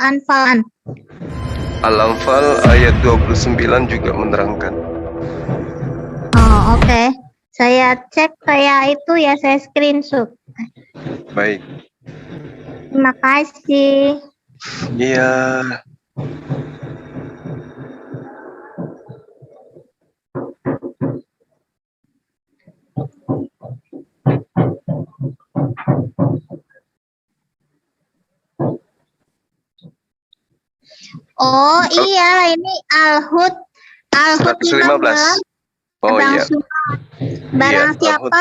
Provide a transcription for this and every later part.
Al-Anfal. Al-Anfal ayat 29 juga menerangkan. Oh, oke. Saya cek, saya screenshot. Baik. Terima kasih. Iya. Oh iya, ini Al-Hud 15. 115. Oh iya. Barang Iya, siapa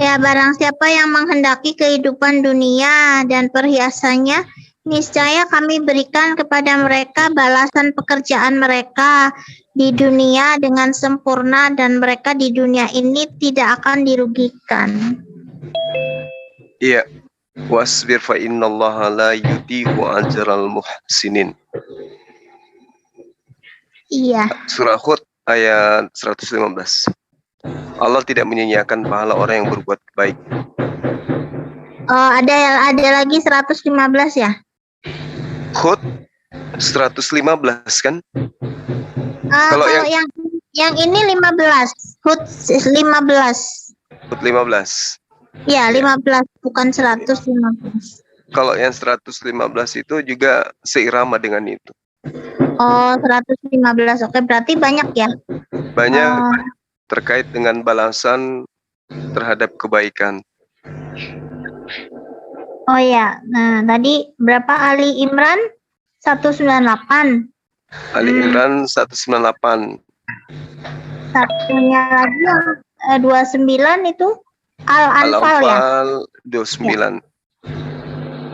yang barang siapa yang menghendaki kehidupan dunia dan perhiasannya, niscaya kami berikan kepada mereka balasan pekerjaan mereka di dunia dengan sempurna, dan mereka di dunia ini tidak akan dirugikan. Iya. Wasbir fa innallaha la yudhi'u ajral muhsinin. Iya. Surah Hud ayat 115. Allah tidak menyia-nyiakan pahala orang yang berbuat baik. Oh, ada lagi 115 ya? Hud 115 kan? Kalau yang ini 15. Hud 15. Hud 15. Ya, 15 bukan 115. Kalau yang 115 itu juga seirama dengan itu. Oh, 115. Oke, berarti banyak ya? Banyak terkait dengan balasan terhadap kebaikan. Oh ya, nah tadi berapa Ali Imran? 198. Ali Imran 198. Satunya lagi yang 29 itu Al-Anfal ya? Al-Anfal 29.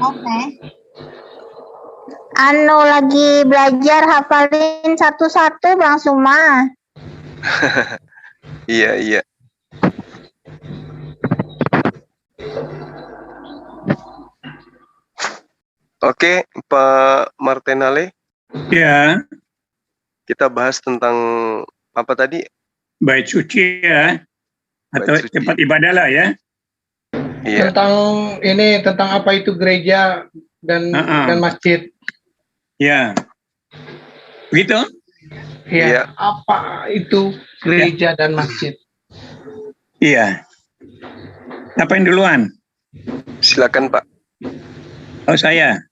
Oke. Anu lagi belajar hafalin satu-satu Bang Suma. Iya. Oke, Pak Martenale. Ya. Kita bahas tentang apa tadi? Bait suci ya. Atau tempat ibadah lah ya. Iya. Tentang apa itu gereja dan masjid. Ya. Begitu? Iya. Apa itu gereja dan masjid? Iya. Siapa yang duluan? Silakan Pak. Oh saya.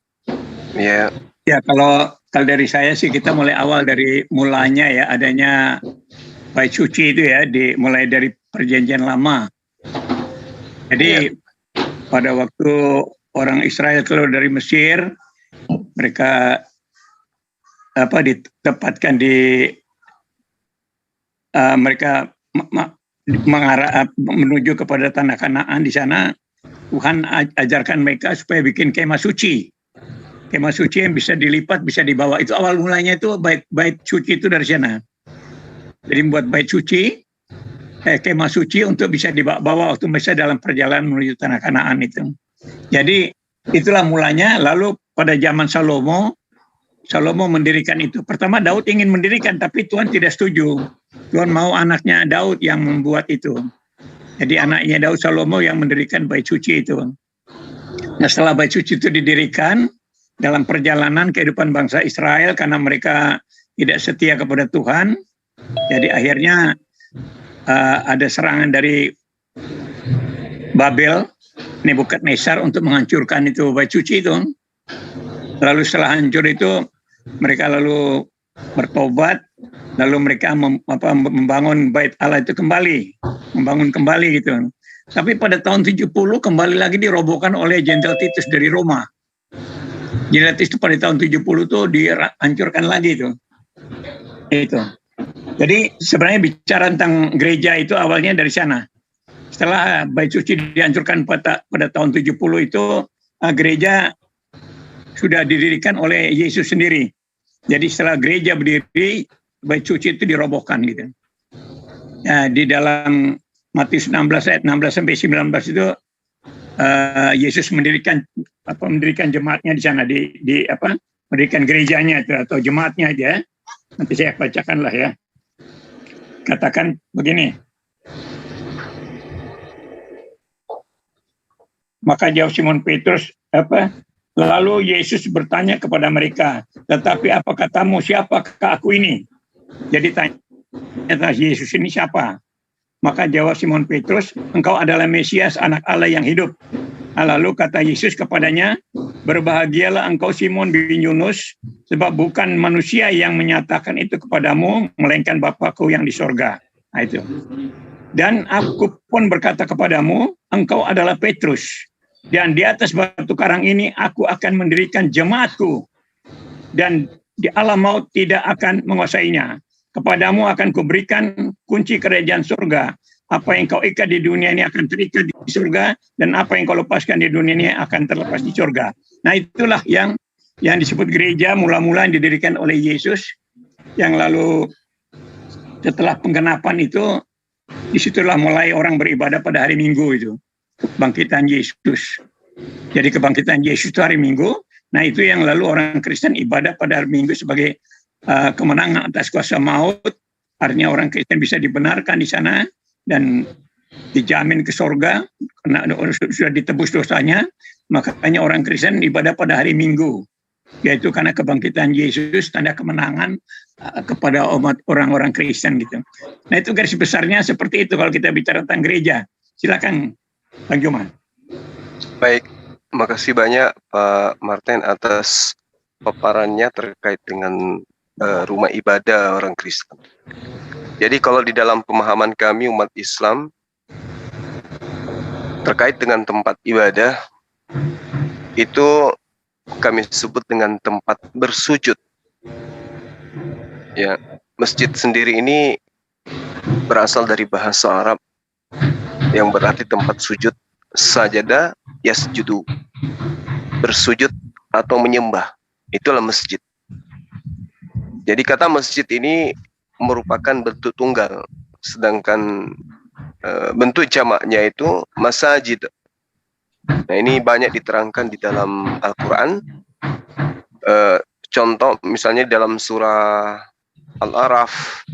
Iya. Ya kalau dari saya sih kita mulai awal dari mulanya ya adanya bait suci itu ya mulai dari Perjanjian Lama. Jadi pada waktu orang Israel keluar dari Mesir, mereka ditempatkan di mereka mengarah menuju kepada tanah Kanaan. Di sana Tuhan ajarkan mereka supaya bikin kemah suci yang bisa dilipat, bisa dibawa. Itu awal mulanya itu bait suci itu dari sana. Jadi membuat bait suci, kemah suci untuk bisa dibawa waktu mereka dalam perjalanan menuju tanah Kanaan itu. Jadi itulah mulanya. Lalu pada zaman Salomo mendirikan itu. Pertama Daud ingin mendirikan, tapi Tuhan tidak setuju. Tuhan mau anaknya Daud yang membuat itu. Jadi anaknya Daud Salomo yang mendirikan bait suci itu. Nah setelah bait suci itu didirikan, dalam perjalanan kehidupan bangsa Israel karena mereka tidak setia kepada Tuhan, jadi akhirnya ada serangan dari Babel, Nebukadnezar untuk menghancurkan itu bait suci itu. Lalu setelah hancur itu mereka lalu bertobat, lalu mereka membangun bait Allah itu membangun kembali gitu. Tapi pada tahun 70 kembali lagi dirobohkan oleh Jenderal Titus dari Roma. Jenderal Titus pada tahun 70 itu dihancurkan lagi itu. Jadi sebenarnya bicara tentang gereja itu awalnya dari sana. Setelah bait suci dihancurkan pada tahun 70 itu, gereja sudah didirikan oleh Yesus sendiri. Jadi setelah gereja berdiri, bait suci itu dirobohkan gitu. Ya, di dalam Matius 16 ayat 16 sampai 19 itu Yesus mendirikan jemaatnya di sana, mendirikan gerejanya itu, atau jemaatnya aja. Nanti saya bacakanlah ya. Katakan begini. Maka jawab Simon Petrus, Lalu Yesus bertanya kepada mereka, tetapi apa katamu, siapakah aku ini? Jadi tanya Yesus ini siapa? Maka jawab Simon Petrus, engkau adalah Mesias, anak Allah yang hidup. Lalu kata Yesus kepadanya, berbahagialah engkau Simon bin Yunus, sebab bukan manusia yang menyatakan itu kepadamu, melainkan Bapakku yang di sorga. Nah, itu. Dan aku pun berkata kepadamu, engkau adalah Petrus. Dan di atas batu karang ini aku akan mendirikan jemaatku. Dan di alam maut tidak akan menguasainya. Kepadamu akan kuberikan kunci kerajaan surga. Apa yang kau ikat di dunia ini akan terikat di surga. Dan apa yang kau lepaskan di dunia ini akan terlepas di surga. Nah itulah yang disebut gereja mula-mula yang didirikan oleh Yesus. Yang lalu setelah penggenapan itu, disitulah mulai orang beribadah pada hari Minggu itu. Kebangkitan Yesus. Jadi kebangkitan Yesus itu hari Minggu. Nah itu yang lalu orang Kristen ibadah pada hari Minggu sebagai kemenangan atas kuasa maut. Artinya orang Kristen bisa dibenarkan di sana dan dijamin ke surga karena sudah ditebus dosanya. Makanya orang Kristen ibadah pada hari Minggu. Yaitu karena kebangkitan Yesus, tanda kemenangan kepada umat orang-orang Kristen gitu. Nah itu garis besarnya seperti itu kalau kita bicara tentang gereja. Silakan Bang Joman. Baik, makasih banyak Pak Martin atas paparannya terkait dengan rumah ibadah orang Kristen. Jadi kalau di dalam pemahaman kami umat Islam terkait dengan tempat ibadah itu kami sebut dengan tempat bersujud. Ya, masjid sendiri ini berasal dari bahasa Arab yang berarti tempat sujud, sajadah yasjudu, bersujud atau menyembah, itulah masjid. Jadi kata masjid ini merupakan bentuk tunggal, sedangkan bentuk jamaknya itu masajid. Nah ini banyak diterangkan di dalam Al-Quran. Contoh misalnya dalam surah Al-A'raf,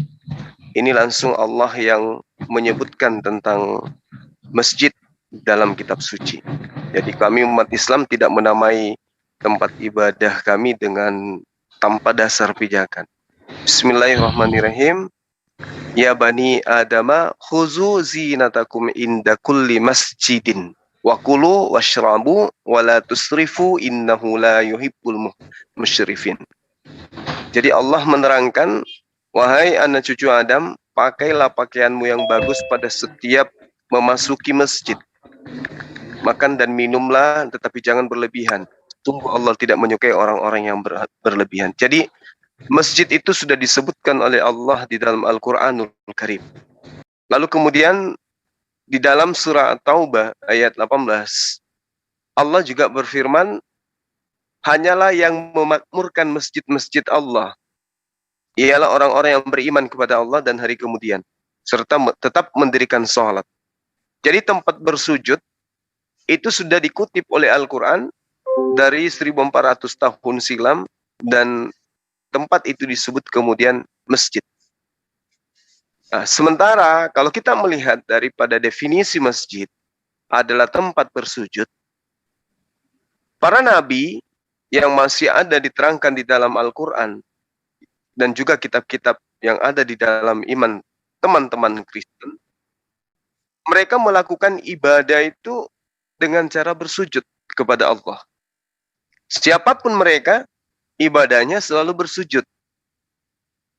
ini langsung Allah yang menyebutkan tentang masjid dalam kitab suci. Jadi kami umat Islam tidak menamai tempat ibadah kami dengan tanpa dasar pijakan. Bismillahirrahmanirrahim. Ya bani Adama khuzu zinatakum inda kulli masjidin wa kulu washrabu wa la tusrifu innahu la yuhibbul musyrifin. Jadi Allah menerangkan, wahai anak cucu Adam, pakailah pakaianmu yang bagus pada setiap memasuki masjid. Makan dan minumlah, tetapi jangan berlebihan. Sungguh Allah tidak menyukai orang-orang yang berlebihan. Jadi masjid itu sudah disebutkan oleh Allah di dalam Al-Quranul Karim. Lalu kemudian di dalam surah At-Taubah ayat 18, Allah juga berfirman, hanyalah yang memakmurkan masjid-masjid Allah ialah orang-orang yang beriman kepada Allah dan hari kemudian, serta tetap mendirikan sholat. Jadi tempat bersujud itu sudah dikutip oleh Al-Quran dari 1400 tahun silam, dan tempat itu disebut kemudian masjid. Nah, sementara kalau kita melihat daripada definisi masjid adalah tempat bersujud, para nabi yang masih ada diterangkan di dalam Al-Quran dan juga kitab-kitab yang ada di dalam iman teman-teman Kristen, mereka melakukan ibadah itu dengan cara bersujud kepada Allah. Siapapun mereka, ibadahnya selalu bersujud.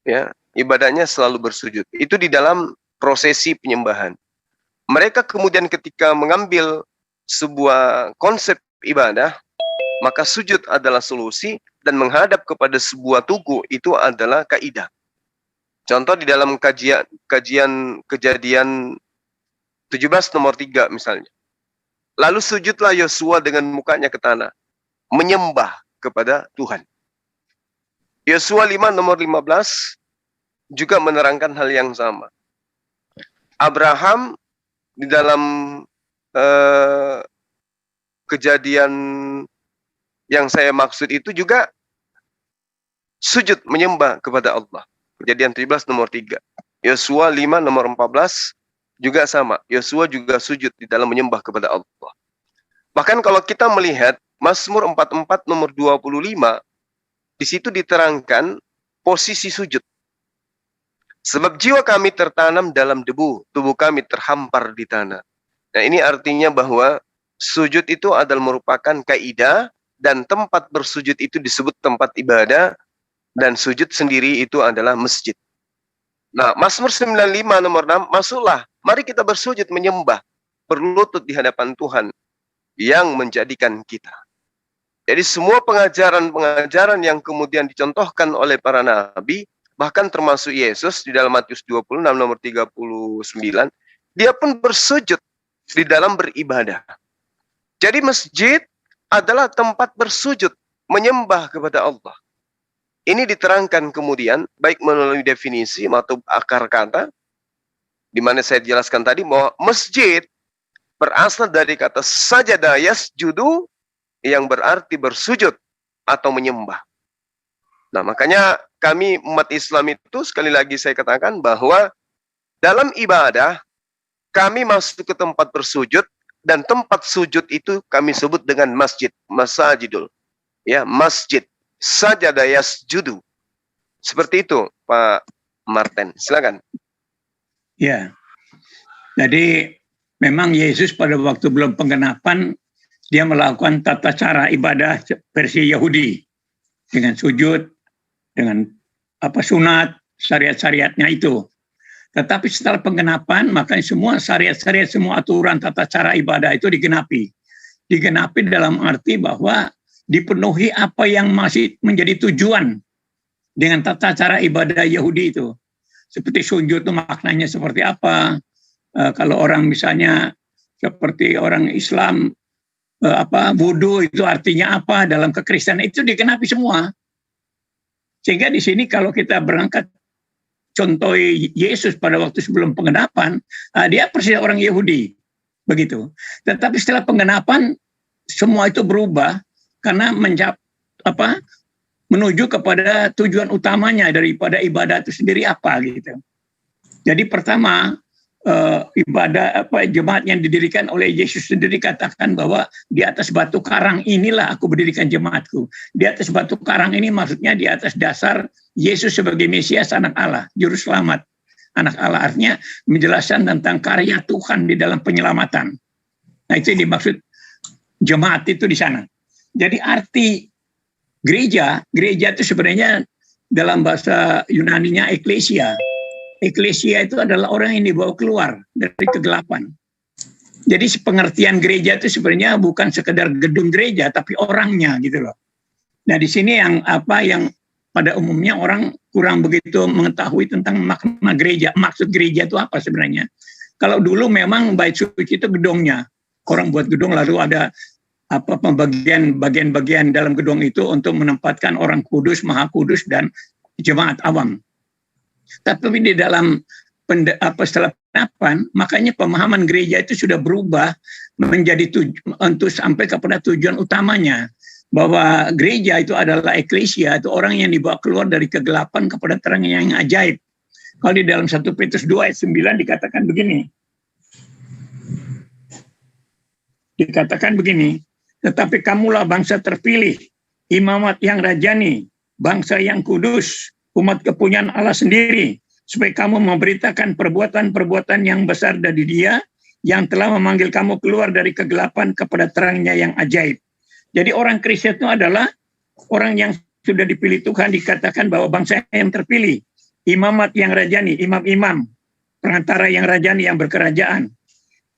Ya, ibadahnya selalu bersujud. Itu di dalam prosesi penyembahan. Mereka kemudian ketika mengambil sebuah konsep ibadah, maka sujud adalah solusi dan menghadap kepada sebuah tugu itu adalah kaidah. Contoh di dalam kajian Kejadian 17 nomor 3 misalnya. Lalu sujudlah Yosua dengan mukanya ke tanah, menyembah kepada Tuhan. Yosua 5 nomor 15 juga menerangkan hal yang sama. Abraham di dalam kejadian yang saya maksud itu juga sujud menyembah kepada Allah. Kejadian 17 nomor 3. Yosua 5 nomor 14 juga sama. Yosua juga sujud di dalam menyembah kepada Allah. Bahkan kalau kita melihat Mazmur 44 nomor 25, di situ diterangkan posisi sujud. Sebab jiwa kami tertanam dalam debu, tubuh kami terhampar di tanah. Nah, ini artinya bahwa sujud itu adalah merupakan kaidah, dan tempat bersujud itu disebut tempat ibadah, dan sujud sendiri itu adalah masjid. Nah, Mazmur 95 nomor 6, masuklah, mari kita bersujud menyembah, berlutut di hadapan Tuhan yang menjadikan kita. Jadi semua pengajaran-pengajaran yang kemudian dicontohkan oleh para nabi, bahkan termasuk Yesus di dalam Matius 26 nomor 39, dia pun bersujud di dalam beribadah. Jadi masjid adalah tempat bersujud, menyembah kepada Allah. Ini diterangkan kemudian, baik melalui definisi atau akar kata, di mana saya jelaskan tadi bahwa masjid berasal dari kata sajada yasjudu, yang berarti bersujud atau menyembah. Nah, makanya kami umat Islam itu, sekali lagi saya katakan bahwa dalam ibadah, kami masuk ke tempat bersujud, dan tempat sujud itu kami sebut dengan masjid, masajidul. Ya, masjid, sajada yasjudu. Seperti itu, Pak Martin. Silakan. Ya, jadi memang Yesus pada waktu belum penggenapan, dia melakukan tata cara ibadah versi Yahudi. Dengan sujud, dengan sunat, syariat-syariatnya itu. Tetapi setelah penggenapan, makanya semua syariat-syariat, semua aturan tata cara ibadah itu digenapi. Digenapi dalam arti bahwa dipenuhi apa yang masih menjadi tujuan dengan tata cara ibadah Yahudi itu. Seperti sujud itu maknanya seperti apa. Kalau orang misalnya seperti orang Islam, wudu itu artinya apa dalam kekristenan, itu digenapi semua. Sehingga di sini kalau kita berangkat contoh Yesus pada waktu sebelum penggenapan, dia persis orang Yahudi, begitu. Tetapi setelah penggenapan semua itu berubah karena menuju kepada tujuan utamanya daripada ibadah itu sendiri apa gitu. Jadi pertama jemaat yang didirikan oleh Yesus sendiri katakan bahwa di atas batu karang inilah aku berdirikan jemaatku. Di atas batu karang ini maksudnya di atas dasar Yesus sebagai Mesias, anak Allah, juru selamat. Anak Allah artinya menjelaskan tentang karya Tuhan di dalam penyelamatan. Nah, itu yang dimaksud jemaat itu di sana. Jadi arti gereja itu sebenarnya dalam bahasa Yunaninya eklesia. Eklesia itu adalah orang yang dibawa keluar dari kegelapan. Jadi pengertian gereja itu sebenarnya bukan sekedar gedung gereja, tapi orangnya gitu loh. Nah, di sini yang pada umumnya orang kurang begitu mengetahui tentang makna gereja. Maksud gereja itu apa sebenarnya? Kalau dulu memang bait suci itu gedungnya. Orang buat gedung lalu ada bagian-bagian dalam gedung itu untuk menempatkan orang kudus, maha kudus, dan jemaat awam. Tapi di dalam setelah penerapan, makanya pemahaman gereja itu sudah berubah menjadi untuk sampai kepada tujuan utamanya, bahwa gereja itu adalah eklesia, itu orang yang dibawa keluar dari kegelapan kepada terang yang ajaib. Kalau di dalam 1 Petrus 2 ayat 9 dikatakan begini, tetapi kamulah bangsa terpilih, imamat yang rajani, bangsa yang kudus, umat kepunyaan Allah sendiri, supaya kamu memberitakan perbuatan-perbuatan yang besar dari Dia yang telah memanggil kamu keluar dari kegelapan kepada terangnya yang ajaib. Jadi orang Kristen itu adalah orang yang sudah dipilih Tuhan, dikatakan bahwa bangsa yang terpilih, imamat yang rajani, imam-imam, perantara yang rajani, yang berkerajaan,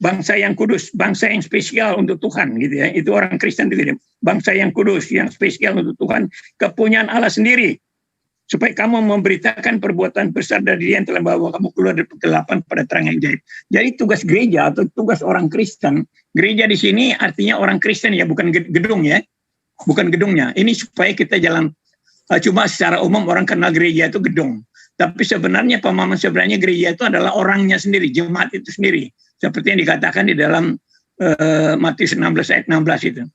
bangsa yang kudus, bangsa yang spesial untuk Tuhan, gitu ya. Itu orang Kristen gitu. Bangsa yang kudus, yang spesial untuk Tuhan, kepunyaan Allah sendiri, supaya kamu memberitakan perbuatan besar dari Dia yang telah membawa kamu keluar dari kegelapan pada terang yang ajaib. Jadi tugas gereja atau tugas orang Kristen, gereja di sini artinya orang Kristen ya, bukan gedung ya, bukan gedungnya. Ini supaya kita jalan, cuma secara umum orang kenal gereja itu gedung. Tapi sebenarnya pemahaman sebenarnya gereja itu adalah orangnya sendiri, jemaat itu sendiri. Seperti yang dikatakan di dalam Matius 16 ayat 16 itu.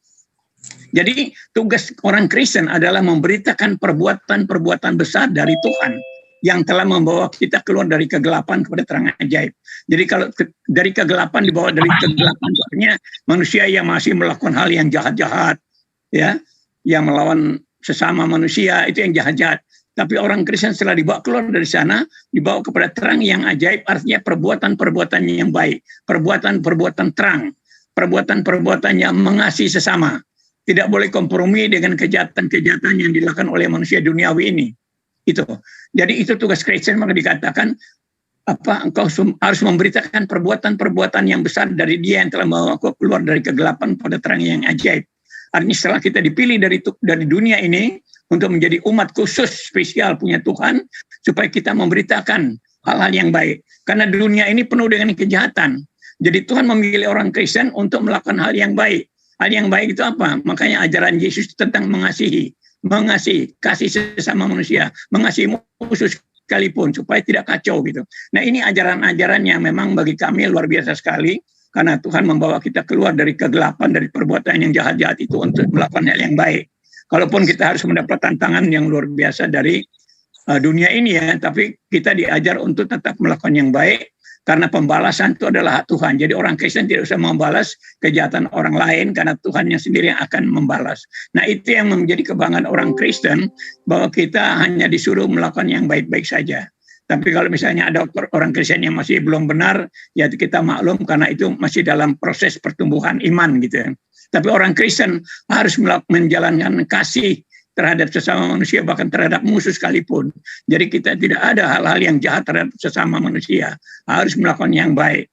Jadi tugas orang Kristen adalah memberitakan perbuatan-perbuatan besar dari Tuhan yang telah membawa kita keluar dari kegelapan kepada terang ajaib. Jadi kalau dari kegelapan dibawa dari kegelapan, artinya manusia yang masih melakukan hal yang jahat-jahat, ya, yang melawan sesama manusia, itu yang jahat-jahat. Tapi orang Kristen setelah dibawa keluar dari sana, dibawa kepada terang yang ajaib, artinya perbuatan-perbuatan yang baik, perbuatan-perbuatan terang, perbuatan-perbuatan yang mengasihi sesama. Tidak boleh kompromi dengan kejahatan-kejahatan yang dilakukan oleh manusia duniawi ini. Itu. Jadi itu tugas Kristen, maka dikatakan engkau harus memberitakan perbuatan-perbuatan yang besar dari Dia yang telah membawa engkau keluar dari kegelapan pada terang yang ajaib. Artinya setelah kita dipilih dari dunia ini untuk menjadi umat khusus spesial punya Tuhan, supaya kita memberitakan hal-hal yang baik. Karena dunia ini penuh dengan kejahatan. Jadi Tuhan memilih orang Kristen untuk melakukan hal yang baik. Hal yang baik itu apa? Makanya ajaran Yesus tentang mengasihi, kasih sesama manusia, mengasihi musuh sekalipun, supaya tidak kacau gitu. Nah, ini ajaran-ajaran yang memang bagi kami luar biasa sekali, karena Tuhan membawa kita keluar dari kegelapan, dari perbuatan yang jahat-jahat itu untuk melakukan hal yang baik. Kalaupun kita harus mendapat tantangan yang luar biasa dari dunia ini ya, tapi kita diajar untuk tetap melakukan yang baik, karena pembalasan itu adalah hak Tuhan. Jadi orang Kristen tidak usah membalas kejahatan orang lain, karena Tuhan yang sendiri yang akan membalas. Nah, itu yang menjadi kebanggaan orang Kristen, bahwa kita hanya disuruh melakukan yang baik-baik saja. Tapi kalau misalnya ada orang Kristen yang masih belum benar, ya kita maklum, karena itu masih dalam proses pertumbuhan iman gitu ya. Tapi orang Kristen harus menjalankan kasih terhadap sesama manusia, bahkan terhadap musuh sekalipun. Jadi kita tidak ada hal-hal yang jahat terhadap sesama manusia. Harus melakukan yang baik.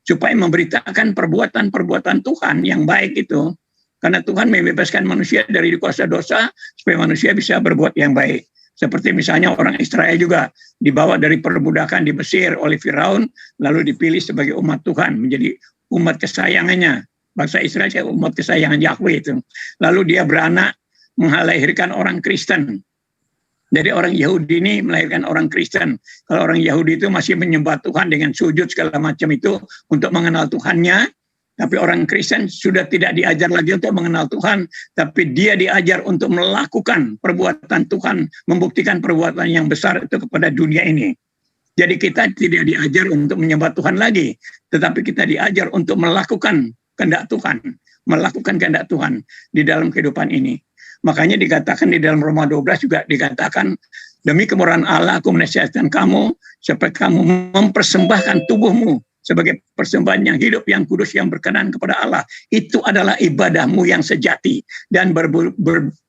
Supaya memberitakan perbuatan-perbuatan Tuhan yang baik itu. Karena Tuhan membebaskan manusia dari kuasa dosa, supaya manusia bisa berbuat yang baik. Seperti misalnya orang Israel juga dibawa dari perbudakan di Mesir oleh Firaun, lalu dipilih sebagai umat Tuhan, menjadi umat kesayangannya. Bangsa Israel umat kesayangan Yahweh itu. Lalu dia beranak melahirkan orang Kristen. Jadi orang Yahudi ini melahirkan orang Kristen. Kalau orang Yahudi itu masih menyembah Tuhan dengan sujud segala macam itu untuk mengenal Tuhannya. Tapi orang Kristen sudah tidak diajar lagi untuk mengenal Tuhan, tapi dia diajar untuk melakukan perbuatan Tuhan, membuktikan perbuatan yang besar itu kepada dunia ini. Jadi kita tidak diajar untuk menyembah Tuhan lagi, tetapi kita diajar untuk melakukan kehendak Tuhan, melakukan kehendak Tuhan di dalam kehidupan ini. Makanya dikatakan di dalam Roma 12 juga dikatakan, demi kemurahan Allah aku menasihatkan kamu supaya kamu mempersembahkan tubuhmu sebagai persembahan yang hidup, yang kudus, yang berkenan kepada Allah. Itu adalah ibadahmu yang sejati, dan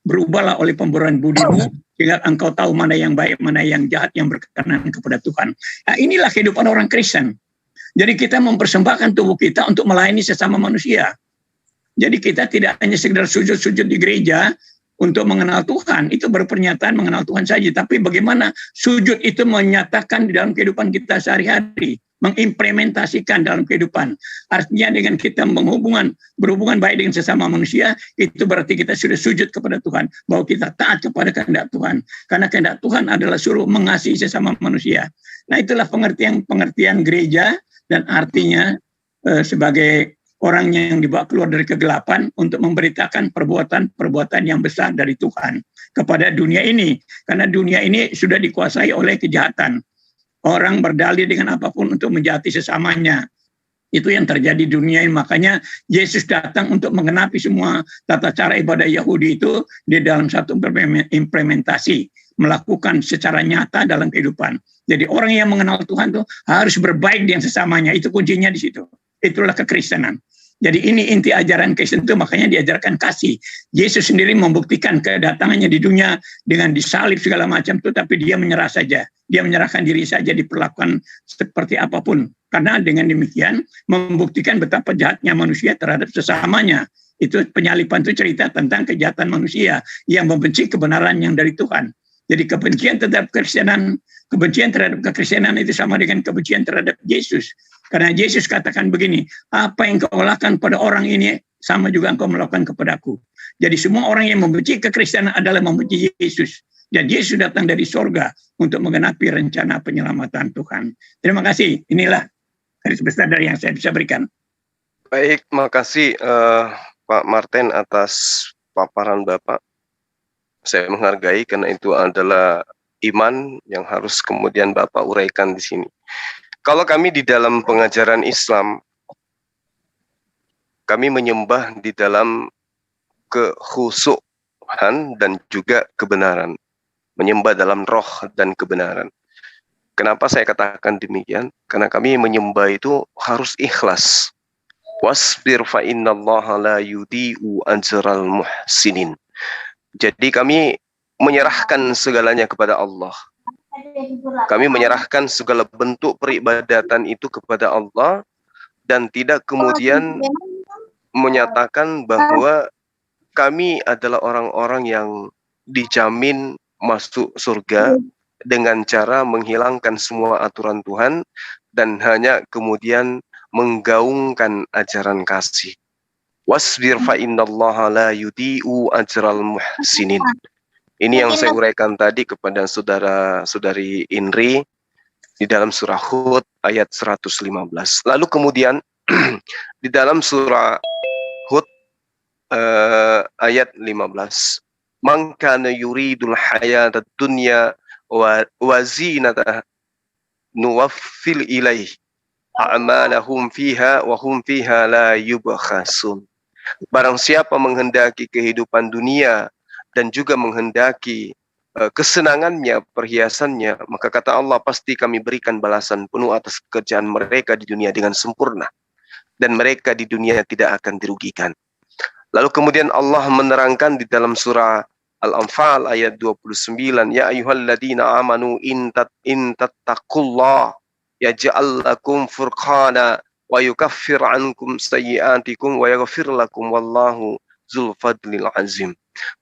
berubahlah oleh pemburuan budimu sehingga engkau tahu mana yang baik, mana yang jahat, yang berkenan kepada Tuhan. Nah, inilah kehidupan orang Kristen. Jadi kita mempersembahkan tubuh kita untuk melayani sesama manusia. Jadi kita tidak hanya sekedar sujud-sujud di gereja untuk mengenal Tuhan, itu berpernyataan mengenal Tuhan saja. Tapi bagaimana sujud itu menyatakan di dalam kehidupan kita sehari-hari, mengimplementasikan dalam kehidupan. Artinya dengan kita berhubungan baik dengan sesama manusia, itu berarti kita sudah sujud kepada Tuhan, bahwa kita taat kepada kehendak Tuhan. Karena kehendak Tuhan adalah suruh mengasihi sesama manusia. Nah, itulah pengertian gereja, dan artinya sebagai orang yang dibawa keluar dari kegelapan untuk memberitakan perbuatan-perbuatan yang besar dari Tuhan kepada dunia ini. Karena dunia ini sudah dikuasai oleh kejahatan. Orang berdalih dengan apapun untuk menjahati sesamanya. Itu yang terjadi di dunia ini. Makanya Yesus datang untuk mengenapi semua tata cara ibadah Yahudi itu di dalam satu implementasi, melakukan secara nyata dalam kehidupan. Jadi orang yang mengenal Tuhan itu harus berbaik dengan sesamanya. Itu kuncinya di situ. Itulah kekristenan. Jadi ini inti ajaran Kristen itu, makanya diajarkan kasih. Yesus sendiri membuktikan kedatangannya di dunia dengan disalib segala macam itu, tapi dia menyerah saja. Dia menyerahkan diri saja, diperlakukan seperti apapun. Karena dengan demikian membuktikan betapa jahatnya manusia terhadap sesamanya. Itu penyalipan itu cerita tentang kejahatan manusia yang membenci kebenaran yang dari Tuhan. Jadi kebencian terhadap kekristenan itu sama dengan kebencian terhadap Yesus. Karena Yesus katakan begini, apa yang kau lakukan pada orang ini, sama juga engkau melakukan kepadaku. Jadi semua orang yang membenci kekristenan adalah membenci Yesus. Dan Yesus datang dari sorga untuk menggenapi rencana penyelamatan Tuhan. Terima kasih. Inilah garis besar dari yang saya bisa berikan. Baik, makasih Pak Martin atas paparan Bapak. Saya menghargai karena itu adalah iman yang harus kemudian Bapak uraikan di sini. Kalau kami di dalam pengajaran Islam, kami menyembah di dalam khusyuk Tuhan dan juga kebenaran. Menyembah dalam roh dan kebenaran. Kenapa saya katakan demikian? Karena kami menyembah itu harus ikhlas. Wasbir fa innallaha la yudhi'u ajral muhsinin. Jadi kami menyerahkan segalanya kepada Allah. Kami menyerahkan segala bentuk peribadatan itu kepada Allah dan tidak kemudian menyatakan bahwa kami adalah orang-orang yang dijamin masuk surga dengan cara menghilangkan semua aturan Tuhan dan hanya kemudian menggaungkan ajaran kasih. Wasbir fa innallaha la yudhi'u ajral muhsinin. Ini yang saya uraikan tadi kepada saudara-saudari Indri di dalam surah Hud ayat 115. Lalu kemudian di dalam surah Hud ayat 15. Man kana yuridul hayatad dunya wa zinatah nuwaffil ilaih a'malahum fiha wa hum fiha la yubkhasun. Barang siapa menghendaki kehidupan dunia dan juga menghendaki kesenangannya, perhiasannya, maka kata Allah, pasti kami berikan balasan penuh atas pekerjaan mereka di dunia dengan sempurna dan mereka di dunia tidak akan dirugikan. Lalu kemudian Allah menerangkan di dalam surah Al-Anfal ayat 29, ya ayyuhalladzina amanu in tattaqullah yaj'al lakum furqana wa yukaffir ankum sayyi'atikum wa yaghfir lakum wallahu dzul fadlil azim.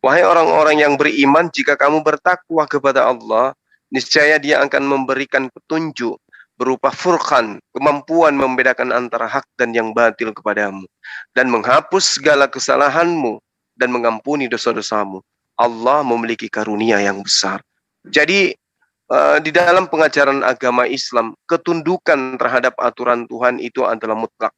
Wahai orang-orang yang beriman, jika kamu bertakwa kepada Allah, niscaya Dia akan memberikan petunjuk berupa furqan, kemampuan membedakan antara hak dan yang batil kepadamu, dan menghapus segala kesalahanmu dan mengampuni dosa-dosamu. Allah memiliki karunia yang besar. Jadi di dalam pengajaran agama Islam, ketundukan terhadap aturan Tuhan itu adalah mutlak.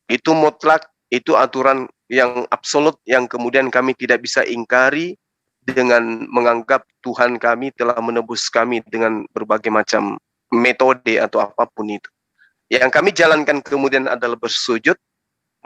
Itu mutlak, itu aturan yang absolut yang kemudian kami tidak bisa ingkari dengan menganggap Tuhan kami telah menebus kami dengan berbagai macam metode atau apapun itu. Yang kami jalankan kemudian adalah bersujud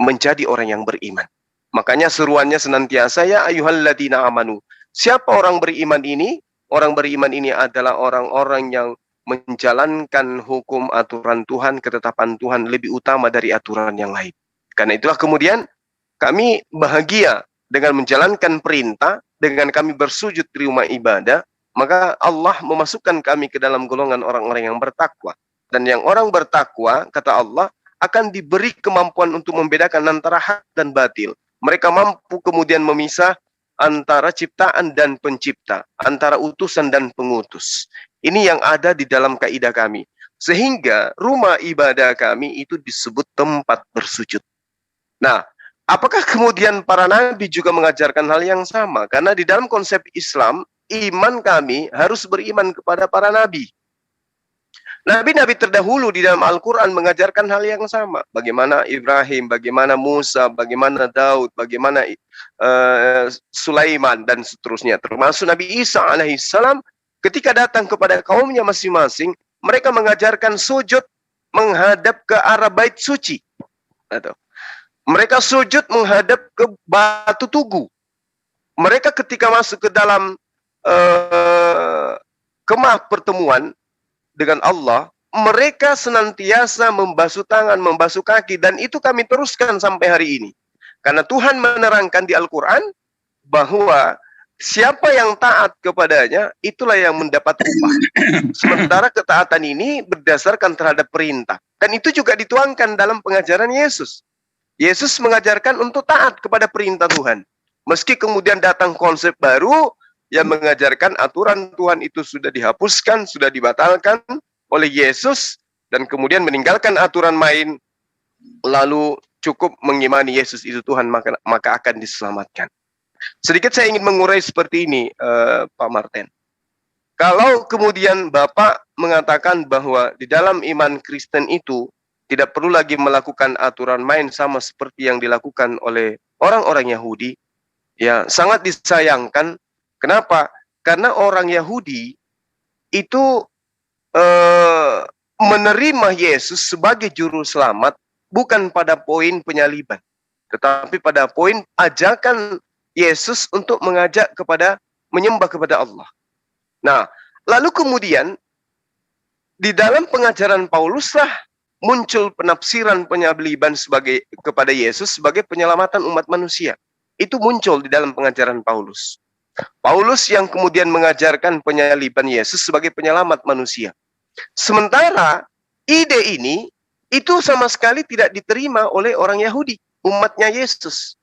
menjadi orang yang beriman. Makanya seruannya senantiasa, ya ayyuhalladzina amanu. Siapa orang beriman ini? Orang beriman ini adalah orang-orang yang menjalankan hukum aturan Tuhan, ketetapan Tuhan lebih utama dari aturan yang lain. Karena itulah kemudian kami bahagia dengan menjalankan perintah, dengan kami bersujud di rumah ibadah, maka Allah memasukkan kami ke dalam golongan orang-orang yang bertakwa. Dan yang orang bertakwa, kata Allah, akan diberi kemampuan untuk membedakan antara hak dan batil. Mereka mampu kemudian memisah antara ciptaan dan pencipta, antara utusan dan pengutus. Ini yang ada di dalam kaidah kami. Sehingga rumah ibadah kami itu disebut tempat bersujud. Nah, apakah kemudian para nabi juga mengajarkan hal yang sama? Karena di dalam konsep Islam, iman kami harus beriman kepada para nabi. Nabi-nabi terdahulu di dalam Al-Quran mengajarkan hal yang sama. Bagaimana Ibrahim, bagaimana Musa, bagaimana Daud, bagaimana Sulaiman, dan seterusnya. Termasuk Nabi Isa alaihissalam ketika datang kepada kaumnya masing-masing, mereka mengajarkan sujud menghadap ke arah bait suci. Mereka sujud menghadap ke batu tugu. Mereka ketika masuk ke dalam kemah pertemuan dengan Allah, mereka senantiasa membasuh tangan, membasuh kaki, dan itu kami teruskan sampai hari ini. Karena Tuhan menerangkan di Al-Quran bahwa siapa yang taat kepadanya, itulah yang mendapat upah. Sementara ketaatan ini berdasarkan terhadap perintah. Dan itu juga dituangkan dalam pengajaran Yesus. Yesus mengajarkan untuk taat kepada perintah Tuhan. Meski kemudian datang konsep baru, yang mengajarkan aturan Tuhan itu sudah dihapuskan, sudah dibatalkan oleh Yesus, dan kemudian meninggalkan aturan main, lalu cukup mengimani Yesus itu Tuhan, maka akan diselamatkan. Sedikit saya ingin mengurai seperti ini, Pak Martin. Kalau kemudian Bapak mengatakan bahwa di dalam iman Kristen itu tidak perlu lagi melakukan aturan main sama seperti yang dilakukan oleh orang-orang Yahudi, ya sangat disayangkan. Kenapa? Karena orang Yahudi itu menerima Yesus sebagai juru selamat bukan pada poin penyaliban, tetapi pada poin ajakan Yesus untuk mengajak kepada menyembah kepada Allah. Nah, lalu kemudian di dalam pengajaran Pauluslah muncul penafsiran penyaliban kepada Yesus sebagai penyelamatan umat manusia. Itu muncul di dalam pengajaran Paulus. Paulus yang kemudian mengajarkan penyaliban Yesus sebagai penyelamat manusia. Sementara ide ini itu sama sekali tidak diterima oleh orang Yahudi, umatnya Yesus.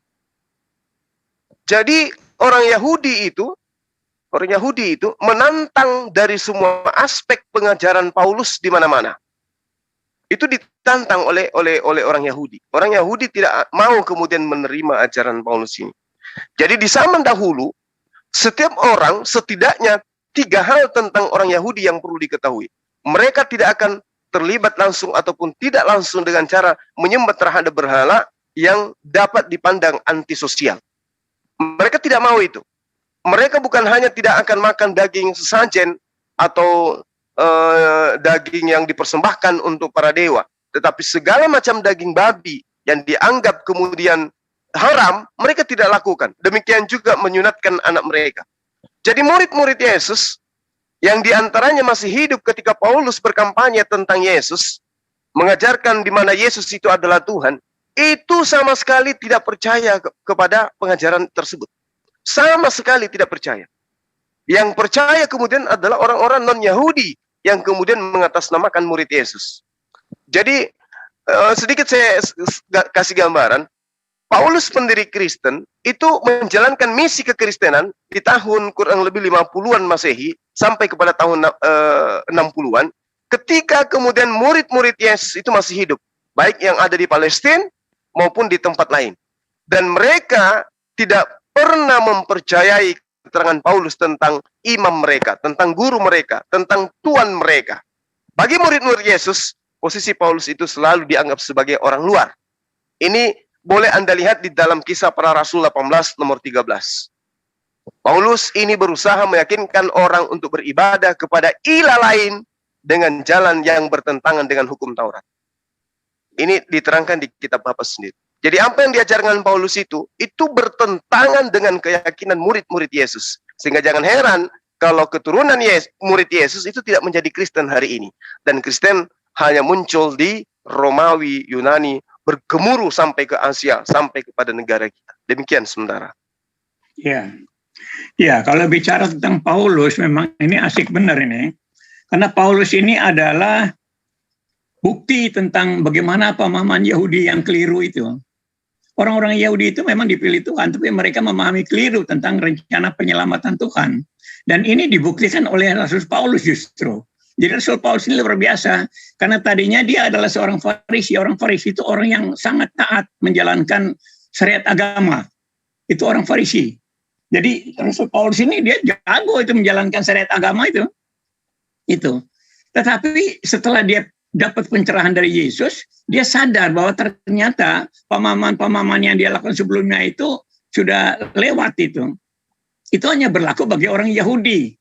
Jadi orang Yahudi itu menantang dari semua aspek pengajaran Paulus di mana-mana. Itu ditantang oleh orang Yahudi. Orang Yahudi tidak mau kemudian menerima ajaran Paulus ini. Jadi di zaman dahulu, setiap orang setidaknya 3 hal tentang orang Yahudi yang perlu diketahui. Mereka tidak akan terlibat langsung ataupun tidak langsung dengan cara menyembah terhadap berhala yang dapat dipandang antisosial. Mereka tidak mau itu. Mereka bukan hanya tidak akan makan daging sesajen atau daging yang dipersembahkan untuk para dewa, tetapi segala macam daging babi yang dianggap kemudian haram, mereka tidak lakukan. Demikian juga menyunatkan anak mereka. Jadi murid-murid Yesus yang diantaranya masih hidup ketika Paulus berkampanye tentang Yesus, mengajarkan di mana Yesus itu adalah Tuhan, itu sama sekali tidak percaya kepada pengajaran tersebut. Sama sekali tidak percaya. Yang percaya kemudian adalah orang-orang non-Yahudi yang kemudian mengatasnamakan murid Yesus. Jadi sedikit saya kasih gambaran. Paulus pendiri Kristen itu menjalankan misi kekristenan di tahun kurang lebih 50-an Masehi sampai kepada tahun 60-an, ketika kemudian murid-murid Yesus itu masih hidup, baik yang ada di Palestina maupun di tempat lain. Dan mereka tidak pernah mempercayai keterangan Paulus tentang imam mereka, tentang guru mereka, tentang Tuhan mereka. Bagi murid-murid Yesus, posisi Paulus itu selalu dianggap sebagai orang luar. Ini boleh Anda lihat di dalam Kisah Para Rasul 18 nomor 13. Paulus ini berusaha meyakinkan orang untuk beribadah kepada ilah lain dengan jalan yang bertentangan dengan hukum Taurat. Ini diterangkan di kitab Bapa sendiri. Jadi apa yang diajarkan Paulus itu bertentangan dengan keyakinan murid-murid Yesus. Sehingga jangan heran kalau keturunan murid Yesus itu tidak menjadi Kristen hari ini. Dan Kristen hanya muncul di Romawi, Yunani, bergemuruh sampai ke Asia, sampai kepada negara kita. Demikian sementara. Ya, kalau bicara tentang Paulus, memang ini asik benar ini. Karena Paulus ini adalah bukti tentang bagaimana pemahaman Yahudi yang keliru itu. Orang-orang Yahudi itu memang dipilih Tuhan, tapi mereka memahami keliru tentang rencana penyelamatan Tuhan. Dan ini dibuktikan oleh Rasul Paulus justru. Jadi Rasul Paulus ini luar biasa, karena tadinya dia adalah seorang Farisi. Orang Farisi itu orang yang sangat taat menjalankan syariat agama. Itu orang Farisi. Jadi Rasul Paulus ini dia jago itu menjalankan syariat agama itu. Tetapi setelah dia dapat pencerahan dari Yesus, dia sadar bahwa ternyata pemahaman-pemahaman yang dia lakukan sebelumnya itu sudah lewat itu. Itu hanya berlaku bagi orang Yahudi.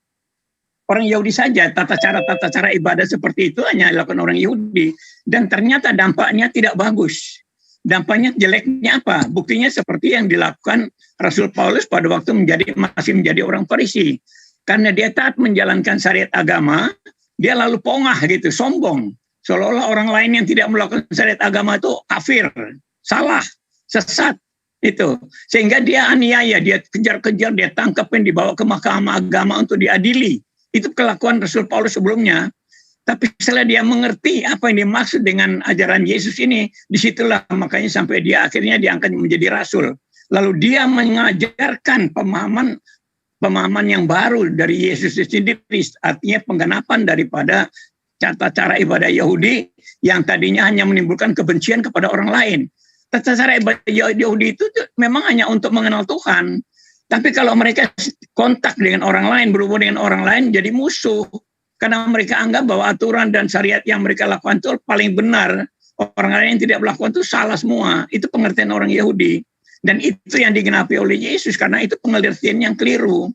Orang Yahudi saja, tata cara ibadah seperti itu hanya dilakukan orang Yahudi. Dan ternyata dampaknya tidak bagus. Dampaknya jeleknya apa? Buktinya seperti yang dilakukan Rasul Paulus pada waktu masih menjadi orang Farisi. Karena dia taat menjalankan syariat agama, dia lalu pongah gitu, sombong. Seolah-olah orang lain yang tidak melakukan syariat agama itu kafir, salah, sesat. Itu. Sehingga dia aniaya, dia kejar-kejar, dia tangkapin, dibawa ke mahkamah agama untuk diadili. Itu kelakuan Rasul Paulus sebelumnya. Tapi setelah dia mengerti apa yang dimaksud dengan ajaran Yesus ini, disitulah makanya sampai dia akhirnya diangkat menjadi rasul. Lalu dia mengajarkan pemahaman yang baru dari Yesus sendiri, artinya penggenapan daripada tata cara ibadah Yahudi yang tadinya hanya menimbulkan kebencian kepada orang lain. Tata cara ibadah Yahudi itu memang hanya untuk mengenal Tuhan. Tapi kalau mereka kontak dengan orang lain, berhubung dengan orang lain, jadi musuh. Karena mereka anggap bahwa aturan dan syariat yang mereka lakukan itu paling benar. Orang lain yang tidak melakukan itu salah semua. Itu pengertian orang Yahudi. Dan itu yang digenapi oleh Yesus, karena itu pengertian yang keliru.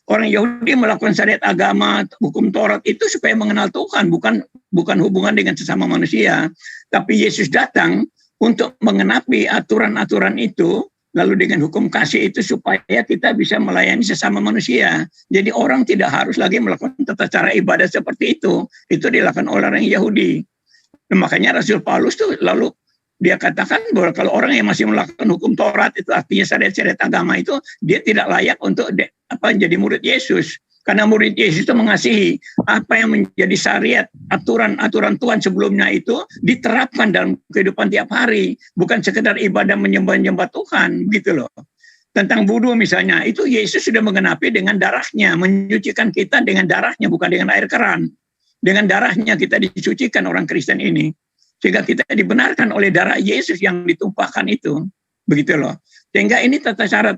Orang Yahudi melakukan syariat agama, hukum Taurat itu supaya mengenal Tuhan, bukan hubungan dengan sesama manusia. Tapi Yesus datang untuk mengenapi aturan-aturan itu, Lalu dengan hukum kasih itu supaya kita bisa melayani sesama manusia. Jadi orang tidak harus lagi melakukan tata cara ibadah seperti itu. Itu dilakukan oleh orang Yahudi. Nah, makanya Rasul Paulus tuh lalu dia katakan bahwa kalau orang yang masih melakukan hukum Taurat, itu artinya syariat-syariat agama itu, dia tidak layak untuk jadi murid Yesus. Karena murid Yesus itu mengasihi apa yang menjadi syariat, aturan-aturan Tuhan sebelumnya itu diterapkan dalam kehidupan tiap hari. Bukan sekedar ibadah menyembah-nyembah Tuhan, gitu loh. Tentang wudu misalnya, itu Yesus sudah menggenapi dengan darahnya, menyucikan kita dengan darahnya, bukan dengan air keran. Dengan darahnya kita disucikan orang Kristen ini. Sehingga kita dibenarkan oleh darah Yesus yang ditumpahkan itu. Begitu loh. Sehingga ini tata cara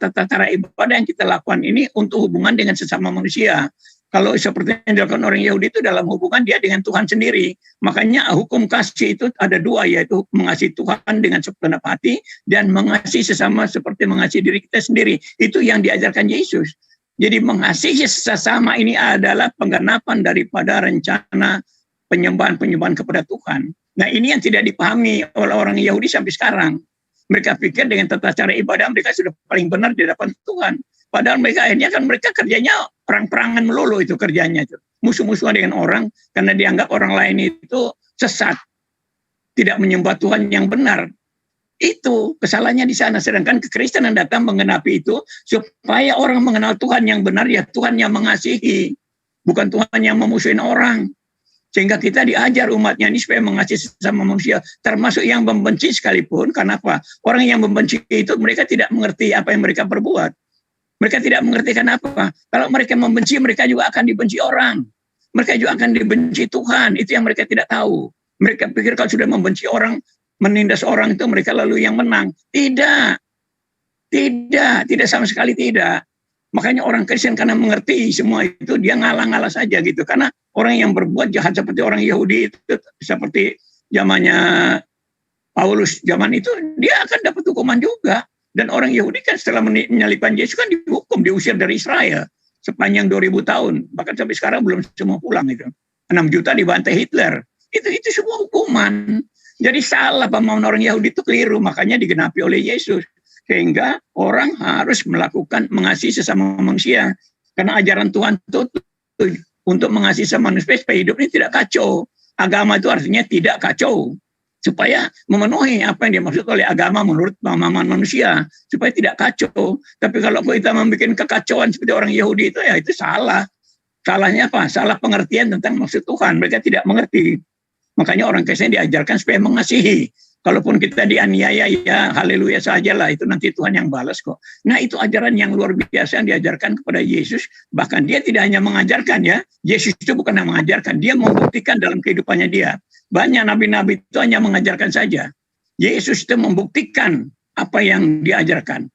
ibadah yang kita lakukan ini untuk hubungan dengan sesama manusia. Kalau seperti yang dilakukan orang Yahudi itu dalam hubungan dia dengan Tuhan sendiri. Makanya hukum kasih itu ada dua, yaitu mengasihi Tuhan dengan segenap hati dan mengasihi sesama seperti mengasihi diri kita sendiri. Itu yang diajarkan Yesus. Jadi mengasihi sesama ini adalah penggenapan daripada rencana penyembahan-penyembahan kepada Tuhan. Nah, ini yang tidak dipahami oleh orang Yahudi sampai sekarang. Mereka pikir dengan tata cara ibadah mereka sudah paling benar di hadapan Tuhan. Padahal mereka akhirnya kan mereka kerjanya perang-perangan melulu itu kerjanya. Musuh-musuhan dengan orang karena dianggap orang lain itu sesat. Tidak menyembah Tuhan yang benar. Itu kesalahannya di sana. Sedangkan kekristenan datang menggenapi itu supaya orang mengenal Tuhan yang benar, ya Tuhan yang mengasihi. Bukan Tuhan yang memusuhin orang. Sehingga kita diajar umatnya ini supaya mengasihi sesama manusia, termasuk yang membenci sekalipun. Karena apa? Orang yang membenci itu mereka tidak mengerti apa yang mereka perbuat. Mereka tidak mengerti kenapa. Kalau mereka membenci, mereka juga akan dibenci orang. Mereka juga akan dibenci Tuhan. Itu yang mereka tidak tahu. Mereka pikir kalau sudah membenci orang, menindas orang itu mereka lalu yang menang. Tidak. Tidak sama sekali tidak. Makanya orang Kristen karena mengerti semua itu, dia ngalah-ngalah saja gitu. Karena orang yang berbuat jahat seperti orang Yahudi itu, seperti zamannya Paulus zaman itu, dia akan dapat hukuman juga. Dan orang Yahudi kan setelah menyalibkan Yesus kan dihukum, diusir dari Israel sepanjang 2000 tahun. Bahkan sampai sekarang belum semua pulang itu. 6 juta dibantai Hitler. Itu semua hukuman. Jadi salah pemahaman orang Yahudi itu keliru, makanya digenapi oleh Yesus. Sehingga orang harus mengasihi sesama manusia. Karena ajaran Tuhan itu untuk mengasihi sesama manusia supaya hidup ini tidak kacau. Agama itu artinya tidak kacau. Supaya memenuhi apa yang dimaksud oleh agama menurut pemahaman manusia. Supaya tidak kacau. Tapi kalau kita membuat kekacauan seperti orang Yahudi itu, ya itu salah. Salahnya apa? Salah pengertian tentang maksud Tuhan. Mereka tidak mengerti. Makanya orang Kristen diajarkan supaya mengasihi. Kalaupun kita dianiaya, ya haleluya sajalah, itu nanti Tuhan yang balas kok. Nah, itu ajaran yang luar biasa yang diajarkan kepada Yesus. Bahkan dia tidak hanya mengajarkan ya, Yesus itu bukan yang mengajarkan, dia membuktikan dalam kehidupannya dia. Banyak nabi-nabi itu hanya mengajarkan saja. Yesus itu membuktikan apa yang diajarkan.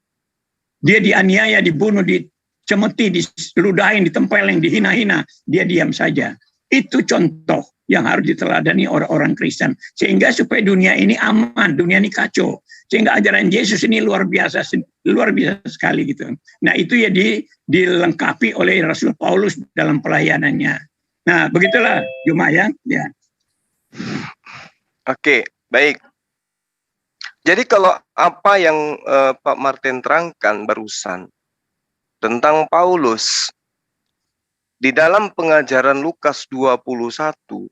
Dia dianiaya, dibunuh, dicemeti, diludahin, ditempeleng, dihina-hina, dia diam saja. Itu contoh yang harus diteladani orang-orang Kristen. Sehingga supaya dunia ini aman, dunia ini kacau. Sehingga ajaran Yesus ini luar biasa sekali gitu. Nah itu ya dilengkapi oleh Rasul Paulus dalam pelayanannya. Nah begitulah Juma ya. Oke, baik. Jadi kalau apa yang Pak Martin terangkan barusan tentang Paulus, di dalam pengajaran Lukas 21,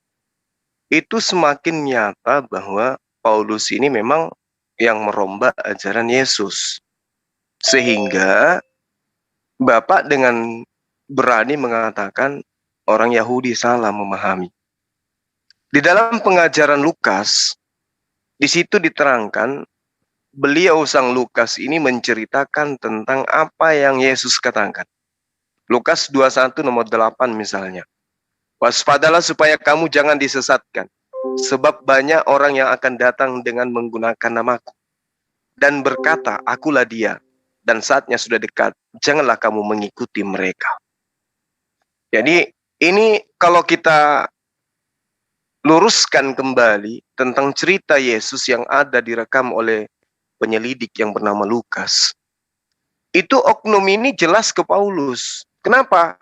itu semakin nyata bahwa Paulus ini memang yang merombak ajaran Yesus. Sehingga Bapak dengan berani mengatakan orang Yahudi salah memahami. Di dalam pengajaran Lukas, di situ diterangkan, beliau sang Lukas ini menceritakan tentang apa yang Yesus katakan. Lukas 21 nomor 8 misalnya. Waspadalah supaya kamu jangan disesatkan, sebab banyak orang yang akan datang dengan menggunakan namaku dan berkata, akulah dia, dan saatnya sudah dekat, janganlah kamu mengikuti mereka. Jadi ini kalau kita luruskan kembali tentang cerita Yesus yang ada direkam oleh penyelidik yang bernama Lukas, itu oknum ini jelas ke Paulus. Kenapa?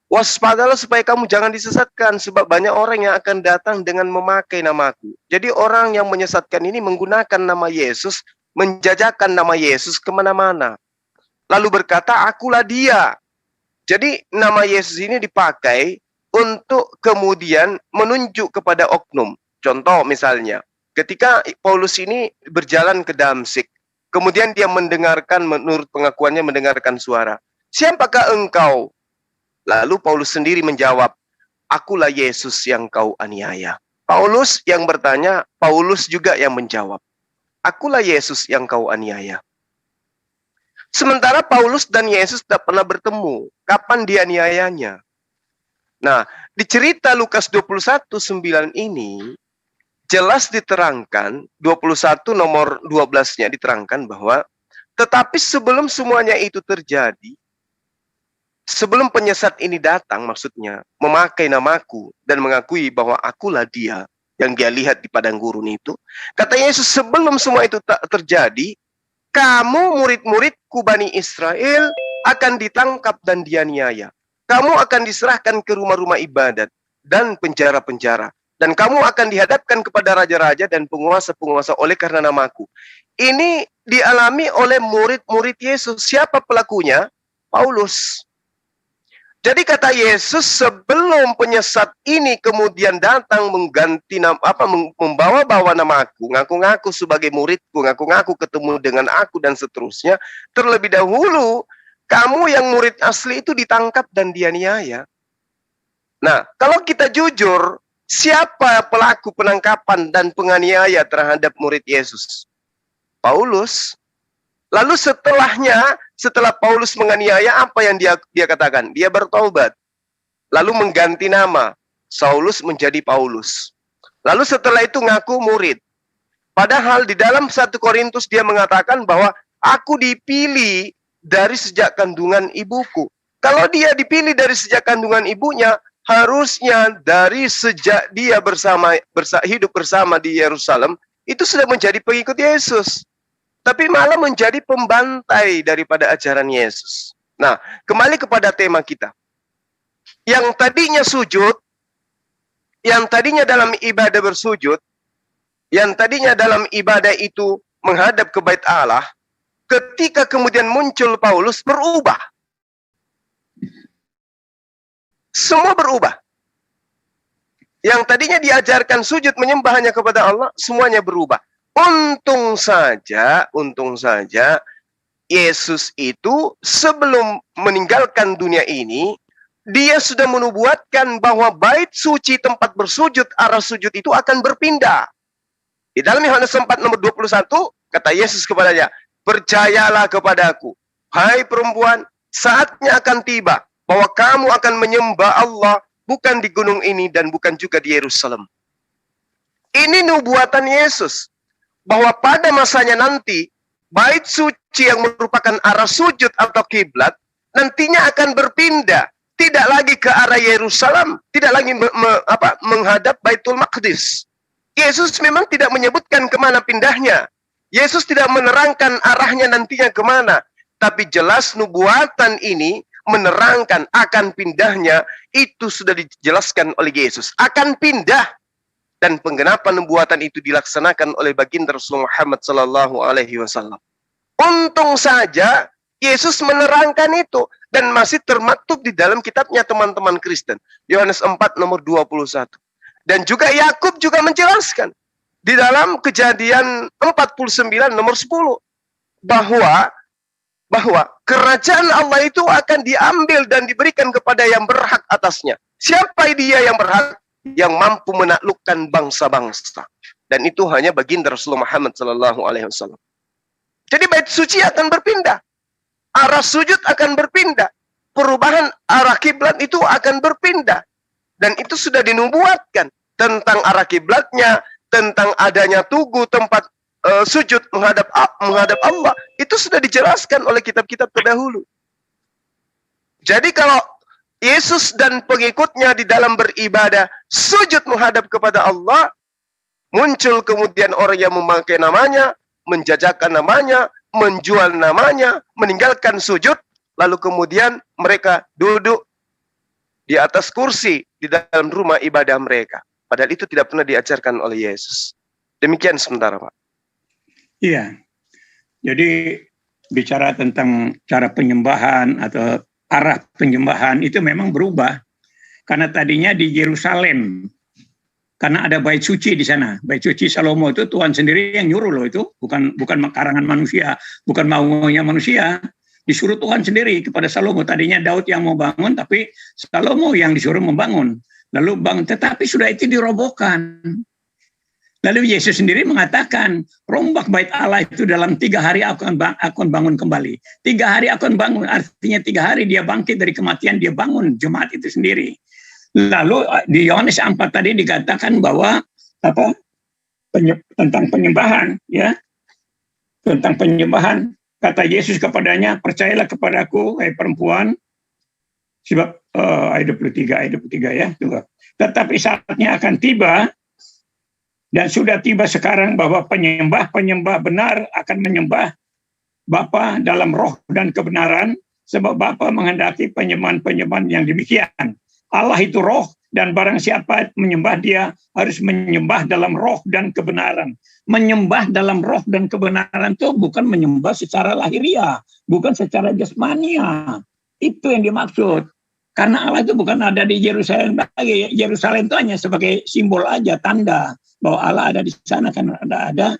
Waspadalah supaya kamu jangan disesatkan, sebab banyak orang yang akan datang dengan memakai namaku. Jadi orang yang menyesatkan ini menggunakan nama Yesus menjajakan nama Yesus kemana-mana. Lalu berkata, akulah dia. Jadi nama Yesus ini dipakai untuk kemudian menunjuk kepada oknum. Contoh misalnya, ketika Paulus ini berjalan ke Damsyik, kemudian dia mendengarkan, menurut pengakuannya mendengarkan suara. Siapakah engkau? Lalu Paulus sendiri menjawab, akulah Yesus yang kau aniaya. Paulus yang bertanya, Paulus juga yang menjawab, akulah Yesus yang kau aniaya. Sementara Paulus dan Yesus tidak pernah bertemu. Kapan dianiayanya? Nah, di cerita Lukas 21:9 ini, jelas diterangkan, 21 nomor 12-nya diterangkan bahwa, tetapi sebelum semuanya itu terjadi, sebelum penyesat ini datang, maksudnya, memakai namaku dan mengakui bahwa akulah dia yang dia lihat di padang gurun itu, kata Yesus, sebelum semua itu terjadi, kamu murid-muridku Bani Israel akan ditangkap dan dianiaya. Kamu akan diserahkan ke rumah-rumah ibadat dan penjara-penjara. Dan kamu akan dihadapkan kepada raja-raja dan penguasa-penguasa oleh karena namaku. Ini dialami oleh murid-murid Yesus. Siapa pelakunya? Paulus. Jadi kata Yesus, sebelum penyesat ini kemudian datang mengganti nama, membawa-bawa namaku, ngaku-ngaku sebagai muridku, ngaku-ngaku ketemu dengan aku dan seterusnya, terlebih dahulu kamu yang murid asli itu ditangkap dan dianiaya. Nah, kalau kita jujur, siapa pelaku penangkapan dan penganiaya terhadap murid Yesus? Paulus. Lalu setelah Paulus menganiaya, apa yang dia katakan? Dia bertobat. Lalu mengganti nama. Saulus menjadi Paulus. Lalu setelah itu ngaku murid. Padahal di dalam 1 Korintus dia mengatakan bahwa aku dipilih dari sejak kandungan ibuku. Kalau dia dipilih dari sejak kandungan ibunya, harusnya dari sejak dia hidup bersama di Yerusalem, itu sudah menjadi pengikut Yesus. Tapi malah menjadi pembantai daripada ajaran Yesus. Nah, kembali kepada tema kita. Yang tadinya sujud, yang tadinya dalam ibadah bersujud, yang tadinya dalam ibadah itu menghadap ke bait Allah, ketika kemudian muncul Paulus, berubah. Semua berubah. Yang tadinya diajarkan sujud menyembah hanya kepada Allah, semuanya berubah. Untung saja Yesus itu sebelum meninggalkan dunia ini, dia sudah menubuatkan bahwa bait suci tempat bersujud, arah sujud itu akan berpindah. Di dalam Yohanes 4 nomor 21, kata Yesus kepadanya, percayalah kepadaku, hai perempuan, saatnya akan tiba bahwa kamu akan menyembah Allah bukan di gunung ini dan bukan juga di Yerusalem. Ini nubuatan Yesus. Bahwa pada masanya nanti, bait suci yang merupakan arah sujud atau kiblat, nantinya akan berpindah. Tidak lagi ke arah Yerusalem, tidak lagi menghadap Baitul Maqdis. Yesus memang tidak menyebutkan kemana pindahnya. Yesus tidak menerangkan arahnya nantinya kemana. Tapi jelas nubuatan ini menerangkan akan pindahnya, itu sudah dijelaskan oleh Yesus. Akan pindah. Dan penggenapan nubuatan itu dilaksanakan oleh baginda Rasulullah Muhammad SAW. Untung saja Yesus menerangkan itu dan masih termaktub di dalam kitabnya teman-teman Kristen. Yohanes 4 nomor 21. Dan juga Yakub juga menjelaskan di dalam Kejadian 49 nomor 10 bahwa kerajaan Allah itu akan diambil dan diberikan kepada yang berhak atasnya. Siapa dia yang berhak? Yang mampu menaklukkan bangsa-bangsa, dan itu hanya baginda Rasulullah Muhammad SAW. Jadi bait suci akan berpindah, arah sujud akan berpindah, perubahan arah kiblat itu akan berpindah, dan itu sudah dinubuatkan tentang arah kiblatnya, tentang adanya tugu tempat sujud menghadap Allah, itu sudah dijelaskan oleh kitab-kitab terdahulu. Jadi kalau Yesus dan pengikutnya di dalam beribadah sujud menghadap kepada Allah, muncul kemudian orang yang memakai namanya, menjajakan namanya, menjual namanya, meninggalkan sujud, lalu kemudian mereka duduk di atas kursi di dalam rumah ibadah mereka. Padahal itu tidak pernah diajarkan oleh Yesus. Demikian sementara, Pak. Iya. Jadi bicara tentang cara penyembahan atau arah penyembahan itu memang berubah. Karena tadinya di Yerusalem, karena ada bait suci di sana. Bait suci Salomo itu Tuhan sendiri yang nyuruh loh itu, bukan karangan manusia, bukan maunya manusia. Disuruh Tuhan sendiri kepada Salomo. Tadinya Daud yang mau bangun, tapi Salomo yang disuruh membangun. Lalu bangun, tetapi sudah itu dirobohkan. Lalu Yesus sendiri mengatakan, rombak bait Allah itu dalam 3 hari akan bangun kembali. 3 hari akan bangun, artinya 3 hari dia bangkit dari kematian, dia bangun jemaat itu sendiri. Lalu di Yohanes 4 tadi dikatakan bahwa tentang penyembahan, ya, tentang penyembahan. Kata Yesus kepadanya, percayalah kepadaku, hai perempuan, sebab ayat 23 ya. Tetapi saatnya akan tiba, dan sudah tiba sekarang bahwa penyembah benar akan menyembah Bapa dalam roh dan kebenaran, sebab Bapa menghendaki penyembahan yang demikian. Allah itu roh, dan barang siapa menyembah dia harus menyembah dalam roh dan kebenaran. Menyembah dalam roh dan kebenaran itu bukan menyembah secara lahiriah, bukan secara jasmania. Itu yang dimaksud. Karena Allah itu bukan ada di Yerusalem lagi. Yerusalem itu hanya sebagai simbol aja, tanda bahwa Allah ada di sana, kan ada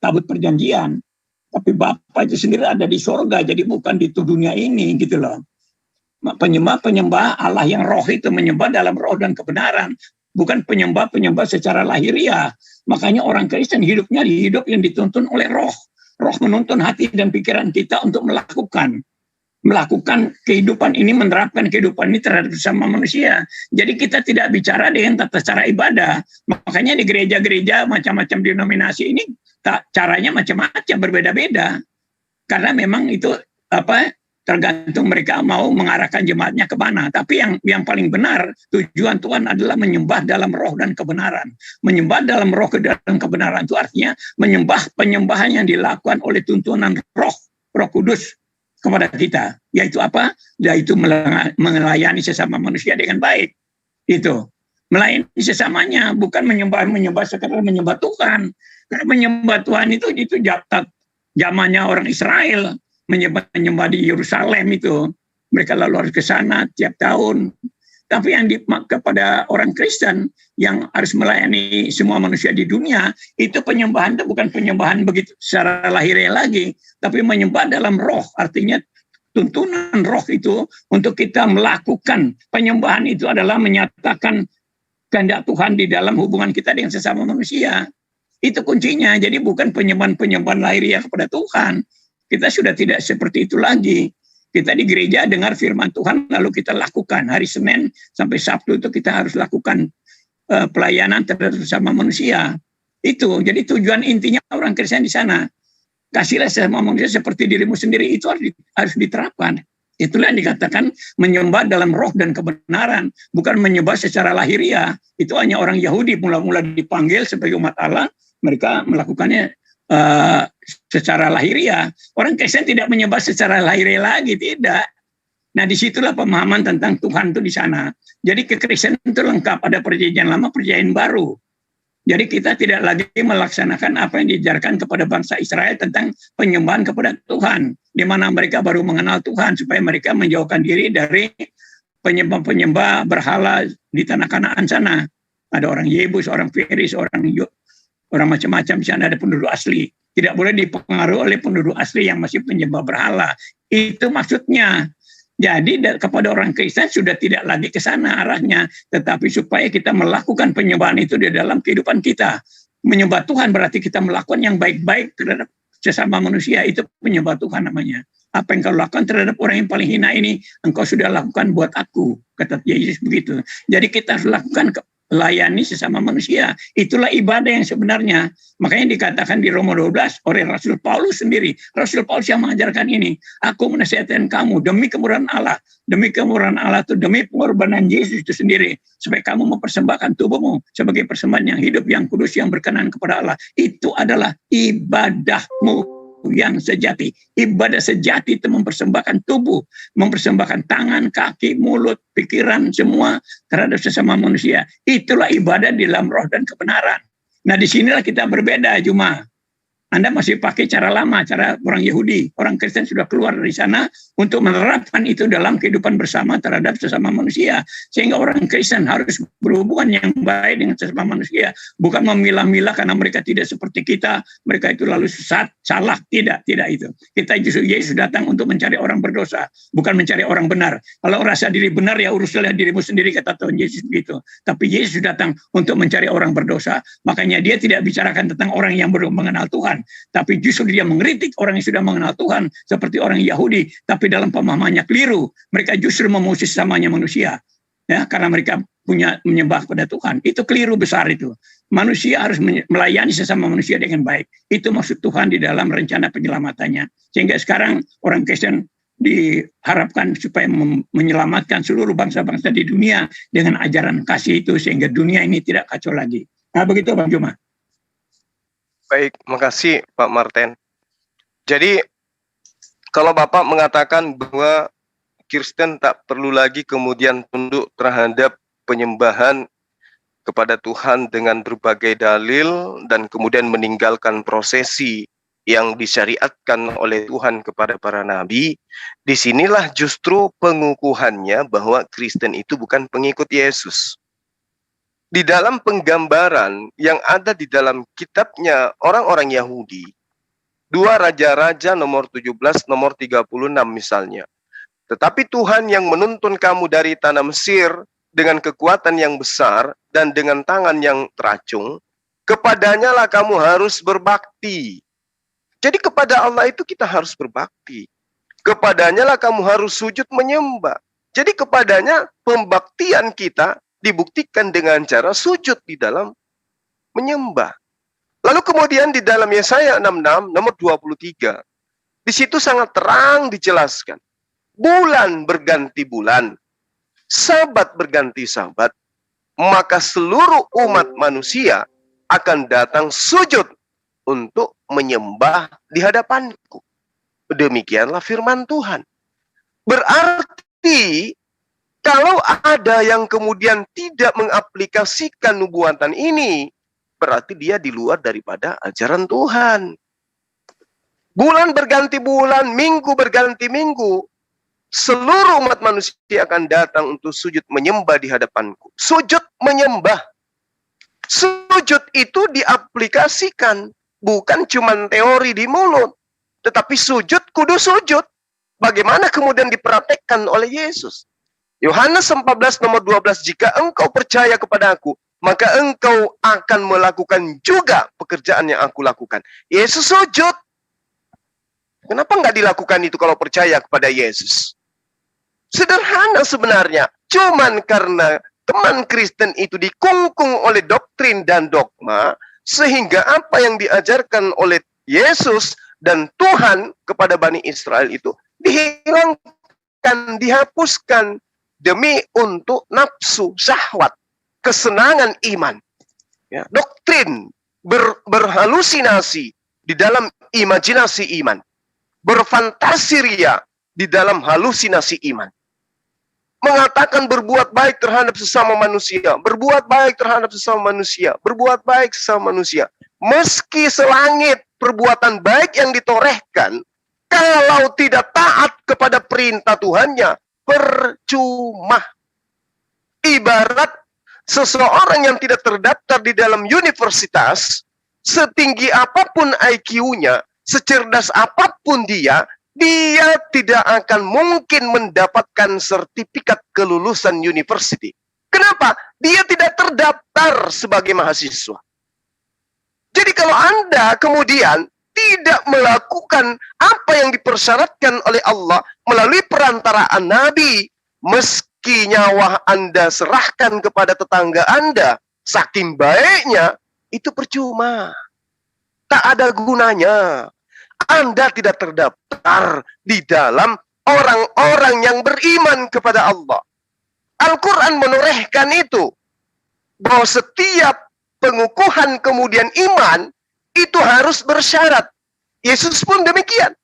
tabut perjanjian. Tapi Bapa itu sendiri ada di sorga, jadi bukan di dunia ini gitu loh. Penyembah Allah yang roh itu menyembah dalam roh dan kebenaran, bukan penyembah secara lahiriah. Makanya orang Kristen hidupnya hidup yang dituntun oleh roh. Roh menuntun hati dan pikiran kita untuk melakukan kehidupan ini, menerapkan kehidupan ini terhadap sesama manusia. Jadi kita tidak bicara dengan tata cara ibadah. Makanya di gereja-gereja macam-macam denominasi ini caranya macam-macam, berbeda-beda. Karena memang itu tergantung mereka mau mengarahkan jemaatnya ke mana. Tapi yang paling benar, tujuan Tuhan adalah menyembah dalam roh dan kebenaran. Menyembah dalam roh dan kebenaran itu artinya penyembahan yang dilakukan oleh tuntunan roh Kudus kepada kita. Yaitu apa? Yaitu melayani sesama manusia dengan baik. Itu. Melayani sesamanya, bukan menyembah sekadar menyembah Tuhan. Karena menyembah Tuhan itu zamannya orang Israel. Menyembah di Yerusalem itu. Mereka lalu harus ke sana tiap tahun. Tapi yang kepada orang Kristen yang harus melayani semua manusia di dunia, itu penyembahan itu bukan penyembahan begitu secara lahiriah lagi, tapi menyembah dalam roh. Artinya tuntunan roh itu untuk kita melakukan penyembahan itu adalah menyatakan kehendak Tuhan di dalam hubungan kita dengan sesama manusia. Itu kuncinya. Jadi bukan penyembahan lahiriah kepada Tuhan. Kita sudah tidak seperti itu lagi. Kita di gereja dengar firman Tuhan, lalu kita lakukan. Hari Senin sampai Sabtu itu kita harus lakukan pelayanan terhadap sesama manusia. Itu. Jadi tujuan intinya orang Kristen di sana. Kasihlah sesama manusia seperti dirimu sendiri. Itu harus diterapkan. Itulah yang dikatakan menyembah dalam roh dan kebenaran. Bukan menyembah secara lahiriah. Itu hanya orang Yahudi mula-mula dipanggil sebagai umat Allah. Mereka melakukannya secara lahiriah. Orang Kristen tidak menyembah secara lahiriah lagi, tidak. Nah, disitulah pemahaman tentang Tuhan itu di sana. Jadi kekristenan itu lengkap, ada perjanjian lama, perjanjian baru. Jadi kita tidak lagi melaksanakan apa yang diajarkan kepada bangsa Israel tentang penyembahan kepada Tuhan, di mana mereka baru mengenal Tuhan supaya mereka menjauhkan diri dari penyembah berhala di tanah Kanaan sana. Ada orang Yebus, orang Feris, orang macam-macam di sana, ada penduduk asli. Tidak boleh dipengaruhi oleh penduduk asli yang masih penyembah berhala. Itu maksudnya. Jadi kepada orang Kristen sudah tidak lagi ke sana arahnya, tetapi supaya kita melakukan penyembahan itu di dalam kehidupan kita. Menyembah Tuhan berarti kita melakukan yang baik-baik terhadap sesama manusia. Itu penyembah Tuhan namanya. Apa yang kau lakukan terhadap orang yang paling hina ini, engkau sudah lakukan buat aku, kata Yesus begitu. Jadi kita harus lakukan layani sesama manusia. Itulah ibadah yang sebenarnya. Makanya dikatakan di Roma 12 oleh Rasul Paulus sendiri. Rasul Paulus yang mengajarkan ini. Aku menasihatkan kamu demi kemurahan Allah. Demi kemurahan Allah itu, demi pengorbanan Yesus itu sendiri. Supaya kamu mempersembahkan tubuhmu sebagai persembahan yang hidup, yang kudus, yang berkenan kepada Allah. Itu adalah ibadahmu yang sejati. Ibadah sejati itu mempersembahkan tubuh, mempersembahkan tangan, kaki, mulut, pikiran, semua terhadap sesama manusia. Itulah ibadah di dalam roh dan kebenaran. Nah, disinilah kita berbeda, Juma. Anda masih pakai cara lama, cara orang Yahudi. Orang Kristen sudah keluar dari sana untuk menerapkan itu dalam kehidupan bersama terhadap sesama manusia. Sehingga orang Kristen harus berhubungan yang baik dengan sesama manusia. Bukan memilah-milah karena mereka tidak seperti kita, mereka itu lalu sesat, salah. Tidak itu. Kita justru Yesus datang untuk mencari orang berdosa, bukan mencari orang benar. Kalau rasa diri benar, ya uruslah dirimu sendiri, kata Tuhan Yesus begitu. Tapi Yesus datang untuk mencari orang berdosa. Makanya dia tidak bicarakan tentang orang yang belum mengenal Tuhan, tapi justru dia mengkritik orang yang sudah mengenal Tuhan seperti orang Yahudi, tapi dalam pemahamannya keliru. Mereka justru memuji sesamanya manusia, ya, karena mereka menyembah pada Tuhan. Itu keliru besar itu. Manusia harus melayani sesama manusia dengan baik. Itu maksud Tuhan di dalam rencana penyelamatannya. Sehingga sekarang orang Kristen diharapkan supaya menyelamatkan seluruh bangsa-bangsa di dunia dengan ajaran kasih itu, sehingga dunia ini tidak kacau lagi. Nah, begitu Bang Juma. Baik, makasih Pak Martin. Jadi, kalau Bapak mengatakan bahwa Kristen tak perlu lagi kemudian tunduk terhadap penyembahan kepada Tuhan dengan berbagai dalil dan kemudian meninggalkan prosesi yang disyariatkan oleh Tuhan kepada para nabi, disinilah justru pengukuhannya bahwa Kristen itu bukan pengikut Yesus. Di dalam penggambaran yang ada di dalam kitabnya orang-orang Yahudi, 2 Raja-Raja nomor 17, nomor 36 misalnya. Tetapi Tuhan yang menuntun kamu dari tanah Mesir dengan kekuatan yang besar dan dengan tangan yang teracung, kepadanya lah kamu harus berbakti. Jadi kepada Allah itu kita harus berbakti. Kepadanya lah kamu harus sujud menyembah. Jadi kepadanya pembaktian kita dibuktikan dengan cara sujud di dalam menyembah. Lalu kemudian di dalam Yesaya 66 nomor 23, di situ sangat terang dijelaskan. Bulan berganti bulan, sabat berganti sabat, maka seluruh umat manusia akan datang sujud untuk menyembah di hadapanku. Demikianlah firman Tuhan. Berarti kalau ada yang kemudian tidak mengaplikasikan nubuatan ini, berarti dia di luar daripada ajaran Tuhan. Bulan berganti bulan, minggu berganti minggu, seluruh umat manusia akan datang untuk sujud menyembah di hadapanku. Sujud menyembah. Sujud itu diaplikasikan, bukan cuma teori di mulut, tetapi sujud kudu sujud. Bagaimana kemudian dipraktekkan oleh Yesus? Yohanes 14 nomor 12, jika engkau percaya kepada aku, maka engkau akan melakukan juga pekerjaan yang aku lakukan. Yesus sujud. Kenapa nggak dilakukan itu kalau percaya kepada Yesus? Sederhana sebenarnya. Cuman karena teman Kristen itu dikungkung oleh doktrin dan dogma, sehingga apa yang diajarkan oleh Yesus dan Tuhan kepada Bani Israel itu dihilangkan, dihapuskan, demi untuk nafsu, syahwat, kesenangan iman. Ya, doktrin berhalusinasi di dalam imajinasi iman. Berfantasi ria di dalam halusinasi iman. Mengatakan berbuat baik terhadap sesama manusia. Berbuat baik terhadap sesama manusia. Berbuat baik sesama manusia. Meski selangit perbuatan baik yang ditorehkan, kalau tidak taat kepada perintah Tuhannya, percuma. Ibarat seseorang yang tidak terdaftar di dalam universitas, setinggi apapun IQ-nya, secerdas apapun dia tidak akan mungkin mendapatkan sertifikat kelulusan university. Kenapa? Dia tidak terdaftar sebagai mahasiswa. Jadi kalau Anda kemudian tidak melakukan apa yang dipersyaratkan oleh Allah melalui perantaraan Nabi, meski nyawa Anda serahkan kepada tetangga Anda, saking baiknya, itu percuma. Tak ada gunanya. Anda tidak terdaftar di dalam orang-orang yang beriman kepada Allah. Al-Quran menorehkan itu, bahwa setiap pengukuhan kemudian iman, itu harus bersyarat. Yesus pun demikian.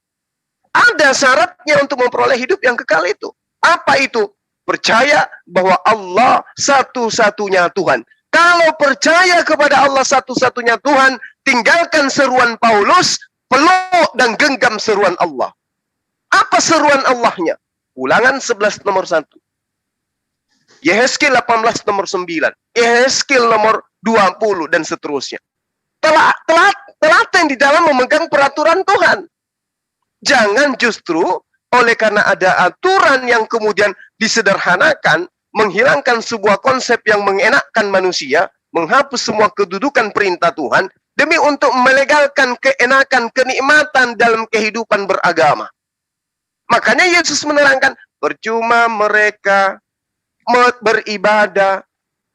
Ada syaratnya untuk memperoleh hidup yang kekal itu. Apa itu? Percaya bahwa Allah satu-satunya Tuhan. Kalau percaya kepada Allah satu-satunya Tuhan, tinggalkan seruan Paulus, peluk dan genggam seruan Allah. Apa seruan Allahnya? Ulangan 11 nomor 1. Yehezkiel 18 nomor 9. Yehezkiel nomor 20 dan seterusnya. Telaten di dalam memegang peraturan Tuhan. Jangan justru oleh karena ada aturan yang kemudian disederhanakan, menghilangkan sebuah konsep yang mengenakkan manusia, menghapus semua kedudukan perintah Tuhan, demi untuk melegalkan keenakan, kenikmatan dalam kehidupan beragama. Makanya Yesus menerangkan, percuma mereka beribadah,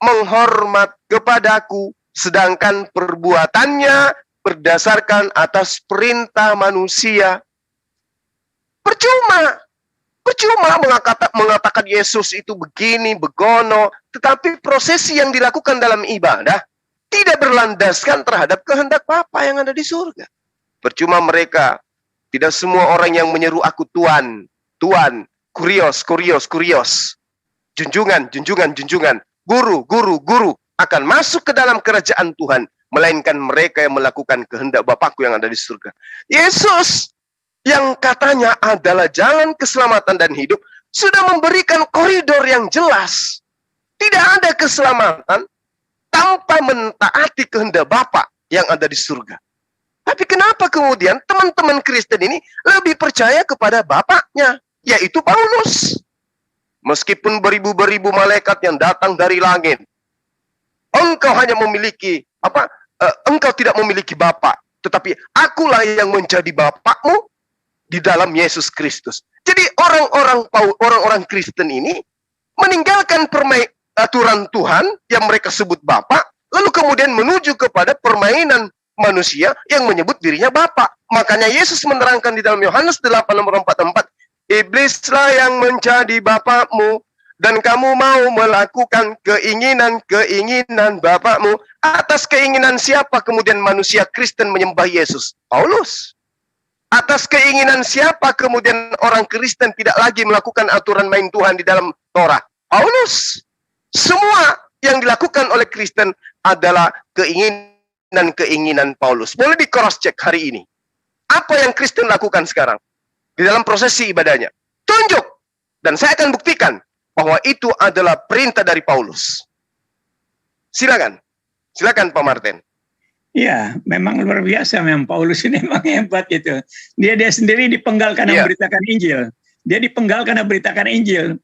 menghormat kepadaku, sedangkan perbuatannya berdasarkan atas perintah manusia. Percuma mengatakan Yesus itu begini, begono, tetapi prosesi yang dilakukan dalam ibadah tidak berlandaskan terhadap kehendak Bapa yang ada di surga. Percuma mereka, tidak semua orang yang menyeru aku Tuhan, Tuhan, kurios, kurios, kurios, junjungan, junjungan, junjungan, guru, guru, guru, akan masuk ke dalam kerajaan Tuhan, melainkan mereka yang melakukan kehendak Bapakku yang ada di surga. Yesus yang katanya adalah jalan keselamatan dan hidup, sudah memberikan koridor yang jelas. Tidak ada keselamatan tanpa mentaati kehendak Bapa yang ada di surga. Tapi kenapa kemudian teman-teman Kristen ini lebih percaya kepada Bapaknya, yaitu Paulus? Meskipun beribu-beribu malaikat yang datang dari langit, engkau hanya memiliki engkau tidak memiliki Bapa, tetapi akulah yang menjadi Bapakmu di dalam Yesus Kristus. Jadi orang-orang Kristen ini meninggalkan aturan Tuhan yang mereka sebut Bapa, lalu kemudian menuju kepada permainan manusia yang menyebut dirinya Bapa. Makanya Yesus menerangkan di dalam Yohanes 8 nomor 44, iblislah yang menjadi bapakmu, dan kamu mau melakukan keinginan bapakmu. Atas keinginan siapa kemudian manusia Kristen menyembah Yesus? Paulus. Atas keinginan siapa kemudian orang Kristen tidak lagi melakukan aturan main Tuhan di dalam Torah? Paulus. Semua yang dilakukan oleh Kristen adalah keinginan Paulus. Boleh di cross check hari ini. Apa yang Kristen lakukan sekarang di dalam prosesi ibadahnya? Tunjuk. Dan saya akan buktikan bahwa itu adalah perintah dari Paulus. Silakan. Silakan Pak Martin. Ya, memang luar biasa memang Paulus ini memang hebat gitu. Dia sendiri dipenggal karena memberitakan Injil. Dia dipenggal karena memberitakan Injil,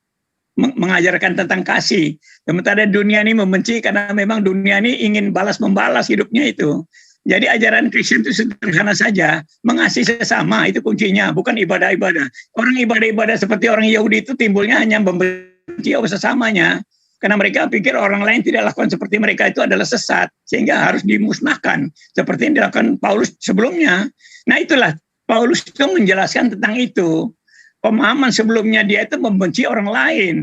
mengajarkan tentang kasih. Sementara dunia ini membenci karena memang dunia ini ingin balas-membalas hidupnya itu. Jadi ajaran Kristen itu sederhana saja, mengasihi sesama itu kuncinya, bukan ibadah-ibadah. Orang ibadah-ibadah seperti orang Yahudi itu timbulnya hanya membenci sesamanya. Karena mereka pikir orang lain tidak lakukan seperti mereka itu adalah sesat, sehingga harus dimusnahkan seperti yang dilakukan Paulus sebelumnya. Nah itulah Paulus itu menjelaskan tentang itu. Pemahaman sebelumnya dia itu membenci orang lain.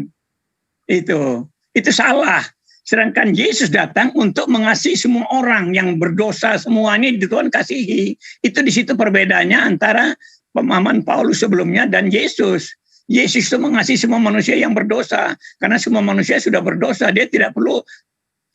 Itu salah. Sedangkan Yesus datang untuk mengasihi semua orang yang berdosa, semuanya Tuhan kasihi. Itu di situ perbedaannya antara pemahaman Paulus sebelumnya dan Yesus. Yesus itu mengasihi semua manusia yang berdosa. Karena semua manusia sudah berdosa. Dia tidak perlu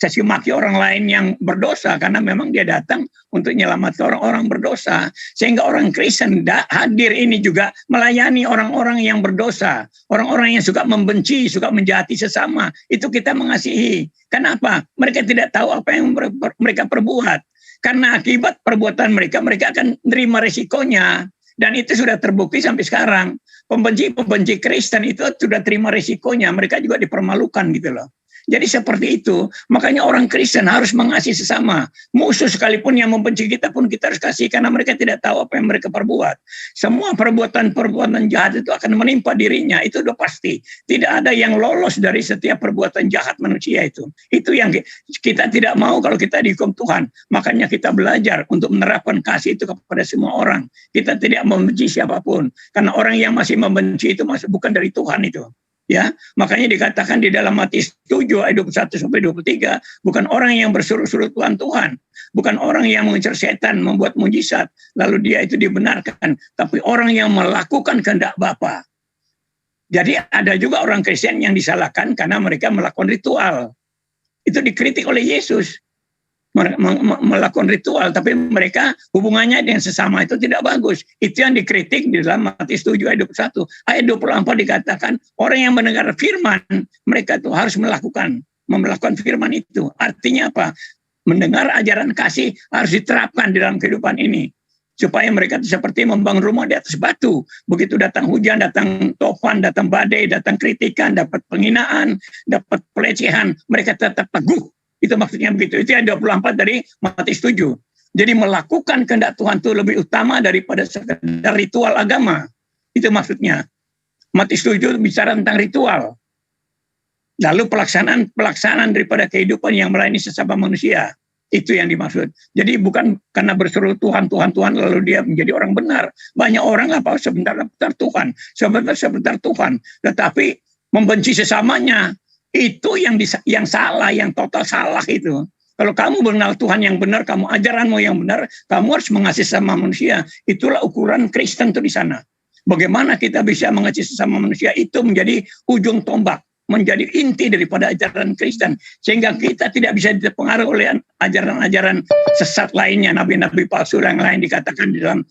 caci maki orang lain yang berdosa. Karena memang dia datang untuk menyelamatkan orang-orang berdosa. Sehingga orang Kristen hadir ini juga melayani orang-orang yang berdosa. Orang-orang yang suka membenci, suka menjahati sesama. Itu kita mengasihi. Kenapa? Mereka tidak tahu apa yang mereka perbuat. Karena akibat perbuatan mereka akan menerima resikonya. Dan itu sudah terbukti sampai sekarang. Pembenci Kristen itu sudah terima risikonya, mereka juga dipermalukan gitu loh. Jadi seperti itu, makanya orang Kristen harus mengasihi sesama. Musuh sekalipun yang membenci kita pun kita harus kasih, karena mereka tidak tahu apa yang mereka perbuat. Semua perbuatan-perbuatan jahat itu akan menimpa dirinya, itu udah pasti. Tidak ada yang lolos dari setiap perbuatan jahat manusia itu. Itu yang kita tidak mau kalau kita dihukum Tuhan. Makanya kita belajar untuk menerapkan kasih itu kepada semua orang. Kita tidak membenci siapapun, karena orang yang masih membenci itu bukan dari Tuhan itu. Ya, makanya dikatakan di dalam Matius 7 ayat 21-23, bukan orang yang bersuruh-suruh Tuhan, bukan orang yang mengincar setan, membuat mujizat, lalu dia itu dibenarkan, tapi orang yang melakukan kehendak Bapa. Jadi ada juga orang Kristen yang disalahkan karena mereka melakukan ritual. Itu dikritik oleh Yesus. Melakukan ritual, tapi mereka hubungannya dengan sesama itu tidak bagus. Itu yang dikritik di dalam Matius 7 ayat 21. Ayat 24 dikatakan, orang yang mendengar firman, mereka itu harus melakukan firman itu. Artinya apa? Mendengar ajaran kasih harus diterapkan di dalam kehidupan ini. Supaya mereka itu seperti membangun rumah di atas batu. Begitu datang hujan, datang topan, datang badai, datang kritikan, dapat penghinaan, dapat pelecehan, mereka tetap teguh. Itu maksudnya begitu. Itu yang 24 dari Matius 7. Jadi melakukan kehendak Tuhan itu lebih utama daripada sekedar ritual agama. Itu maksudnya. Matius 7 bicara tentang ritual. Lalu pelaksanaan daripada kehidupan yang melayani sesama manusia. Itu yang dimaksud. Jadi bukan karena berseru Tuhan lalu dia menjadi orang benar. Banyak orang sebentar Tuhan, sebentar Tuhan, tetapi membenci sesamanya. Itu yang salah, yang total salah itu. Kalau kamu mengenal Tuhan yang benar, kamu ajaranmu yang benar, kamu harus mengasihi sesama manusia. Itulah ukuran Kristen itu di sana. Bagaimana kita bisa mengasihi sesama manusia itu menjadi ujung tombak, menjadi inti daripada ajaran Kristen, sehingga kita tidak bisa dipengaruhi oleh ajaran-ajaran sesat lainnya, nabi-nabi palsu yang lain dikatakan di dalam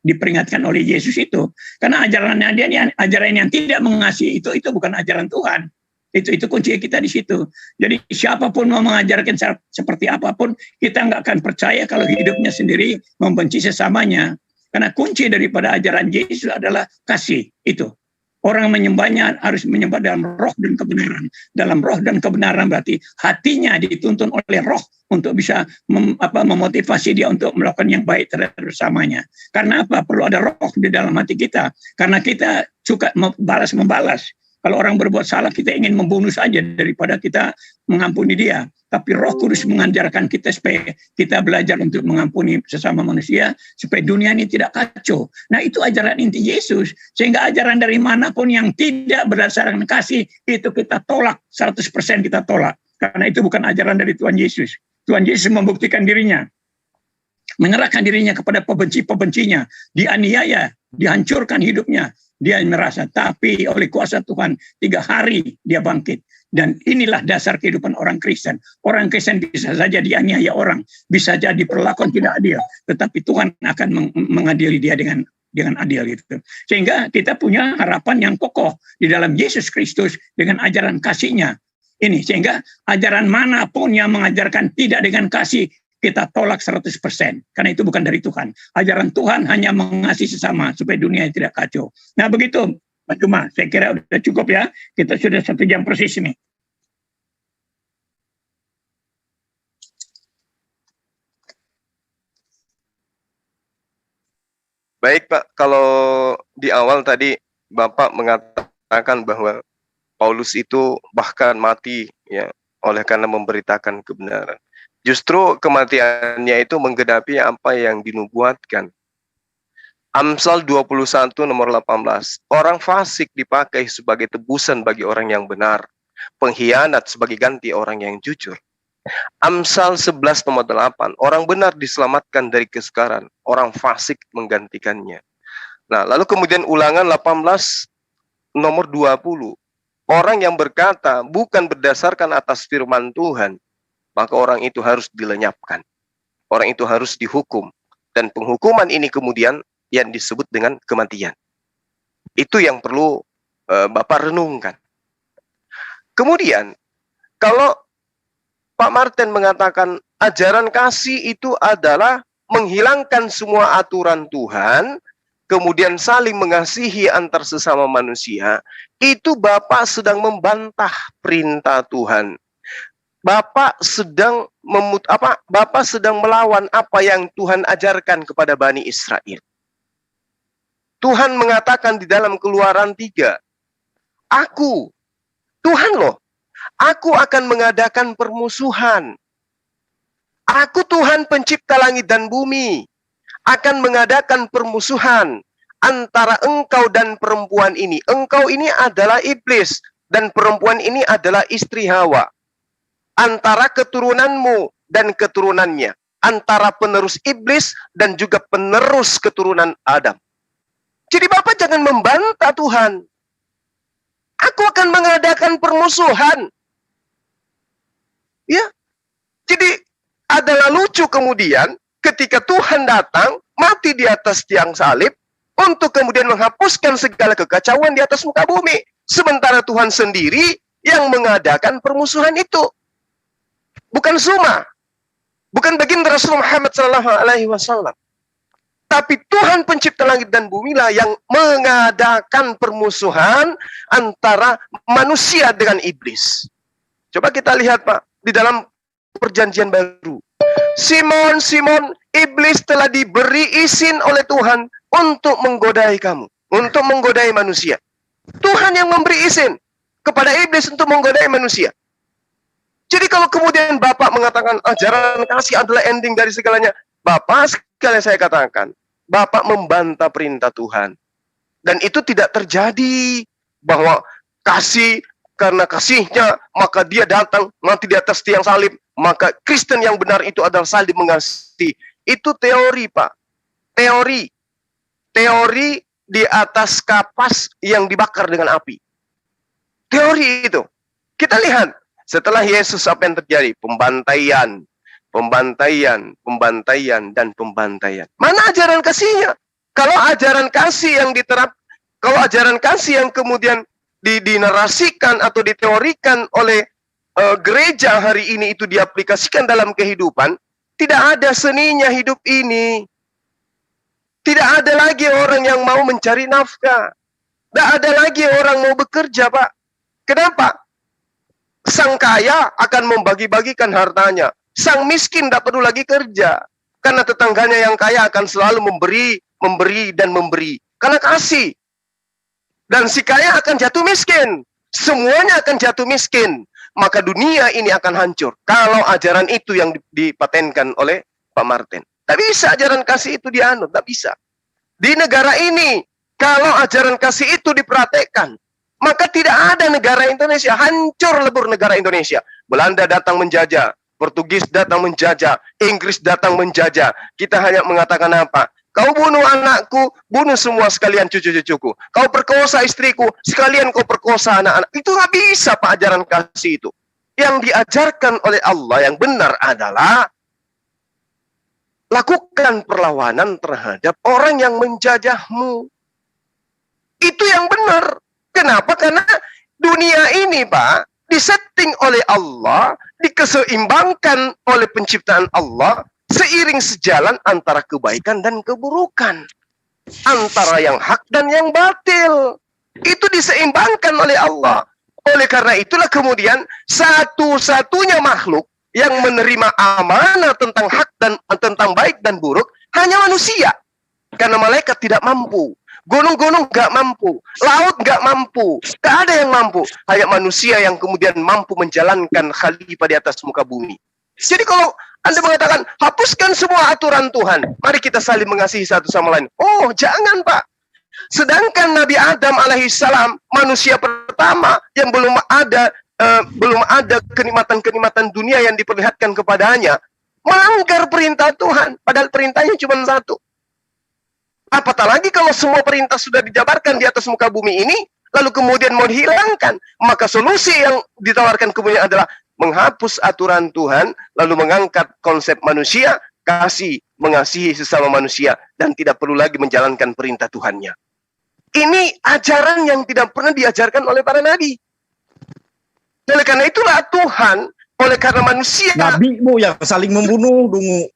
diperingatkan oleh Yesus itu. Karena ajarannya dia, ajaran yang tidak mengasihi itu bukan ajaran Tuhan. Itu kunci kita di situ. Jadi siapapun mau mengajarkan seperti apapun, kita nggak akan percaya kalau hidupnya sendiri membenci sesamanya. Karena kunci daripada ajaran Yesus adalah kasih itu. Orang menyembahnya harus menyembah dalam roh dan kebenaran. Dalam roh dan kebenaran berarti hatinya dituntun oleh roh untuk bisa memotivasi dia untuk melakukan yang baik terhadap bersamanya. Karena apa? Perlu ada roh di dalam hati kita. Karena kita suka membalas. Kalau orang berbuat salah, kita ingin membunuh saja daripada kita mengampuni dia. Tapi Roh Kudus mengajarkan kita supaya kita belajar untuk mengampuni sesama manusia, supaya dunia ini tidak kacau. Nah, itu ajaran inti Yesus. Sehingga ajaran dari manapun yang tidak berdasarkan kasih, itu kita tolak, 100% kita tolak. Karena itu bukan ajaran dari Tuhan Yesus. Tuhan Yesus membuktikan dirinya, menyerahkan dirinya kepada pembenci-pembencinya, dianiaya, dihancurkan hidupnya. Dia merasa, tapi oleh kuasa Tuhan 3 hari dia bangkit. Dan inilah dasar kehidupan orang Kristen. Orang Kristen bisa saja dianiaya orang, bisa jadi perlakuan tidak adil, tetapi Tuhan akan mengadili dia dengan adil itu. Sehingga kita punya harapan yang kokoh di dalam Yesus Kristus dengan ajaran kasih-Nya. Ini sehingga ajaran manapun yang mengajarkan tidak dengan kasih, kita tolak 100%. Karena itu bukan dari Tuhan. Ajaran Tuhan hanya mengasihi sesama supaya dunia tidak kacau. Nah begitu, Pak Cuma. Saya kira sudah cukup ya. Kita sudah 1 jam persis ini. Baik Pak, kalau di awal tadi Bapak mengatakan bahwa Paulus itu bahkan mati ya oleh karena memberitakan kebenaran. Justru kematiannya itu menggenapi apa yang dinubuatkan. Amsal 21 nomor 18. Orang fasik dipakai sebagai tebusan bagi orang yang benar. Pengkhianat sebagai ganti orang yang jujur. Amsal 11 nomor 8. Orang benar diselamatkan dari kesukaran. Orang fasik menggantikannya. Nah, lalu kemudian Ulangan 18 nomor 20. Orang yang berkata bukan berdasarkan atas firman Tuhan, maka orang itu harus dilenyapkan. Orang itu harus dihukum. Dan penghukuman ini kemudian yang disebut dengan kematian. Itu yang perlu Bapak renungkan. Kemudian, kalau Pak Martin mengatakan ajaran kasih itu adalah menghilangkan semua aturan Tuhan, kemudian saling mengasihi antar sesama manusia, itu Bapak sedang membantah perintah Tuhan. Bapak sedang melawan apa yang Tuhan ajarkan kepada Bani Israel. Tuhan mengatakan di dalam Keluaran 3, Tuhan loh, aku akan mengadakan permusuhan. Aku Tuhan pencipta langit dan bumi, akan mengadakan permusuhan antara engkau dan perempuan ini. Engkau ini adalah iblis, dan perempuan ini adalah istri Hawa. Antara keturunanmu dan keturunannya, antara penerus iblis dan juga penerus keturunan Adam. Jadi Bapak jangan membantah Tuhan. Aku akan mengadakan permusuhan. Ya. Jadi adalah lucu kemudian ketika Tuhan datang, mati di atas tiang salib, untuk kemudian menghapuskan segala kekacauan di atas muka bumi. Sementara Tuhan sendiri yang mengadakan permusuhan itu. Bukan Zuma. Bukan baginda Rasul Muhammad SAW. Tapi Tuhan pencipta langit dan bumi lah yang mengadakan permusuhan antara manusia dengan iblis. Coba kita lihat Pak, di dalam perjanjian baru. Simon, iblis telah diberi izin oleh Tuhan untuk menggodai kamu, untuk menggodai manusia. Tuhan yang memberi izin kepada iblis untuk menggodai manusia. Jadi kalau kemudian Bapak mengatakan ajaran kasih adalah ending dari segalanya, Bapak sekali saya katakan, Bapak membantah perintah Tuhan. Dan itu tidak terjadi bahwa kasih, karena kasihnya maka dia datang mati di atas tiang salib, maka Kristen yang benar itu adalah saling mengasihi. Itu teori Pak. Teori di atas kapas yang dibakar dengan api. Teori itu. Kita lihat setelah Yesus apa yang terjadi? Pembantaian, dan pembantaian. Mana ajaran kasihnya? Kalau ajaran kasih yang kalau ajaran kasih yang kemudian dinarasikan atau diteorikan oleh gereja hari ini itu diaplikasikan dalam kehidupan, tidak ada seninya hidup ini. Tidak ada lagi orang yang mau mencari nafkah. Tidak ada lagi orang mau bekerja, Pak. Kenapa? Sang kaya akan membagi-bagikan hartanya. Sang miskin tidak perlu lagi kerja. Karena tetangganya yang kaya akan selalu memberi, dan memberi. Karena kasih. Dan si kaya akan jatuh miskin. Semuanya akan jatuh miskin. Maka dunia ini akan hancur. Kalau ajaran itu yang dipatenkan oleh Pak Martin. Tak bisa ajaran kasih itu dianut. Tak bisa. Di negara ini, kalau ajaran kasih itu dipraktekkan, maka tidak ada negara Indonesia. Hancur lebur negara Indonesia. Belanda datang menjajah. Portugis datang menjajah. Inggris datang menjajah. Kita hanya mengatakan apa? Kau bunuh anakku, bunuh semua sekalian cucu-cucuku. Kau perkosa istriku, sekalian kau perkosa anak-anak. Itu nggak bisa Pak ajaran kasih itu. Yang diajarkan oleh Allah yang benar adalah lakukan perlawanan terhadap orang yang menjajahmu. Itu yang benar. Kenapa? Karena dunia ini Pak, disetting oleh Allah, dikeseimbangkan oleh penciptaan Allah, seiring sejalan antara kebaikan dan keburukan. Antara yang hak dan yang batil. Itu diseimbangkan oleh Allah. Oleh karena itulah kemudian satu-satunya makhluk yang menerima amanah tentang hak dan tentang baik dan buruk hanya manusia. Karena malaikat tidak mampu. Gunung-gunung nggak mampu. Laut nggak mampu. Nggak ada yang mampu. Hanya manusia yang kemudian mampu menjalankan khalifah di atas muka bumi. Jadi kalau Anda mengatakan, hapuskan semua aturan Tuhan. Mari kita saling mengasihi satu sama lain. Oh, jangan Pak. Sedangkan Nabi Adam alaihissalam, manusia pertama yang belum ada kenikmatan-kenikmatan dunia yang diperlihatkan kepadanya, melanggar perintah Tuhan. Padahal perintahnya cuma satu. Apatah lagi kalau semua perintah sudah dijabarkan di atas muka bumi ini, lalu kemudian mau dihilangkan. Maka solusi yang ditawarkan kemudian adalah menghapus aturan Tuhan, lalu mengangkat konsep manusia, kasih, mengasihi sesama manusia, dan tidak perlu lagi menjalankan perintah Tuhannya. Ini ajaran yang tidak pernah diajarkan oleh para nabi. Oleh karena itulah Tuhan, oleh karena manusia... Nabimu yang saling membunuh, dungu.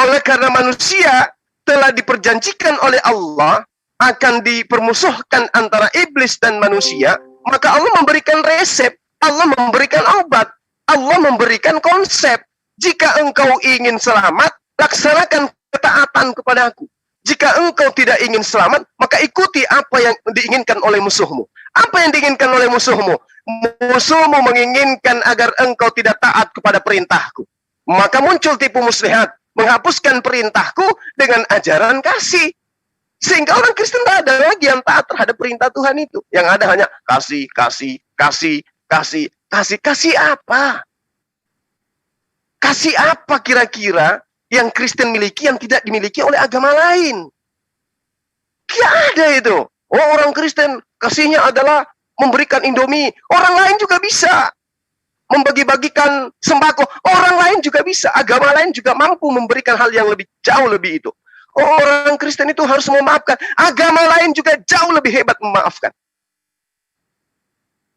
Oleh karena manusia telah diperjanjikan oleh Allah, akan dipermusuhkan antara iblis dan manusia, maka Allah memberikan resep. Allah memberikan obat, Allah memberikan konsep. Jika engkau ingin selamat, laksanakan ketaatan kepadaku. Jika engkau tidak ingin selamat, maka ikuti apa yang diinginkan oleh musuhmu. Apa yang diinginkan oleh musuhmu? Musuhmu menginginkan agar engkau tidak taat kepada perintahku. Maka muncul tipu muslihat, menghapuskan perintahku dengan ajaran kasih. Sehingga orang Kristen tidak ada lagi yang taat terhadap perintah Tuhan itu. Yang ada hanya kasih, kasih, kasih. Kasih apa? Kasih apa kira-kira yang Kristen miliki yang tidak dimiliki oleh agama lain? Tidak ada itu. Oh, orang Kristen kasihnya adalah memberikan Indomie. Orang lain juga bisa membagi-bagikan sembako. Orang lain juga bisa, agama lain juga mampu memberikan hal yang jauh lebih itu. Orang Kristen itu harus memaafkan. Agama lain juga jauh lebih hebat memaafkan.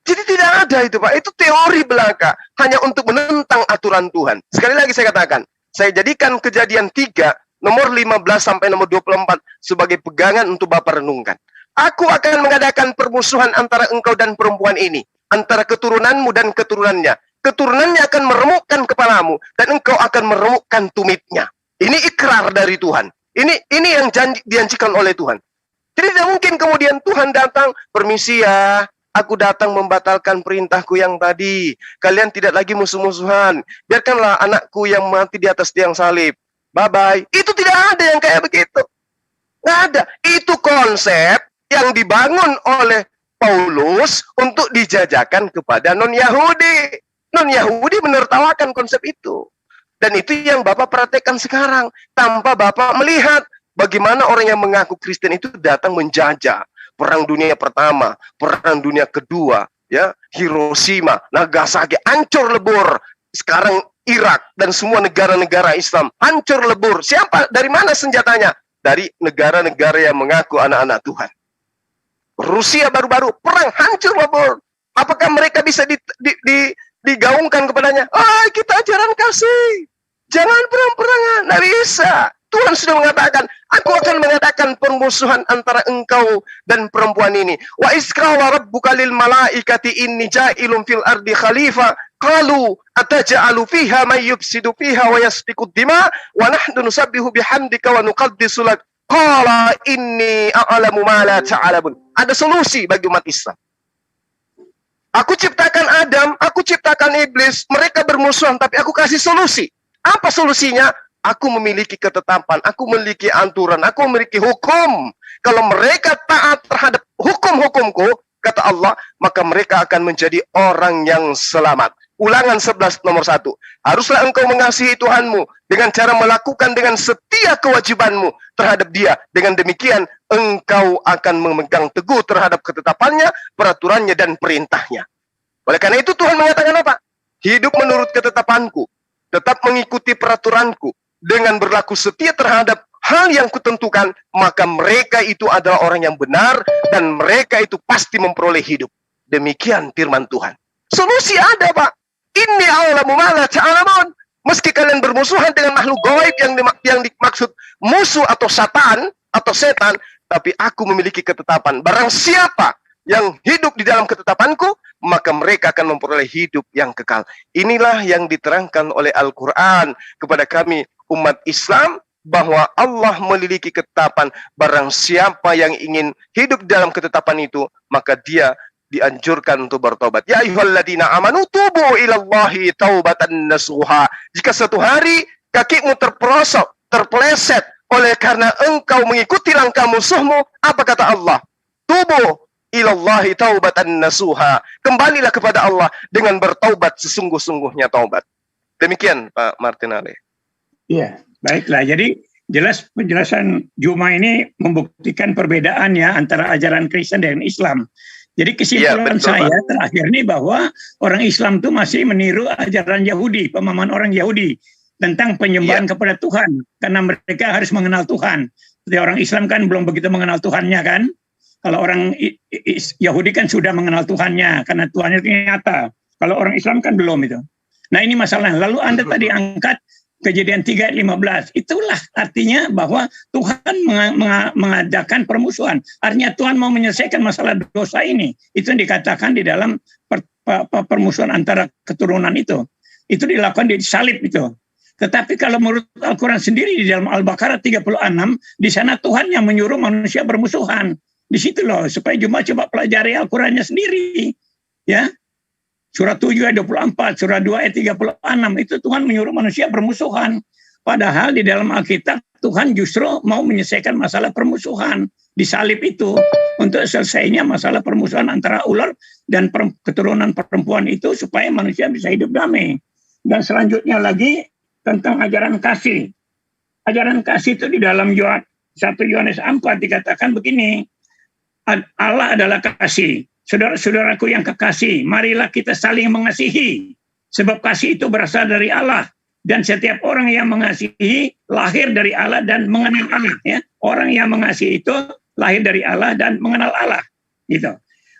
Jadi tidak ada itu, Pak. Itu teori belaka. Hanya untuk menentang aturan Tuhan. Sekali lagi saya katakan, saya jadikan Kejadian 3, nomor 15 sampai nomor 24 sebagai pegangan untuk Bapak renungkan. Aku akan mengadakan permusuhan antara engkau dan perempuan ini. Antara keturunanmu dan keturunannya. Keturunannya akan meremukkan kepalamu. Dan engkau akan meremukkan tumitnya. Ini ikrar dari Tuhan. Ini yang dijanjikan oleh Tuhan. Jadi tidak mungkin kemudian Tuhan datang, permisi ya, aku datang membatalkan perintahku yang tadi. Kalian tidak lagi musuh-musuhan. Biarkanlah anakku yang mati di atas tiang salib. Bye-bye. Itu tidak ada yang kayak begitu. Nggak ada. Itu konsep yang dibangun oleh Paulus untuk dijajakan kepada non-Yahudi. Non-Yahudi menertawakan konsep itu. Dan itu yang Bapak praktekkan sekarang. Tanpa Bapak melihat bagaimana orang yang mengaku Kristen itu datang menjajah. Perang Dunia Pertama, Perang Dunia Kedua, ya, Hiroshima, Nagasaki, hancur lebur. Sekarang Irak dan semua negara-negara Islam hancur lebur. Siapa? Dari mana senjatanya? Dari negara-negara yang mengaku anak-anak Tuhan. Rusia baru-baru perang hancur lebur. Apakah mereka bisa digaungkan kepadanya? Kita ajaran kasih. Jangan perang-perangan. Nggak bisa. Tuhan sudah mengatakan, aku akan mengadakan permusuhan antara engkau dan perempuan ini. Wa isqala rabbuka lil malaikati inni ja'ilun fil ardi khalifah. Qalu ataj'alu fiha may yufsidu fiha wa yasfiku dima wa nahnu nusabbihu bihamdika wa nuqaddisu lak. Qala inni a'lamu ma la ta'lamun. Ada solusi bagi umat Islam. Aku ciptakan Adam, aku ciptakan iblis, mereka bermusuhan, tapi aku kasih solusi. Apa solusinya? Aku memiliki ketetapan, aku memiliki aturan, aku memiliki hukum. Kalau mereka taat terhadap hukum-hukumku, kata Allah, maka mereka akan menjadi orang yang selamat. Ulangan 11 nomor 1. Haruslah engkau mengasihi Tuhanmu dengan cara melakukan dengan setia kewajibanmu terhadap dia. Dengan demikian, engkau akan memegang teguh terhadap ketetapannya, peraturannya, dan perintahnya. Oleh karena itu Tuhan mengatakan apa? Hidup menurut ketetapanku, tetap mengikuti peraturanku, dengan berlaku setia terhadap hal yang kutentukan, maka mereka itu adalah orang yang benar, dan mereka itu pasti memperoleh hidup. Demikian firman Tuhan. Solusi ada, Pak. Inni a'lamu ma la ta'lamun. Meski kalian bermusuhan dengan makhluk gaib yang dimaksud musuh atau setan, tapi aku memiliki ketetapan. Barang siapa yang hidup di dalam ketetapanku, maka mereka akan memperoleh hidup yang kekal. Inilah yang diterangkan oleh Al-Quran kepada kami umat Islam, bahwa Allah memiliki ketetapan. Barang siapa yang ingin hidup dalam ketetapan itu, maka dia dianjurkan untuk bertobat. Ya ayyuhalladzina amanu tubu ilallahi taubatan nasuha. Jika suatu hari kakimu terpeleset oleh karena engkau mengikuti langkah musuhmu, apa kata Allah? Tubu ilallahi taubatan nasuha. Kembalilah kepada Allah dengan bertaubat sesungguh-sungguhnya taubat. Demikian Pak Martinale. Iya, baiklah. Jadi jelas penjelasan Juma ini membuktikan perbedaannya antara ajaran Kristen dan Islam. Jadi kesimpulan saya terakhir ini bahwa orang Islam itu masih meniru ajaran Yahudi, pemahaman orang Yahudi tentang penyembahan kepada Tuhan, karena mereka harus mengenal Tuhan. Jadi orang Islam kan belum begitu mengenal Tuhannya kan. Kalau orang Yahudi kan sudah mengenal Tuhannya, karena Tuhannya itu nyata. Kalau orang Islam kan belum itu. Nah ini masalah. Lalu Anda tadi angkat Kejadian 3:15. Itulah artinya bahwa Tuhan mengadakan permusuhan. Artinya Tuhan mau menyelesaikan masalah dosa ini. Itu yang dikatakan di dalam permusuhan antara keturunan itu. Itu dilakukan di salib itu. Tetapi kalau menurut Al-Quran sendiri di dalam Al-Baqarah 36, di sana Tuhan yang menyuruh manusia bermusuhan. Di situ loh, supaya coba pelajari Al-Qurannya sendiri. Ya. Surah 7 ayat 24, surah 2 ayat 36, itu Tuhan menyuruh manusia bermusuhan. Padahal di dalam Alkitab, Tuhan justru mau menyelesaikan masalah permusuhan. Di salib itu, untuk selesainya masalah permusuhan antara ular dan keturunan perempuan itu, supaya manusia bisa hidup damai. Dan selanjutnya lagi, tentang ajaran kasih. Ajaran kasih itu di dalam 1 Yohanes 4 dikatakan begini, Allah adalah kasih. Saudara-saudaraku yang kekasih, marilah kita saling mengasihi. Sebab kasih itu berasal dari Allah. Dan setiap orang yang mengasihi lahir dari Allah dan mengenal Allah. Ya. Orang yang mengasihi itu lahir dari Allah dan mengenal Allah. Gitu.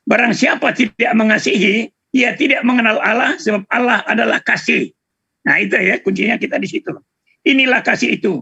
Barang siapa tidak mengasihi, ia tidak mengenal Allah sebab Allah adalah kasih. Nah itu ya kuncinya kita di situ. Inilah kasih itu.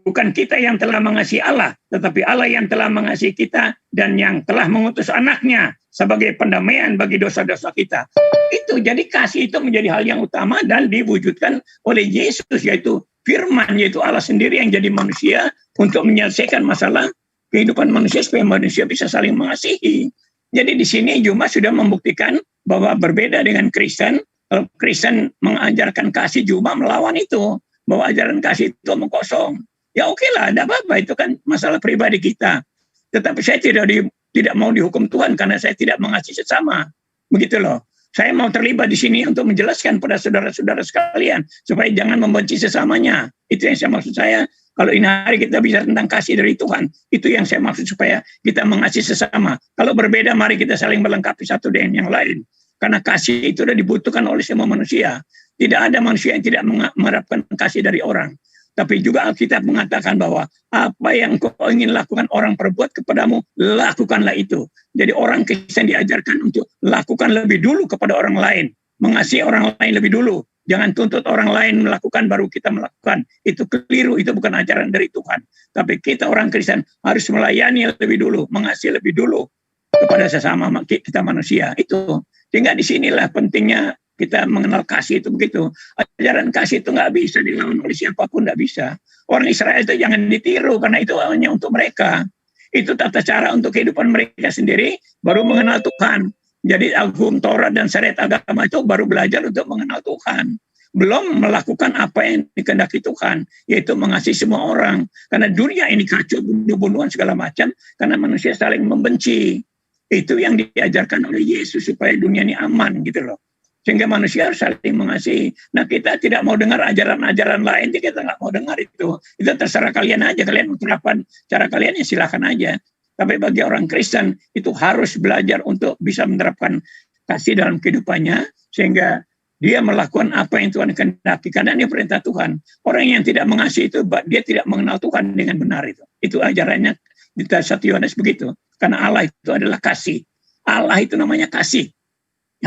Bukan kita yang telah mengasihi Allah, tetapi Allah yang telah mengasihi kita dan yang telah mengutus anaknya sebagai pendamaian bagi dosa-dosa kita. Itu jadi kasih itu menjadi hal yang utama dan diwujudkan oleh Yesus, yaitu firman, yaitu Allah sendiri yang jadi manusia untuk menyelesaikan masalah kehidupan manusia supaya manusia bisa saling mengasihi. Jadi di sini Juma sudah membuktikan bahwa berbeda dengan Kristen. Kalau Kristen mengajarkan kasih, Juma melawan itu. Bahwa ajaran kasih itu omong kosong. Ya oke lah, tidak apa-apa, itu kan masalah pribadi kita. Tetapi saya tidak mau dihukum Tuhan karena saya tidak mengasihi sesama. Begitu loh. Saya mau terlibat di sini untuk menjelaskan pada saudara-saudara sekalian supaya jangan membenci sesamanya. Itu yang saya maksud saya. Kalau ini hari kita bicara tentang kasih dari Tuhan, itu yang saya maksud supaya kita mengasihi sesama. Kalau berbeda, mari kita saling melengkapi satu dengan yang lain. Karena kasih itu sudah dibutuhkan oleh semua manusia. Tidak ada manusia yang tidak mengharapkan kasih dari orang. Tapi juga Alkitab mengatakan bahwa apa yang kau ingin lakukan orang perbuat kepadamu, lakukanlah itu. Jadi orang Kristen diajarkan untuk lakukan lebih dulu kepada orang lain. Mengasihi orang lain lebih dulu. Jangan tuntut orang lain melakukan baru kita melakukan. Itu keliru, itu bukan ajaran dari Tuhan. Tapi kita orang Kristen harus melayani lebih dulu, mengasihi lebih dulu kepada sesama kita manusia. Itu. Sehingga disinilah pentingnya kita mengenal kasih itu begitu. Ajaran kasih itu nggak bisa dilawan oleh siapapun, nggak bisa. Orang Israel itu jangan ditiru karena itu hanya untuk mereka. Itu tata cara untuk kehidupan mereka sendiri, baru mengenal Tuhan. Jadi hukum Taurat dan syariat agama itu baru belajar untuk mengenal Tuhan. Belum melakukan apa yang dikehendaki Tuhan, yaitu mengasihi semua orang. Karena dunia ini kacau, bunuh-bunuhan segala macam, karena manusia saling membenci. Itu yang diajarkan oleh Yesus supaya dunia ini aman gitu loh. Sehingga manusia harus saling mengasihi. Nah kita tidak mau dengar ajaran-ajaran lain, kita nggak mau dengar itu. Itu terserah kalian aja, kalian menerapkan cara kalian ya silakan aja. Tapi bagi orang Kristen itu harus belajar untuk bisa menerapkan kasih dalam kehidupannya, sehingga dia melakukan apa yang Tuhan kehendaki. Karena ini perintah Tuhan. Orang yang tidak mengasihi itu, dia tidak mengenal Tuhan dengan benar itu. Itu ajarannya di 1 Yohanes begitu. Karena Allah itu adalah kasih. Allah itu namanya kasih.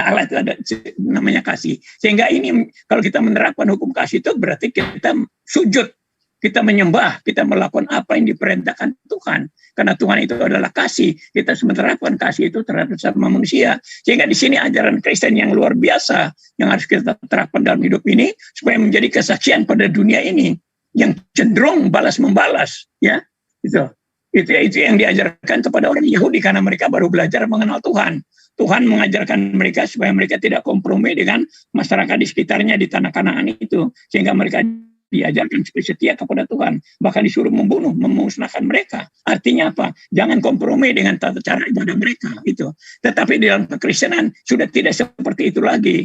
Allah itu ada namanya kasih. Sehingga ini kalau kita menerapkan hukum kasih itu berarti kita sujud, kita menyembah, kita melakukan apa yang diperintahkan Tuhan. Karena Tuhan itu adalah kasih. Kita harus menerapkan kasih itu terhadap sesama manusia. Sehingga di sini ajaran Kristen yang luar biasa yang harus kita terapkan dalam hidup ini supaya menjadi kesaksian pada dunia ini yang cenderung balas membalas, ya. Itu yang diajarkan kepada orang Yahudi karena mereka baru belajar mengenal Tuhan. Tuhan mengajarkan mereka supaya mereka tidak kompromi dengan masyarakat di sekitarnya di tanah Kanaan itu. Sehingga mereka diajarkan supaya setia kepada Tuhan. Bahkan disuruh membunuh, memusnahkan mereka. Artinya apa? Jangan kompromi dengan tata cara ibadah mereka. Itu. Tetapi di dalam kekristenan sudah tidak seperti itu lagi.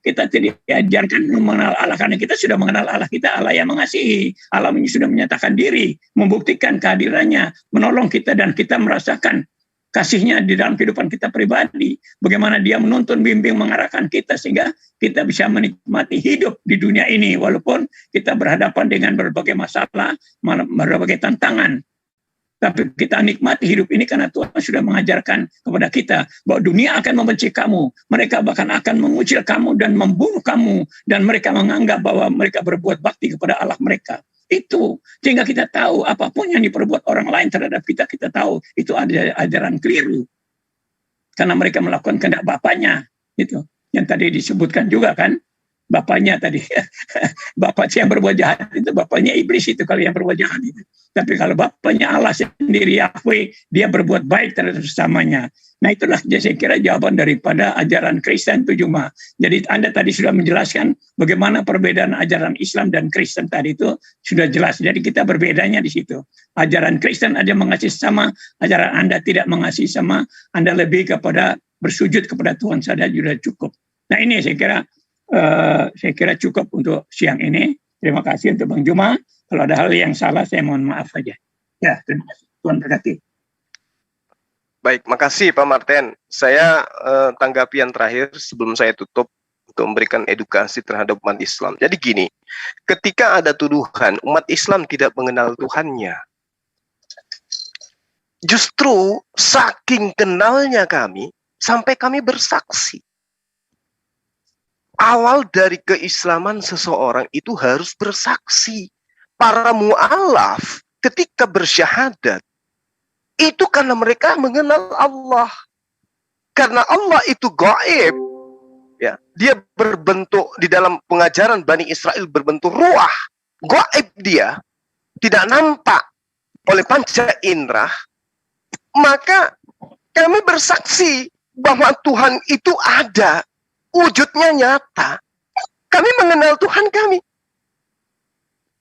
Kita tidak diajarkan mengenal Allah karena kita sudah mengenal Allah kita, Allah yang mengasihi. Allah sudah menyatakan diri, membuktikan kehadirannya, menolong kita dan kita merasakan kasihnya di dalam kehidupan kita pribadi. Bagaimana dia menuntun, bimbing, mengarahkan kita sehingga kita bisa menikmati hidup di dunia ini walaupun kita berhadapan dengan berbagai masalah, berbagai tantangan. Tapi kita nikmati hidup ini karena Tuhan sudah mengajarkan kepada kita bahwa dunia akan membenci kamu. Mereka bahkan akan mengucil kamu dan membunuh kamu. Dan mereka menganggap bahwa mereka berbuat bakti kepada Allah mereka. Itu. Sehingga kita tahu apapun yang diperbuat orang lain terhadap kita, kita tahu itu ada ajaran keliru. Karena mereka melakukan kehendak Bapaknya. Itu. Yang tadi disebutkan juga kan. Bapaknya tadi. Bapak yang berbuat jahat itu bapaknya iblis itu kalau yang berbuat jahat itu. Tapi kalau bapaknya Allah sendiri Yahweh, dia berbuat baik terhadap sesamanya. Nah itulah saya kira jawaban daripada ajaran Kristen itu cuma. Jadi Anda tadi sudah menjelaskan bagaimana perbedaan ajaran Islam dan Kristen tadi itu sudah jelas. Jadi kita berbedanya di situ. Ajaran Kristen aja mengasihi sama, ajaran Anda tidak mengasihi sama, Anda lebih kepada bersujud kepada Tuhan saja sudah cukup. Nah ini saya kira cukup untuk siang ini. Terima kasih untuk Bang Juma. Kalau ada hal yang salah, saya mohon maaf saja. Ya, terima kasih. Tuhan berkati. Baik, makasih Pak Martin. Saya tanggapi yang terakhir sebelum saya tutup untuk memberikan edukasi terhadap umat Islam. Jadi gini, ketika ada tuduhan umat Islam tidak mengenal Tuhannya, justru saking kenalnya kami, sampai kami bersaksi. Awal dari keislaman seseorang itu harus bersaksi. Para mu'alaf ketika bersyahadat, itu karena mereka mengenal Allah. Karena Allah itu gaib. Ya, dia berbentuk di dalam pengajaran Bani Israel berbentuk ruah. Gaib dia. Tidak nampak oleh panca indera. Maka kami bersaksi bahwa Tuhan itu ada. Wujudnya nyata. Kami mengenal Tuhan kami.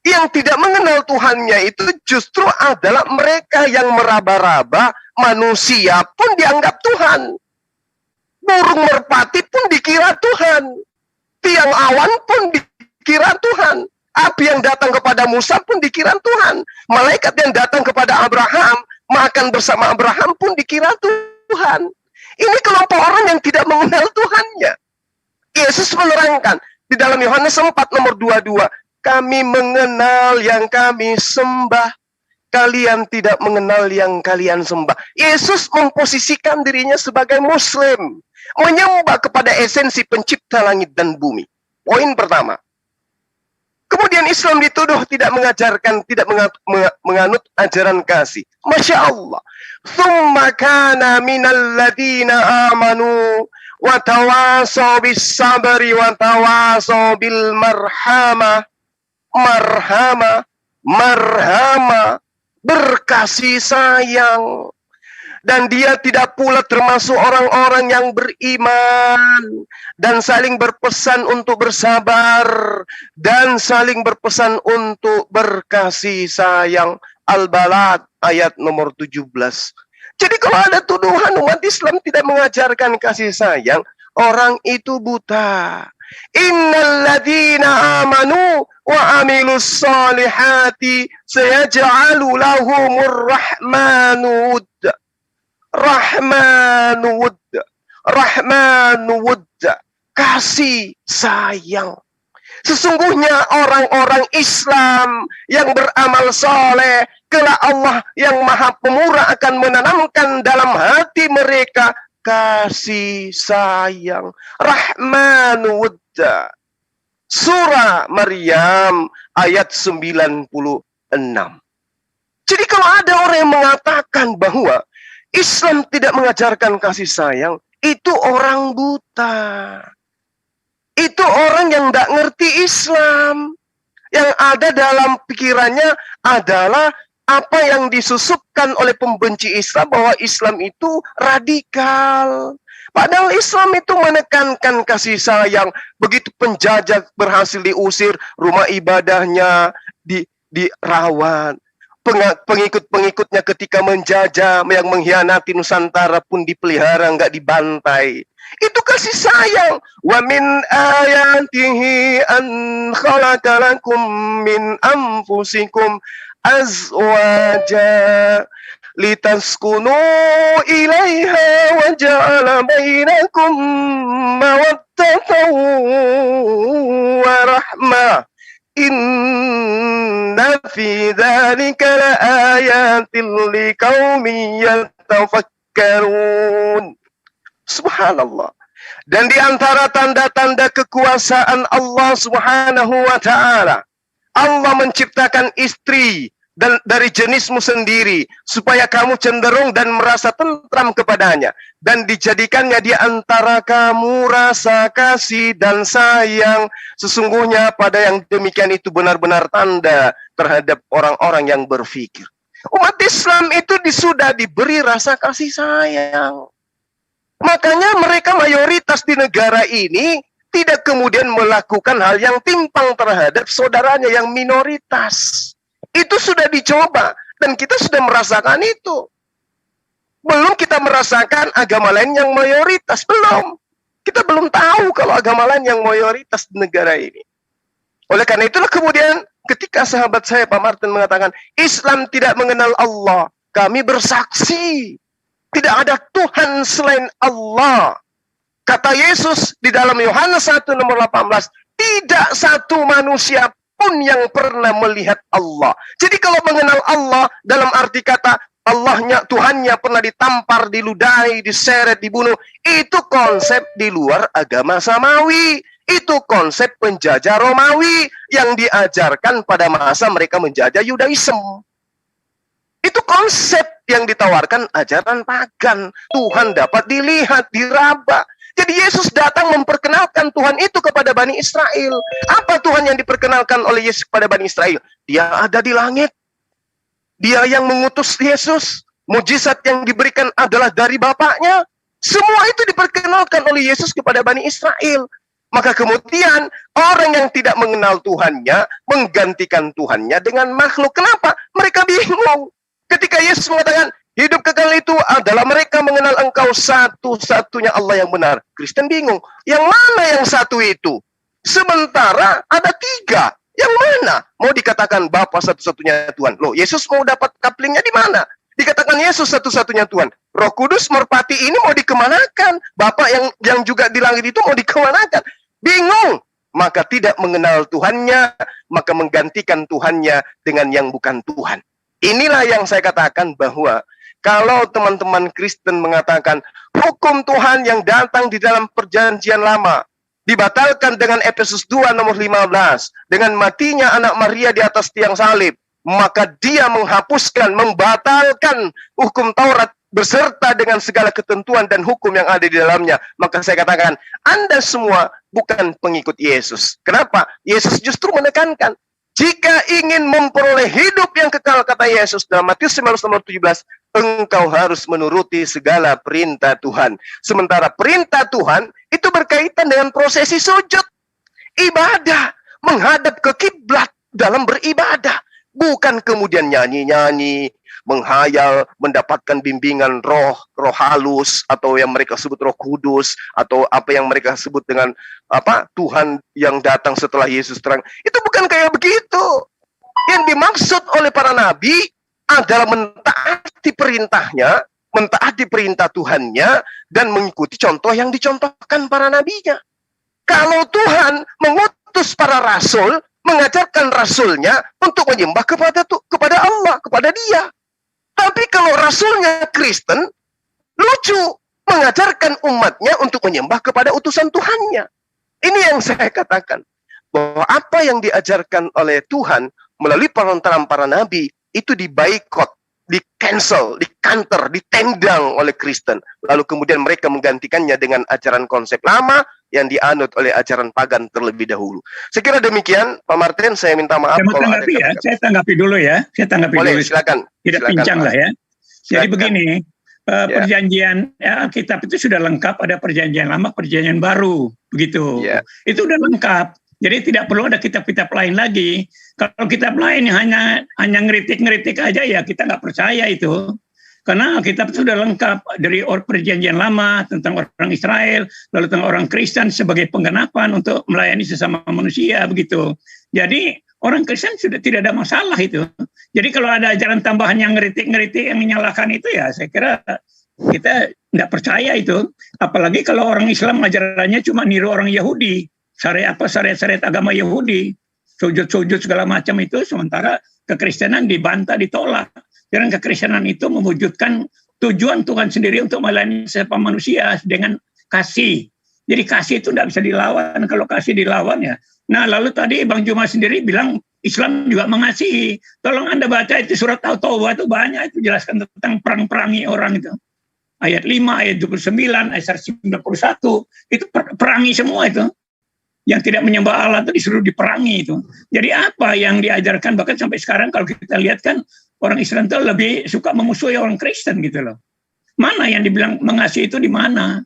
Yang tidak mengenal Tuhannya itu justru adalah mereka yang meraba-raba, manusia pun dianggap Tuhan. Burung merpati pun dikira Tuhan. Tiang awan pun dikira Tuhan. Api yang datang kepada Musa pun dikira Tuhan. Malaikat yang datang kepada Abraham, makan bersama Abraham pun dikira Tuhan. Ini kelompok orang yang tidak mengenal Tuhannya. Yesus menerangkan di dalam Yohanes 4 nomor 22, kami mengenal yang kami sembah, kalian tidak mengenal yang kalian sembah. Yesus memposisikan dirinya sebagai Muslim, menyembah kepada esensi pencipta langit dan bumi. Poin pertama. Kemudian Islam dituduh tidak mengajarkan, tidak menganut ajaran kasih. Masya Allah. Thumma kana minal ladina amanu wa tawasaw bis sabri wa tawasaw bil marhamah. Marhama, berkasih sayang. Dan dia tidak pula termasuk orang-orang yang beriman dan saling berpesan untuk bersabar dan saling berpesan untuk berkasih sayang. Al-Balad ayat nomor 17. Jadi kalau ada tuduhan umat Islam tidak mengajarkan kasih sayang, orang itu buta. Innal ladzina amanu wa amilus solihati sayaj'alu lahumur rahmanu wudda. Rahmanu wudda. Kasih sayang. Sesungguhnya orang-orang Islam yang beramal soleh, kelak Allah yang Maha Pemurah akan menanamkan dalam hati mereka kasih sayang. Rahmanu wudda. Surah Maryam ayat 96. Jadi kalau ada orang yang mengatakan bahwa Islam tidak mengajarkan kasih sayang, itu orang buta. Itu orang yang tidak ngerti Islam. Yang ada dalam pikirannya adalah apa yang disusupkan oleh pembenci Islam, bahwa Islam itu radikal. Padahal Islam itu menekankan kasih sayang. Begitu penjajah berhasil diusir, rumah ibadahnya dirawat. Pengikut-pengikutnya ketika menjajah, yang mengkhianati Nusantara pun dipelihara, nggak dibantai. Itu kasih sayang. Wa min ayatihi an khalaqalakum min anfusikum azwaja litaskunu ilaiha wa ja'ala bainakum mawaddatan wa rahmah. Inna fi dzalika laayatin liqaumin yatafakkarun. Subhanallah. Dan di antara tanda-tanda kekuasaan Allah Subhanahu wa ta'ala, Allah menciptakan istri dan dari jenismu sendiri supaya kamu cenderung dan merasa tentram kepadanya, dan dijadikannya di antara kamu rasa kasih dan sayang. Sesungguhnya pada yang demikian itu benar-benar tanda terhadap orang-orang yang berfikir. Umat Islam itu sudah diberi rasa kasih sayang. Makanya mereka mayoritas di negara ini tidak kemudian melakukan hal yang timpang terhadap saudaranya yang minoritas. Itu sudah dicoba dan kita sudah merasakan itu. Belum kita merasakan agama lain yang mayoritas, belum. Kita belum tahu kalau agama lain yang mayoritas di negara ini. Oleh karena itulah kemudian ketika sahabat saya Pak Martin mengatakan Islam tidak mengenal Allah, kami bersaksi tidak ada Tuhan selain Allah. Kata Yesus di dalam Yohanes 1 nomor 18, tidak satu manusia pun yang pernah melihat Allah. Jadi kalau mengenal Allah dalam arti kata Allahnya, Tuhannya pernah ditampar, diludahi, diseret, dibunuh, itu konsep di luar agama samawi. Itu konsep penjajah Romawi yang diajarkan pada masa mereka menjajah Yudaism. Itu konsep yang ditawarkan ajaran pagan. Tuhan dapat dilihat, diraba. Jadi Yesus datang memperkenalkan Tuhan itu kepada Bani Israel. Apa Tuhan yang diperkenalkan oleh Yesus kepada Bani Israel? Dia ada di langit. Dia yang mengutus Yesus. Mujizat yang diberikan adalah dari Bapaknya. Semua itu diperkenalkan oleh Yesus kepada Bani Israel. Maka kemudian orang yang tidak mengenal Tuhannya menggantikan Tuhannya dengan makhluk. Kenapa? Mereka bingung. Ketika Yesus mengatakan, hidup kekal itu adalah mereka mengenal Engkau satu-satunya Allah yang benar. Kristen bingung. Yang mana yang satu itu? Sementara ada tiga. Yang mana? Mau dikatakan Bapa satu-satunya Tuhan. Loh, Yesus mau dapat kaplingnya di mana? Dikatakan Yesus satu-satunya Tuhan. Roh Kudus merpati ini mau dikemanakan? Bapak yang juga di langit itu mau dikemanakan? Bingung. Maka tidak mengenal Tuhannya, maka menggantikan Tuhannya dengan yang bukan Tuhan. Inilah yang saya katakan bahwa kalau teman-teman Kristen mengatakan hukum Tuhan yang datang di dalam perjanjian lama dibatalkan dengan Efesus 2 nomor 15, dengan matinya anak Maria di atas tiang salib, maka dia menghapuskan, membatalkan hukum Taurat beserta dengan segala ketentuan dan hukum yang ada di dalamnya. Maka saya katakan, Anda semua bukan pengikut Yesus. Kenapa? Yesus justru menekankan, jika ingin memperoleh hidup yang kekal, kata Yesus dalam Matius 19:17, engkau harus menuruti segala perintah Tuhan. Sementara perintah Tuhan itu berkaitan dengan prosesi sujud, ibadah, menghadap ke kiblat dalam beribadah. Bukan kemudian nyanyi-nyanyi, menghayal, mendapatkan bimbingan roh halus, atau yang mereka sebut Roh Kudus, atau apa yang mereka sebut dengan Tuhan yang datang setelah Yesus terang. Itu bukan kayak begitu. Yang dimaksud oleh para nabi adalah mentaati perintahnya, mentaati perintah Tuhannya, dan mengikuti contoh yang dicontohkan para nabinya. Kalau Tuhan mengutus para rasul, mengajarkan rasulnya untuk menyembah kepada Allah, kepada Dia. Tapi kalau rasulnya Kristen, lucu, mengajarkan umatnya untuk menyembah kepada utusan Tuhannya. Ini yang saya katakan, bahwa apa yang diajarkan oleh Tuhan melalui perantaraan para nabi, itu dibaikot, di-cancel, di-counter, ditendang oleh Kristen. Lalu kemudian mereka menggantikannya dengan ajaran konsep lama yang dianut oleh ajaran pagan terlebih dahulu. Saya kira demikian, Pak Martin, saya minta maaf. Saya tanggapi dulu ya. Saya tanggapi boleh, dulu. Silakan. Tidak pincang lah ya. Jadi begini, perjanjian Alkitab itu sudah lengkap, ada perjanjian lama, perjanjian baru, begitu. Itu sudah lengkap. Jadi tidak perlu ada kitab-kitab lain lagi. Kalau kitab lain hanya ngeritik-ngeritik aja, ya kita nggak percaya itu. Karena Alkitab sudah lengkap dari perjanjian lama tentang orang Israel, lalu tentang orang Kristen sebagai penggenapan untuk melayani sesama manusia, begitu. Jadi orang Kristen sudah tidak ada masalah itu. Jadi kalau ada ajaran tambahan yang ngeritik-ngeritik, yang menyalahkan itu, ya saya kira kita tidak percaya itu. Apalagi kalau orang Islam ajarannya cuma niru orang Yahudi, syariat agama Yahudi, sujud-sujud segala macam itu, sementara kekristenan dibantah, ditolak. Dan kekristenan itu mewujudkan tujuan Tuhan sendiri untuk melayani sesama manusia dengan kasih. Jadi kasih itu tidak bisa dilawan. Kalau kasih dilawan, ya. Nah, lalu tadi Bang Juma sendiri bilang Islam juga mengasihi. Tolong Anda baca itu surat At-Taubah, itu banyak itu jelaskan tentang perang-perangi orang itu. Ayat 5, ayat 29, ayat 91, itu perangi semua itu. Yang tidak menyembah Allah itu disuruh diperangi itu. Jadi apa yang diajarkan, bahkan sampai sekarang kalau kita lihat kan, orang Islam itu lebih suka memusuhi orang Kristen gitu loh. Mana yang dibilang mengasihi itu di mana?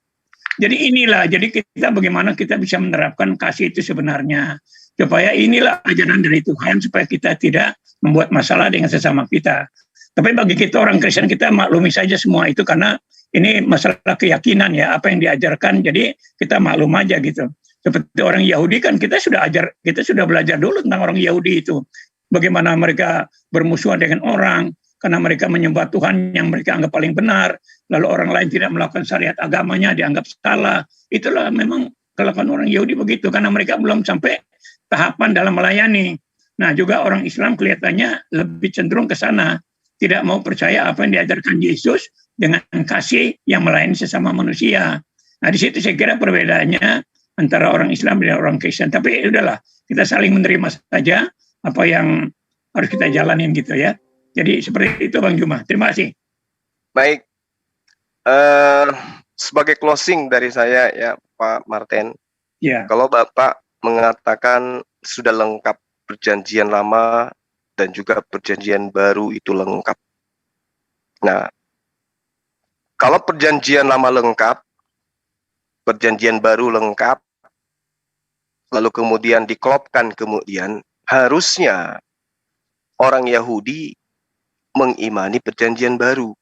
Jadi inilah, jadi kita bagaimana kita bisa menerapkan kasih itu sebenarnya. Supaya inilah ajaran dari Tuhan, supaya kita tidak membuat masalah dengan sesama kita. Tapi bagi kita orang Kristen, kita maklumi saja semua itu karena ini masalah keyakinan ya, apa yang diajarkan, jadi kita maklum aja gitu. Seperti orang Yahudi kan kita sudah belajar dulu tentang orang Yahudi itu. Bagaimana mereka bermusuhan dengan orang, karena mereka menyembah Tuhan yang mereka anggap paling benar, lalu orang lain tidak melakukan syariat agamanya dianggap salah. Itulah memang kelakuan orang Yahudi begitu, karena mereka belum sampai tahapan dalam melayani. Nah, juga orang Islam kelihatannya lebih cenderung ke sana, tidak mau percaya apa yang diajarkan Yesus dengan kasih yang melayani sesama manusia. Nah, di situ saya kira perbedaannya antara orang Islam dan orang Kristen. Tapi udahlah, kita saling menerima saja apa yang harus kita jalanin gitu ya. Jadi seperti itu Bang Juma. Terima kasih. Baik. Sebagai closing dari saya ya Pak Martin. Ya. Kalau Bapak mengatakan sudah lengkap perjanjian lama dan juga perjanjian baru itu lengkap. Nah, kalau perjanjian lama lengkap, perjanjian baru lengkap, lalu kemudian diklopkan kemudian, harusnya orang Yahudi mengimani perjanjian baru.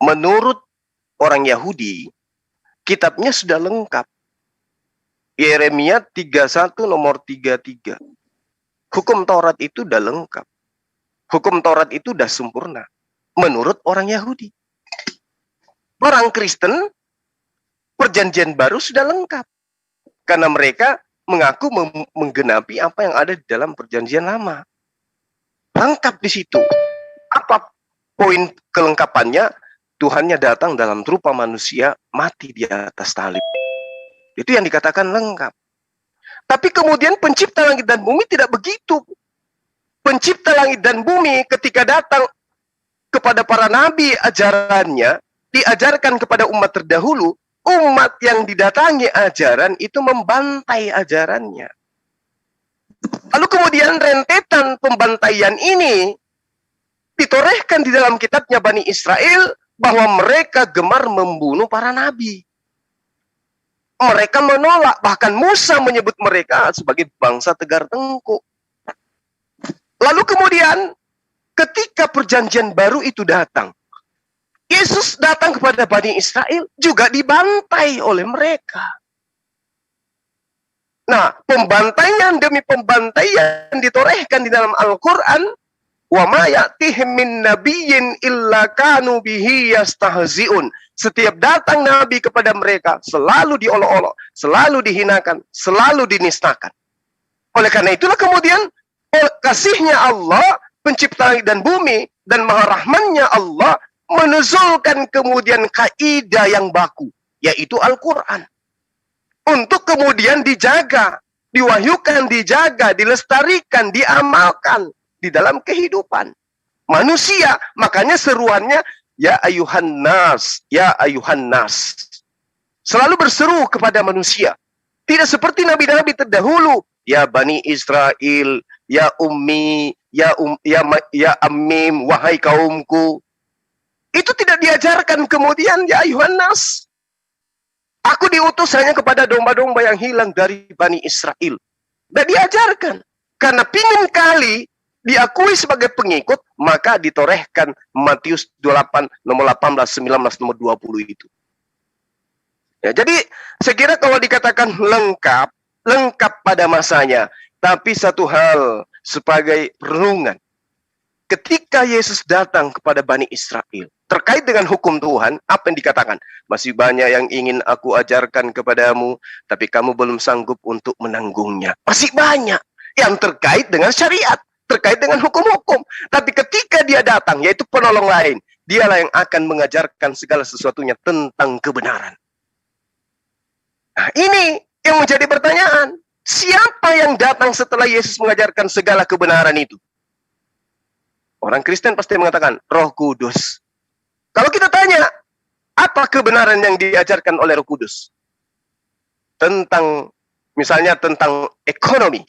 Menurut orang Yahudi, kitabnya sudah lengkap. Yeremia 31 nomor 33. Hukum Taurat itu sudah lengkap. Hukum Taurat itu sudah sempurna. Menurut orang Yahudi. Orang Kristen, perjanjian baru sudah lengkap. Karena mereka mengaku menggenapi apa yang ada di dalam perjanjian lama. Lengkap di situ. Apa poin kelengkapannya? Tuhannya datang dalam rupa manusia, mati di atas salib. Itu yang dikatakan lengkap. Tapi kemudian pencipta langit dan bumi tidak begitu. Pencipta langit dan bumi ketika datang kepada para nabi ajarannya, diajarkan kepada umat terdahulu, umat yang didatangi ajaran itu membantai ajarannya. Lalu kemudian rentetan pembantaian ini ditorehkan di dalam kitabnya Bani Israel bahwa mereka gemar membunuh para nabi. Mereka menolak, bahkan Musa menyebut mereka sebagai bangsa tegar tengkuk. Lalu kemudian ketika perjanjian baru itu datang, Yesus datang kepada Bani Israel juga dibantai oleh mereka. Nah, pembantaian demi pembantaian ditorehkan di dalam Al-Quran. Wa ma ya'tihim min nabiyyin illa kanu bihi yastahzi'un. Setiap datang nabi kepada mereka selalu diolok-olok, selalu dihinakan, selalu dinistakan. Oleh karena itulah kemudian kasihnya Allah, pencipta langit dan bumi, dan maha rahmannya Allah menuzulkan kemudian kaidah yang baku, yaitu Al-Quran. Untuk kemudian dijaga, diwahyukan, dijaga, dilestarikan, diamalkan di dalam kehidupan manusia. Makanya seruannya, ya ayuhan nas, ya ayuhan nas. Selalu berseru kepada manusia. Tidak seperti nabi-nabi terdahulu, ya Bani Israel, ya ummi, ya ammim, wahai kaumku. Itu tidak diajarkan kemudian, ya ayuhan nas. Aku diutus hanya kepada domba-domba yang hilang dari Bani Israel. Tidak diajarkan. Karena pingin kali diakui sebagai pengikut, maka ditorehkan Matius 28, nomor 18, 19, nomor 20 itu. Ya, jadi saya kira kalau dikatakan lengkap, lengkap pada masanya. Tapi satu hal sebagai renungan. Ketika Yesus datang kepada Bani Israel, terkait dengan hukum Tuhan, apa yang dikatakan? Masih banyak yang ingin aku ajarkan kepadamu, tapi kamu belum sanggup untuk menanggungnya. Masih banyak yang terkait dengan syariat, terkait dengan hukum-hukum. Tapi ketika dia datang, yaitu penolong lain, dialah yang akan mengajarkan segala sesuatunya tentang kebenaran. Nah, ini yang menjadi pertanyaan. Siapa yang datang setelah Yesus mengajarkan segala kebenaran itu? Orang Kristen pasti mengatakan Roh Kudus. Kalau kita tanya, apa kebenaran yang diajarkan oleh Roh Kudus? Tentang, misalnya tentang ekonomi.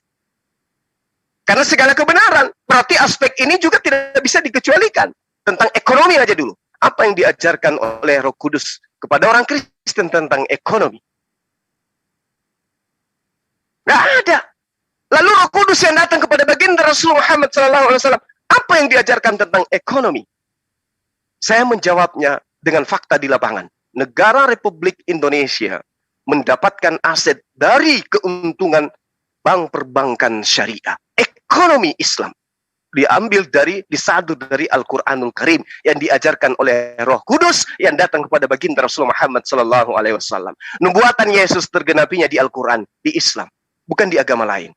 Karena segala kebenaran, berarti aspek ini juga tidak bisa dikecualikan. Tentang ekonomi aja dulu. Apa yang diajarkan oleh Roh Kudus kepada orang Kristen tentang ekonomi? Nggak ada. Lalu Roh Kudus yang datang kepada baginda Rasulullah Muhammad SAW, apa yang diajarkan tentang ekonomi? Saya menjawabnya dengan fakta di lapangan. Negara Republik Indonesia mendapatkan aset dari keuntungan bank perbankan syariah. Ekonomi Islam disadu dari Al-Qur'anul Karim yang diajarkan oleh Roh Kudus yang datang kepada baginda Rasulullah Muhammad sallallahu alaihi wasallam. Nubuatan Yesus tergenapinya di Al-Qur'an, di Islam, bukan di agama lain.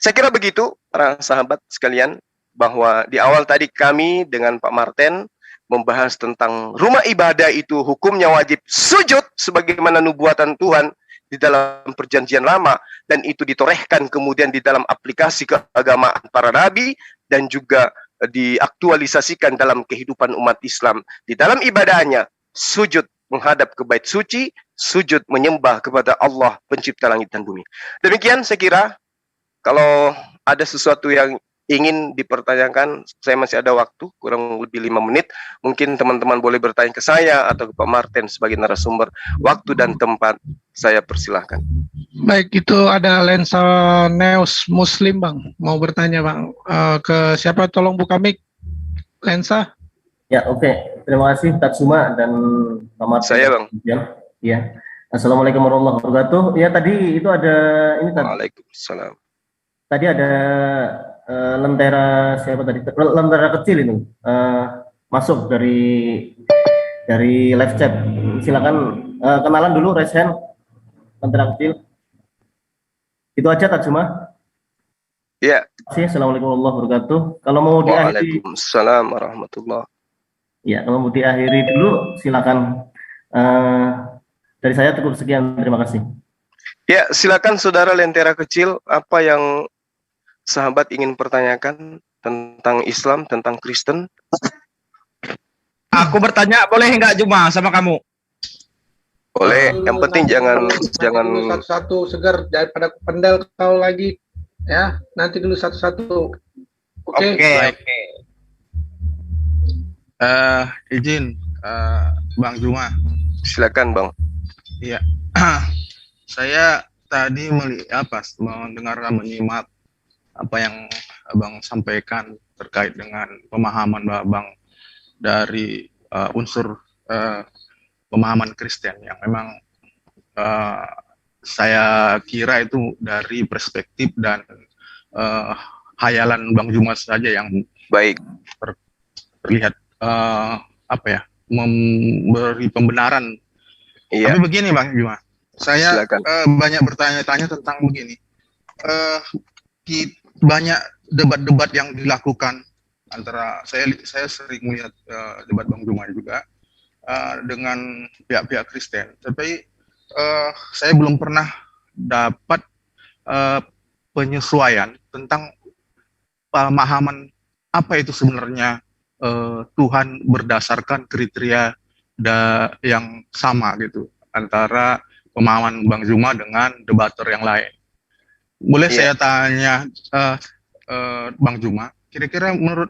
Saya kira begitu para sahabat sekalian, bahwa di awal tadi kami dengan Pak Martin membahas tentang rumah ibadah itu hukumnya wajib sujud sebagaimana nubuatan Tuhan di dalam perjanjian lama, dan itu ditorehkan kemudian di dalam aplikasi keagamaan para nabi dan juga diaktualisasikan dalam kehidupan umat Islam. Di dalam ibadahnya sujud menghadap ke bait suci, sujud menyembah kepada Allah pencipta langit dan bumi. Demikian saya kira. Kalau ada sesuatu yang ingin dipertanyakan, saya masih ada waktu, kurang lebih 5 menit. Mungkin teman-teman boleh bertanya ke saya atau ke Pak Martin sebagai narasumber. Waktu dan tempat saya persilahkan. Baik, itu ada Lensa Neus Muslim, Bang. Mau bertanya, Bang. Ke siapa? Tolong buka mic. Lensa. Ya, oke. Terima kasih Tatsuma dan Pak Martin. Saya, Bang. Ya. Assalamualaikum warahmatullahi wabarakatuh. Ya, tadi itu ada ini tadi. Waalaikumsalam. Tadi ada lentera siapa tadi? Lentera kecil itu masuk dari live chat. Silakan kenalan dulu, raise hand. Lentera kecil. Itu aja Tatsuma. Ya. Assalamualaikum warahmatullahi wabarakatuh. Kalau mau diakhiri. Waalaikumsalam warahmatullahi. Ya, kalau mau diakhiri dulu silakan. Dari saya cukup sekian. Terima kasih. Ya, silakan saudara lentera kecil, apa yang sahabat ingin pertanyakan tentang Islam, tentang Kristen? Aku bertanya boleh nggak Juma sama kamu? Boleh, yang penting jangan satu-satu segar daripada pendel kau lagi, ya. Nanti dulu satu-satu. Oke. Izin Bang Juma. Silakan, Bang. Iya. Saya tadi menyimak apa yang Abang sampaikan terkait dengan pemahaman Abang dari unsur pemahaman Kristen yang memang saya kira itu dari perspektif dan hayalan Bang Juma saja yang baik terlihat memberi pembenaran. Iya. Tapi begini Bang Juma, saya banyak bertanya-tanya tentang begini. Banyak debat-debat yang dilakukan antara saya sering melihat debat Bang Juma juga dengan pihak-pihak Kristen, tapi saya belum pernah dapat penyesuaian tentang pemahaman apa itu sebenarnya Tuhan berdasarkan kriteria yang sama gitu antara pemahaman Bang Juma dengan debater yang lain. Boleh saya tanya Bang Juma, kira-kira menurut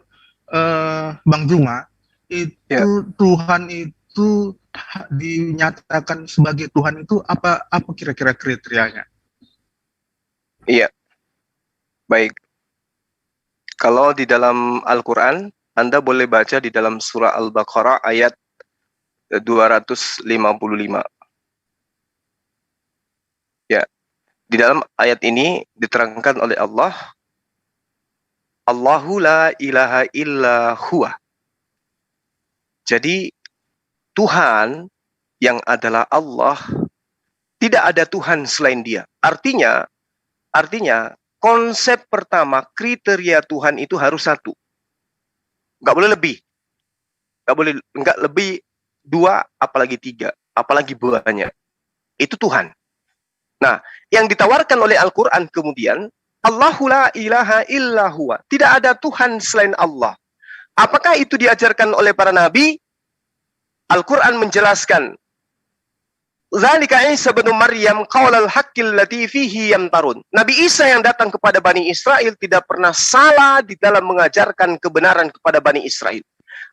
Bang Juma itu Tuhan itu dinyatakan sebagai Tuhan itu apa kira-kira kriterianya? Iya. Baik. Kalau di dalam Al-Qur'an, Anda boleh baca di dalam surah Al-Baqarah ayat 255. Ya. Di dalam ayat ini diterangkan oleh Allah, Allahu la ilaha illa huwa. Jadi Tuhan yang adalah Allah, tidak ada Tuhan selain Dia. Artinya konsep pertama, kriteria Tuhan itu harus satu. Nggak boleh lebih. Nggak lebih 2, apalagi 3, apalagi banyak. Itu Tuhan. Nah, yang ditawarkan oleh Al-Quran kemudian, Allahu la ilaha illa huwa. Tidak ada Tuhan selain Allah. Apakah itu diajarkan oleh para nabi? Al-Quran menjelaskan, Zalika Isa bin Maryam qaulal haqqil lati fihi yamtarun. Nabi Isa yang datang kepada Bani Israel tidak pernah salah di dalam mengajarkan kebenaran kepada Bani Israel.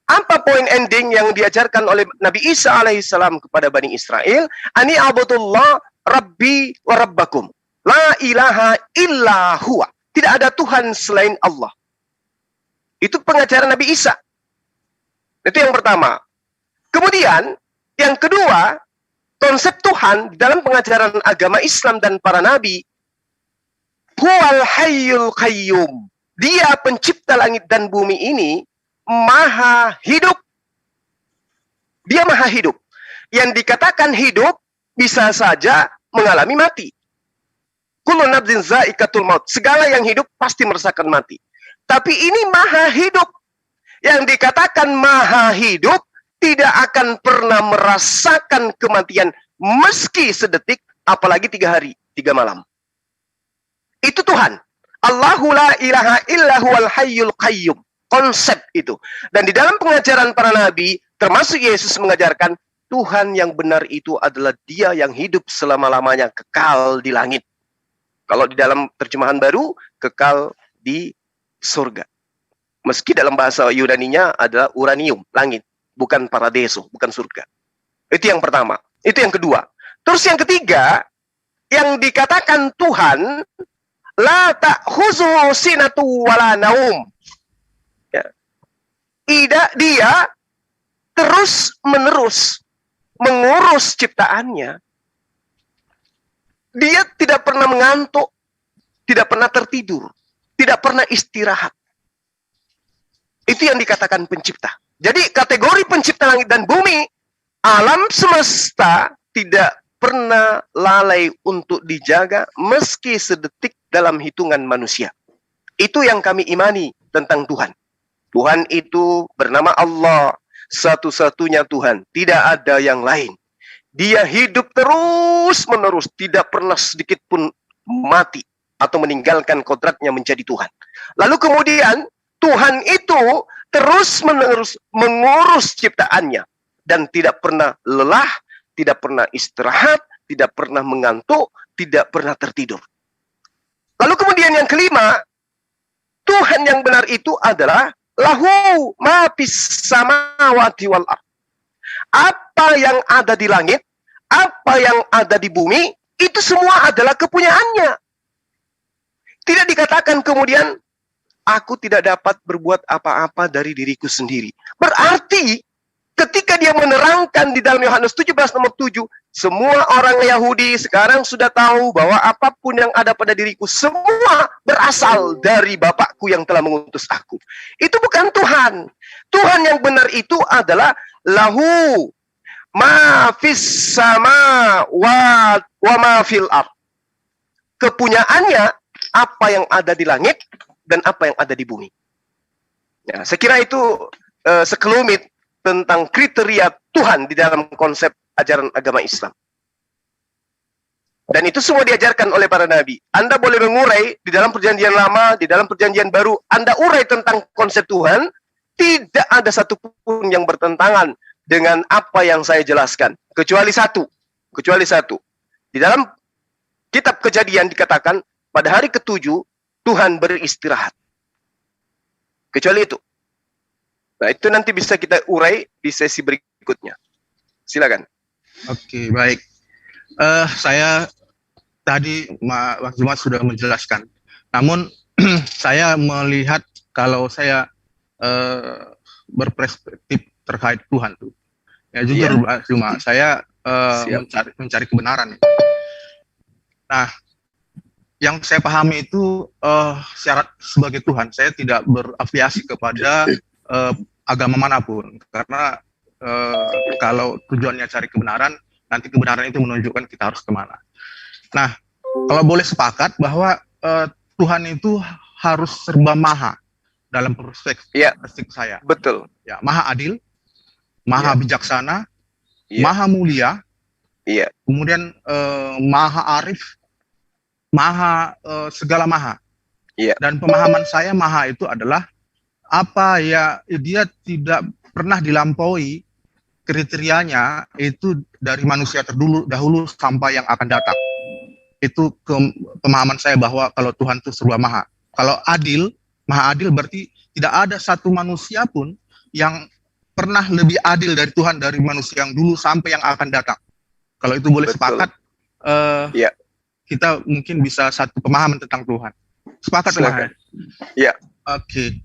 Apa poin ending yang diajarkan oleh Nabi Isa alaihissalam kepada Bani Israel? Ani abudullah Rabbi wa Rabbakum. La ilaha illa huwa. Tidak ada Tuhan selain Allah. Itu pengajaran Nabi Isa. Itu yang pertama. Kemudian, yang kedua, konsep Tuhan dalam pengajaran agama Islam dan para nabi, Huwal hayyul qayyum. Dia pencipta langit dan bumi ini maha hidup. Dia maha hidup. Yang dikatakan hidup bisa saja mengalami mati. Kullu nafsin za'iqatul maut. Segala yang hidup pasti merasakan mati. Tapi ini maha hidup. Yang dikatakan maha hidup tidak akan pernah merasakan kematian meski sedetik, apalagi 3 hari, 3 malam. Itu Tuhan. Allahu la ilaha illa huwal hayyul qayyum. Konsep itu. Dan di dalam pengajaran para nabi, termasuk Yesus mengajarkan, Tuhan yang benar itu adalah Dia yang hidup selama-lamanya, kekal di langit. Kalau di dalam terjemahan baru, kekal di surga. Meski dalam bahasa Yunaninya adalah uranium, langit. Bukan paradiso, bukan surga. Itu yang pertama. Itu yang kedua. Terus yang ketiga, yang dikatakan Tuhan, la ta'khuzuhu sinatu wala naum. Ya. Dia terus-menerus mengurus ciptaannya. Dia tidak pernah mengantuk, tidak pernah tertidur, tidak pernah istirahat. Itu yang dikatakan pencipta. Jadi kategori pencipta langit dan bumi, alam semesta tidak pernah lalai untuk dijaga meski sedetik dalam hitungan manusia. Itu yang kami imani tentang Tuhan. Tuhan itu bernama Allah, satu-satunya Tuhan, tidak ada yang lain. Dia hidup terus-menerus, tidak pernah sedikit pun mati atau meninggalkan kodratnya menjadi Tuhan. Lalu kemudian Tuhan itu terus-menerus mengurus ciptaannya dan tidak pernah lelah, tidak pernah istirahat, tidak pernah mengantuk, tidak pernah tertidur. Lalu kemudian yang kelima, Tuhan yang benar itu adalah lahu ma fis samawati wal ardh. Apa yang ada di langit, apa yang ada di bumi, itu semua adalah kepunyaannya. Tidak dikatakan kemudian, aku tidak dapat berbuat apa-apa dari diriku sendiri. Berarti ketika dia menerangkan di dalam Yohanes 17 nomor 7, semua orang Yahudi sekarang sudah tahu bahwa apapun yang ada pada diriku, semua berasal dari Bapakku yang telah mengutus aku. Itu bukan Tuhan. Tuhan yang benar itu adalah lahu ma fis sama wa ma fil ardh. Kepunyaannya apa yang ada di langit dan apa yang ada di bumi. Ya, saya kira itu sekelumit tentang kriteria Tuhan di dalam konsep ajaran agama Islam. Dan itu semua diajarkan oleh para nabi. Anda boleh mengurai di dalam perjanjian lama, di dalam perjanjian baru, Anda urai tentang konsep Tuhan, tidak ada satupun yang bertentangan dengan apa yang saya jelaskan. Kecuali satu. Di dalam kitab Kejadian dikatakan, pada hari ke-7, Tuhan beristirahat. Kecuali itu. Nah, itu nanti bisa kita urai di sesi berikutnya. Silakan. Oke, baik. Saya tadi Mas Jumat sudah menjelaskan. Namun saya melihat kalau saya berperspektif terkait Tuhan tuh. Ya jujur Mas Jumat, saya mencari kebenaran. Nah, yang saya pahami itu syarat sebagai Tuhan, saya tidak berafiliasi kepada agama manapun, karena kalau tujuannya cari kebenaran, nanti kebenaran itu menunjukkan kita harus kemana. Nah, kalau boleh sepakat bahwa Tuhan itu harus serba maha dalam perspektif saya. Betul. Ya, maha adil, maha bijaksana, maha mulia, kemudian maha arif, maha segala maha. Dan pemahaman saya maha itu adalah apa ya, dia tidak pernah dilampaui kriterianya itu dari manusia dahulu sampai yang akan datang. Itu pemahaman saya bahwa kalau Tuhan itu serba maha. Kalau adil, maha adil berarti tidak ada satu manusia pun yang pernah lebih adil dari Tuhan, dari manusia yang dulu sampai yang akan datang. Kalau itu boleh sepakat, kita mungkin bisa satu pemahaman tentang Tuhan. Sepakat Tuhan? Ya. Oke.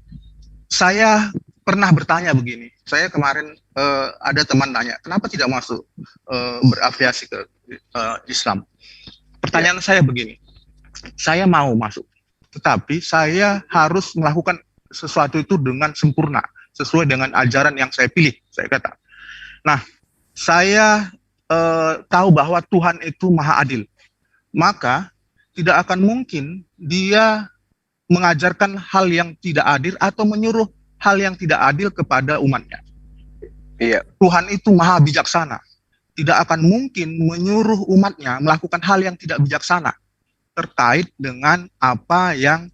Saya pernah bertanya begini. Saya kemarin ada teman nanya, kenapa tidak masuk berafiliasi ke Islam? Pertanyaan saya begini, saya mau masuk, tetapi saya harus melakukan sesuatu itu dengan sempurna, sesuai dengan ajaran yang saya pilih, saya kata. Nah, saya tahu bahwa Tuhan itu maha adil. Maka tidak akan mungkin dia mengajarkan hal yang tidak adil atau menyuruh hal yang tidak adil kepada umatnya. Iya. Tuhan itu maha bijaksana. Tidak akan mungkin menyuruh umatnya melakukan hal yang tidak bijaksana terkait dengan apa yang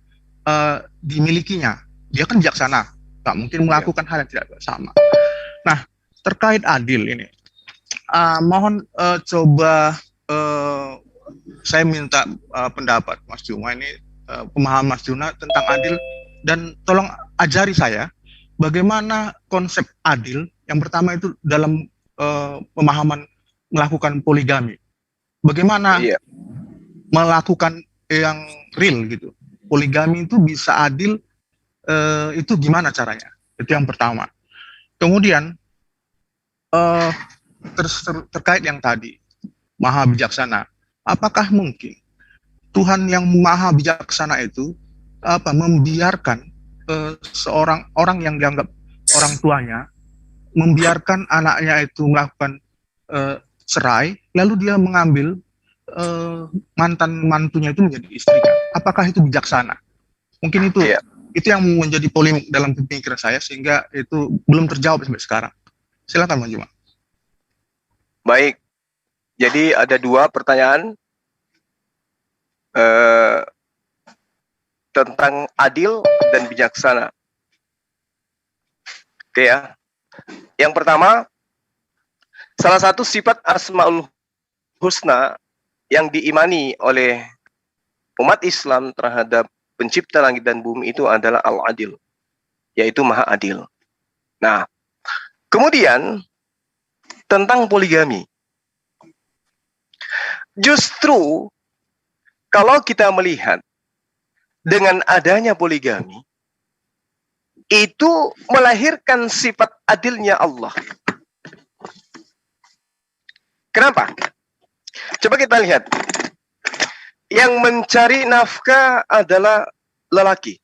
dimilikinya. Dia kan bijaksana, tak mungkin melakukan hal yang tidak sama. Nah, terkait adil ini, mohon coba saya minta pendapat Mas Juma ini, pemahaman Mas Juna tentang adil, dan tolong ajari saya bagaimana konsep adil. Yang pertama itu dalam pemahaman melakukan poligami. Bagaimana melakukan yang real gitu. Poligami itu bisa adil, itu gimana caranya? Itu yang pertama. Kemudian terkait yang tadi, maha bijaksana. Apakah mungkin Tuhan yang maha bijaksana itu membiarkan seorang orang yang dianggap orang tuanya membiarkan anaknya itu melakukan cerai, lalu dia mengambil mantan mantunya itu menjadi istrinya? Apakah itu bijaksana? Mungkin itu yang menjadi polemik dalam pemikiran saya, sehingga itu belum terjawab sampai sekarang. Silakan Mas Juma. Baik, jadi ada 2 pertanyaan tentang adil dan bijaksana. Oke ya. Yang pertama, salah satu sifat Asmaul Husna yang diimani oleh umat Islam terhadap pencipta langit dan bumi itu adalah Al-Adil, yaitu Maha Adil. Nah, kemudian tentang poligami. Justru kalau kita melihat dengan adanya poligami, itu melahirkan sifat adilnya Allah. Kenapa? Coba kita lihat. Yang mencari nafkah adalah lelaki.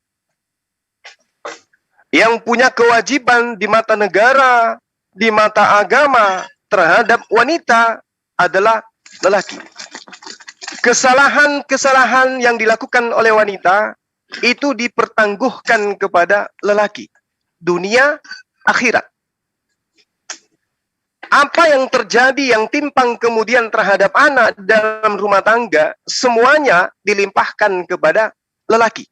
Yang punya kewajiban di mata negara, di mata agama terhadap wanita adalah lelaki. Kesalahan-kesalahan yang dilakukan oleh wanita itu dipertangguhkan kepada lelaki, dunia, akhirat. Apa yang terjadi, yang timpang kemudian terhadap anak dalam rumah tangga, semuanya dilimpahkan kepada lelaki.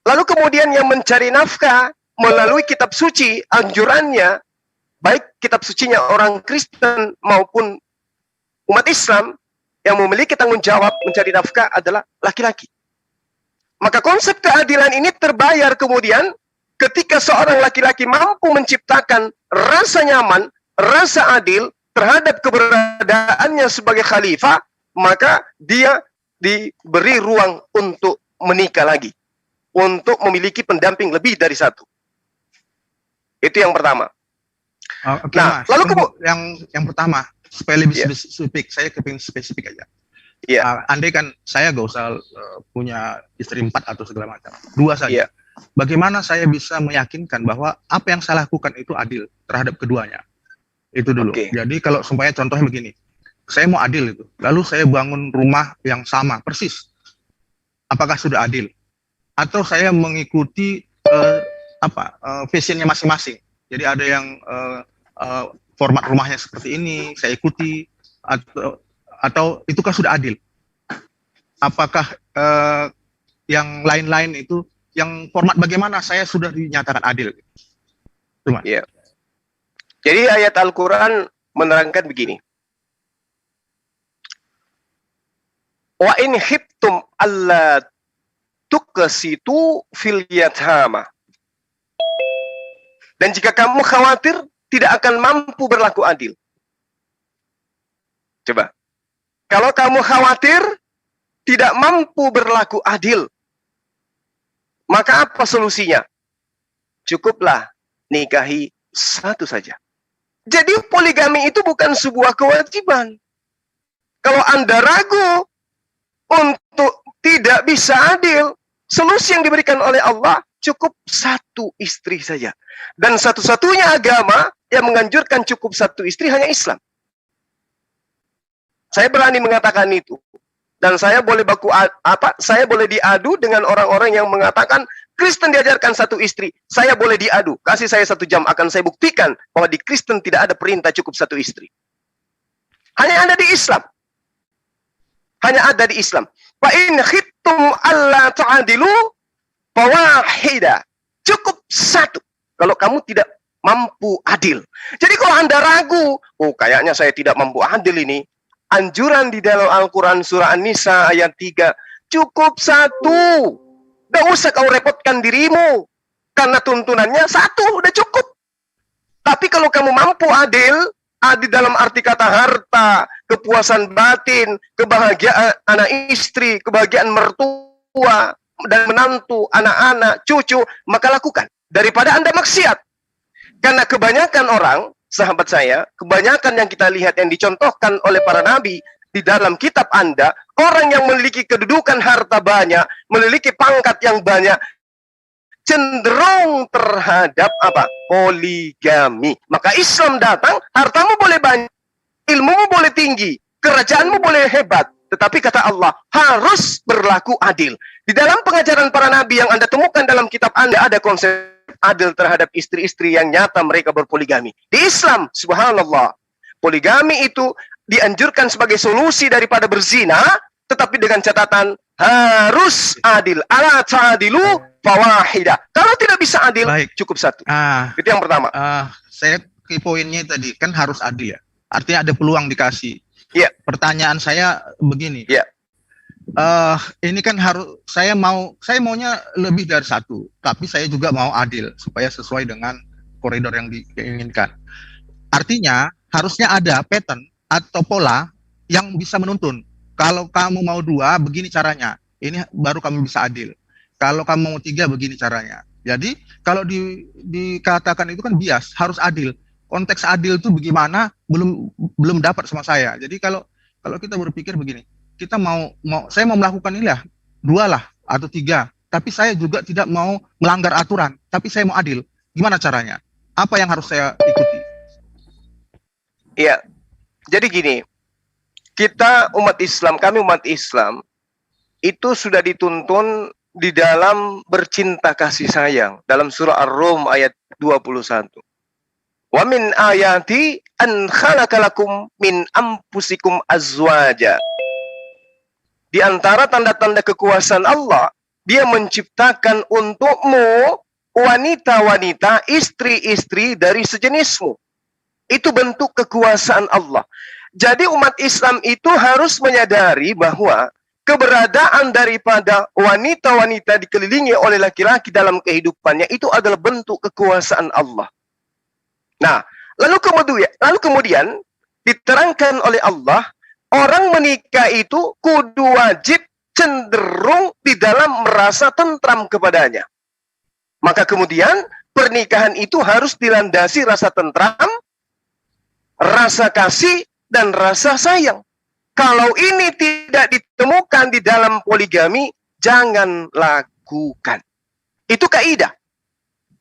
Lalu kemudian yang mencari nafkah melalui kitab suci, anjurannya, baik kitab sucinya orang Kristen maupun umat Islam, yang memiliki tanggung jawab mencari nafkah adalah laki-laki. Maka konsep keadilan ini terbayar kemudian ketika seorang laki-laki mampu menciptakan rasa nyaman, rasa adil terhadap keberadaannya sebagai khalifah, maka dia diberi ruang untuk menikah lagi, untuk memiliki pendamping lebih dari 1. Itu yang pertama. Oke, nah, Mas. Lalu yang pertama, supaya lebih spesifik, saya kepingin spesifik aja. Andai kan saya gak usah punya istri 4 atau segala macam, 2 saja. Bagaimana saya bisa meyakinkan bahwa apa yang saya lakukan itu adil terhadap keduanya? Itu dulu. Jadi kalau supaya contohnya begini, saya mau adil itu, lalu saya bangun rumah yang sama persis, apakah sudah adil? Atau saya mengikuti fashionnya masing-masing? Jadi ada yang format rumahnya seperti ini, saya ikuti, atau itu kan sudah adil? Apakah yang lain-lain itu, yang format bagaimana saya sudah dinyatakan adil? Iya. Jadi ayat Al-Quran menerangkan begini. Wa in khiftum alla tuqsitu fil yatama. Dan jika kamu khawatir tidak akan mampu berlaku adil. Coba. Kalau kamu khawatir tidak mampu berlaku adil, maka apa solusinya? Cukuplah nikahi 1 saja. Jadi poligami itu bukan sebuah kewajiban. Kalau Anda ragu untuk tidak bisa adil. Solusi yang diberikan oleh Allah cukup satu istri saja. Dan satu-satunya agama yang menganjurkan cukup satu istri hanya Islam. Saya berani mengatakan itu. Dan saya boleh saya boleh diadu dengan orang-orang yang mengatakan Kristen diajarkan satu istri. Saya boleh diadu. Kasih saya 1 jam, akan saya buktikan bahwa di Kristen tidak ada perintah cukup satu istri. Hanya ada di Islam. Hanya ada di Islam. Fa in khiftum alla ta'dilu fawahida. Cukup satu. Kalau kamu tidak mampu adil. Jadi kalau Anda ragu, kayaknya saya tidak mampu adil ini. Anjuran di dalam Al-Quran surah An-Nisa ayat 3. Cukup satu. Tidak usah kau repotkan dirimu. Karena tuntunannya satu, udah cukup. Tapi kalau kamu mampu adil dalam arti kata harta, kepuasan batin, kebahagiaan anak istri, kebahagiaan mertua, dan menantu, anak-anak, cucu, maka lakukan. Daripada Anda maksiat. Karena kebanyakan orang, sahabat saya, kebanyakan yang kita lihat yang dicontohkan oleh para nabi di dalam kitab Anda, orang yang memiliki kedudukan harta banyak, memiliki pangkat yang banyak, cenderung terhadap poligami. Maka Islam datang, hartamu boleh banyak, ilmumu boleh tinggi, kerajaanmu boleh hebat, tetapi kata Allah harus berlaku adil. Di dalam pengajaran para nabi yang Anda temukan dalam kitab Anda ada konsep adil terhadap istri-istri yang nyata mereka berpoligami. Di Islam, subhanallah, poligami itu dianjurkan sebagai solusi daripada berzina, tetapi dengan catatan harus adil. Ala ta'dilu fawahida. Kalau tidak bisa adil, cukup satu. Itu yang pertama. Saya ke poinnya tadi, kan harus adil ya. Artinya ada peluang dikasih. Iya. Pertanyaan saya begini. Iya. Ini kan saya maunya lebih dari satu, tapi saya juga mau adil supaya sesuai dengan koridor yang diinginkan. Artinya harusnya ada pattern atau pola yang bisa menuntun. Kalau kamu mau 2, begini caranya. Ini baru kamu bisa adil. Kalau kamu mau 3, begini caranya. Jadi kalau dikatakan itu kan bias, harus adil. Konteks adil itu bagaimana belum dapat sama saya. Jadi kalau kita berpikir begini, saya mau melakukan ini 2 lah atau 3, tapi saya juga tidak mau melanggar aturan, tapi saya mau adil. Gimana caranya? Apa yang harus saya ikuti? Iya. Jadi gini, kami umat Islam itu sudah dituntun di dalam bercinta kasih sayang dalam surah Ar-Rum ayat 21. Wa min ayati an khalaqalakum min anfusikum azwaja. Di antara tanda-tanda kekuasaan Allah, Dia menciptakan untukmu wanita-wanita, istri-istri dari sejenismu. Itu bentuk kekuasaan Allah. Jadi umat Islam itu harus menyadari bahwa keberadaan daripada wanita-wanita dikelilingi oleh laki-laki dalam kehidupannya itu adalah bentuk kekuasaan Allah. Nah, lalu kemudian diterangkan oleh Allah, orang menikah itu kudu wajib cenderung di dalam merasa tentram kepadanya. Maka kemudian pernikahan itu harus dilandasi rasa tentram, rasa kasih, dan rasa sayang. Kalau ini tidak ditemukan di dalam poligami, jangan lakukan. Itu kaidah.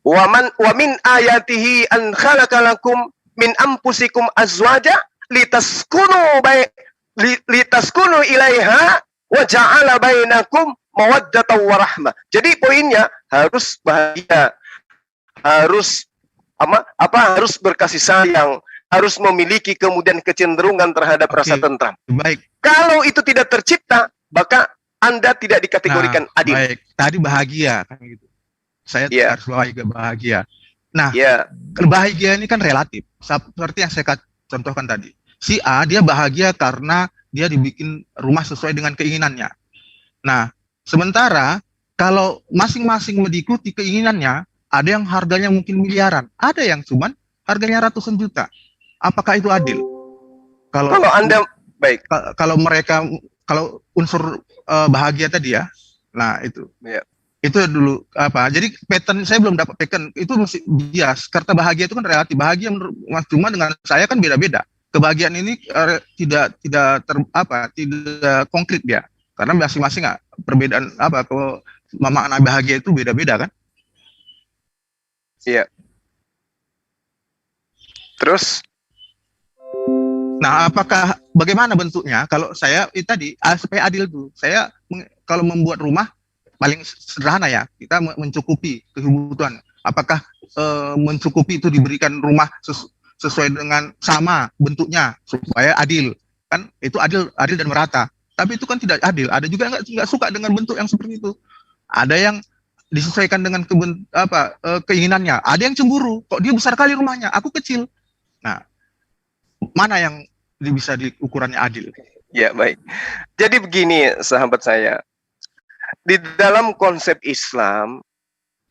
Wa min ayatihi an khalaqalakum min anfusikum azwaja litaskunu ilaiha wa ja'ala bainakum mawaddatan wa rahmah. Jadi poinnya harus bahagia, harus harus berkasih sayang, harus memiliki kemudian kecenderungan terhadap rasa tentram. Baik. Kalau itu tidak tercipta, maka Anda tidak dikategorikan adil. Baik. Tadi bahagia kan gitu. Saya harus bahagia. Nah, bahagia ini kan relatif. Seperti yang saya contohkan tadi. Si A dia bahagia karena dia dibikin rumah sesuai dengan keinginannya. Nah, sementara kalau masing-masing mengikuti keinginannya, ada yang harganya mungkin miliaran, ada yang cuman harganya ratusan juta. Apakah itu adil? Kalau Anda baik, kalau unsur bahagia tadi ya, nah itu, itu dulu Jadi pattern saya belum dapat pattern itu masih bias. Karena bahagia itu kan relatif. Bahagia menurut Mas Cuma dengan saya kan beda-beda. Kebahagiaan ini tidak konkret dia. Karena masing-masing perbedaan kalau makna bahagia itu beda-beda kan? Iya. Terus? Nah, bagaimana bentuknya? Kalau saya tadi supaya adil tuh, saya kalau membuat rumah paling sederhana ya, kita mencukupi kebutuhan. Apakah mencukupi itu diberikan rumah sesuai dengan sama bentuknya supaya adil? Kan itu adil dan merata. Tapi itu kan tidak adil. Ada juga yang nggak suka dengan bentuk yang seperti itu. Ada yang disesuaikan dengan keinginannya. Ada yang cemburu. Kok dia besar kali rumahnya, aku kecil. Nah, mana yang bisa ukurannya adil? Ya, baik. Jadi begini, sahabat saya. Di dalam konsep Islam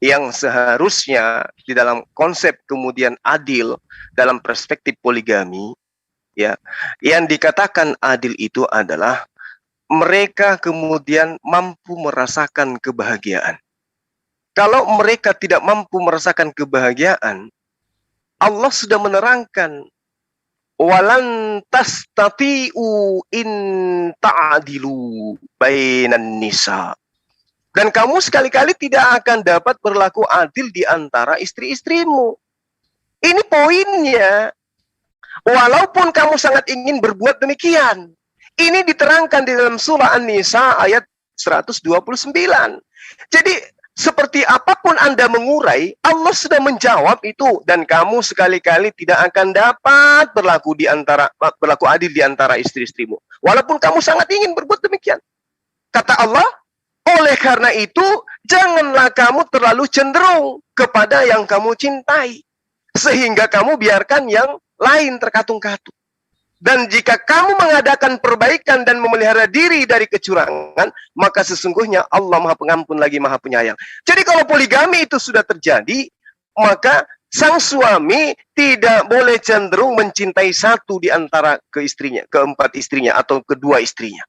yang seharusnya di dalam konsep kemudian adil dalam perspektif poligami, ya, yang dikatakan adil itu adalah mereka kemudian mampu merasakan kebahagiaan. Kalau mereka tidak mampu merasakan kebahagiaan, Allah sudah menerangkan, walan tastati'u in ta'adilu bainan nisa. Dan kamu sekali-kali tidak akan dapat berlaku adil di antara istri-istrimu. Ini poinnya. Walaupun kamu sangat ingin berbuat demikian. Ini diterangkan di dalam surah An-Nisa ayat 129. Jadi seperti apapun Anda mengurai, Allah sudah menjawab itu, dan kamu sekali-kali tidak akan dapat berlaku adil di antara istri-istrimu. Walaupun kamu sangat ingin berbuat demikian. Kata Allah, oleh karena itu janganlah kamu terlalu cenderung kepada yang kamu cintai, sehingga kamu biarkan yang lain terkatung-katung. Dan jika kamu mengadakan perbaikan dan memelihara diri dari kecurangan, maka sesungguhnya Allah Maha Pengampun lagi Maha Penyayang. Jadi kalau poligami itu sudah terjadi, maka sang suami tidak boleh cenderung mencintai satu di antara keempat istrinya atau kedua istrinya.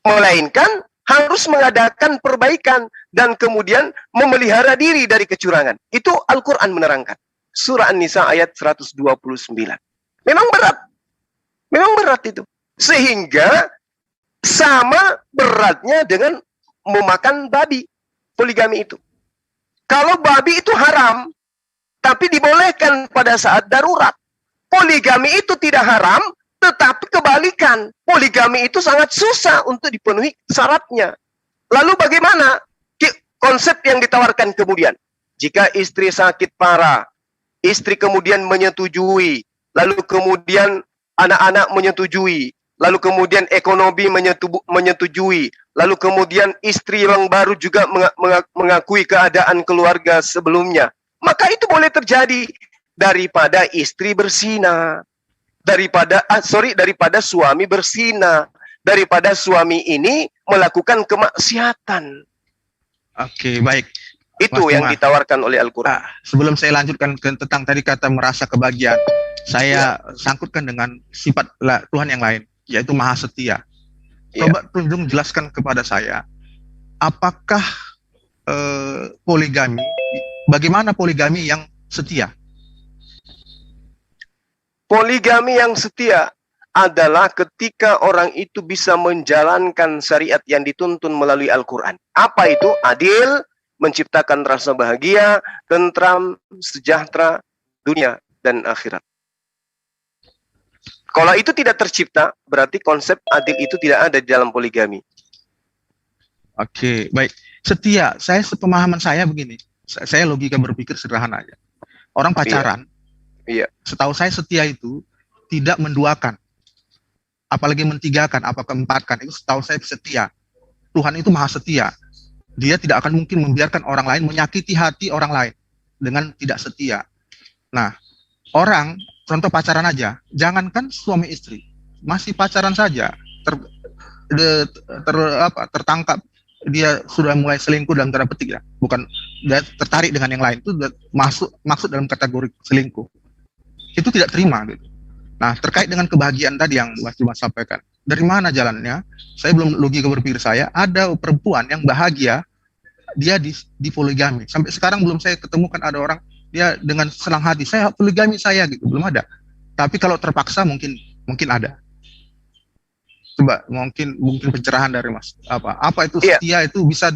Melainkan harus mengadakan perbaikan dan kemudian memelihara diri dari kecurangan. Itu Al-Quran menerangkan. Surah An-Nisa ayat 129. Memang berat. Memang berat itu. Sehingga sama beratnya dengan memakan babi. Poligami itu. Kalau babi itu haram, tapi dibolehkan pada saat darurat. Poligami itu tidak haram, tetapi kebalikan. Poligami itu sangat susah untuk dipenuhi syaratnya. Lalu bagaimana konsep yang ditawarkan kemudian? Jika istri sakit parah, istri kemudian menyetujui, lalu kemudian anak-anak menyetujui, lalu kemudian ekonomi menyetujui, lalu kemudian istri yang baru juga mengakui keadaan keluarga sebelumnya, maka itu boleh terjadi daripada istri berzina, daripada suami berzina, daripada suami ini melakukan kemaksiatan. Oke, baik. Itu yang ditawarkan oleh Al-Quran. Sebelum saya lanjutkan tentang tadi kata merasa kebahagiaan, saya sangkutkan dengan sifat Tuhan yang lain, yaitu Maha Setia. Coba tolong jelaskan kepada saya, apakah poligami, bagaimana poligami yang setia? Poligami yang setia adalah ketika orang itu bisa menjalankan syariat yang dituntun melalui Al-Quran. Apa itu? Adil, menciptakan rasa bahagia, tentram, sejahtera, dunia dan akhirat. Kalau itu tidak tercipta, berarti konsep adil itu tidak ada di dalam poligami. Oke, baik. Setia, sepemahaman saya begini. Saya logika berpikir sederhana aja. Orang pacaran, setahu saya setia itu tidak menduakan, apalagi mentigakan, apa keempatkan. Itu setahu saya setia. Tuhan itu Maha Setia. Dia tidak akan mungkin membiarkan orang lain menyakiti hati orang lain dengan tidak setia. Nah, orang contoh pacaran aja, jangankan suami istri, masih pacaran saja tertangkap dia sudah mulai selingkuh dalam tanda petik ya, bukan dia tertarik dengan yang lain, itu masuk dalam kategori selingkuh. Itu tidak terima gitu. Nah, terkait dengan kebahagiaan tadi yang Mas Dimas sampaikan, dari mana jalannya? Saya belum logika berpikir saya, ada perempuan yang bahagia dia di poligami. Sampai sekarang belum saya ketemukan ada orang dia dengan senang hati, saya poligami saya gitu, belum ada. Tapi kalau terpaksa mungkin ada. Coba mungkin pencerahan dari Mas. Apa itu Iya. setia itu bisa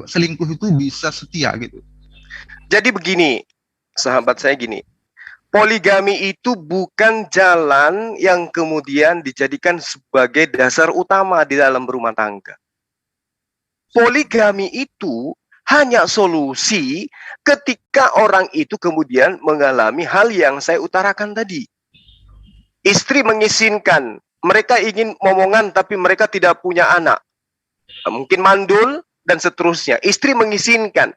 selingkuh itu bisa setia gitu. Jadi begini, sahabat saya gini. Poligami itu bukan jalan yang kemudian dijadikan sebagai dasar utama di dalam berumah tangga. Poligami itu hanya solusi ketika orang itu kemudian mengalami hal yang saya utarakan tadi. Istri mengizinkan, mereka ingin momongan tapi mereka tidak punya anak. Mungkin mandul dan seterusnya. Istri mengizinkan.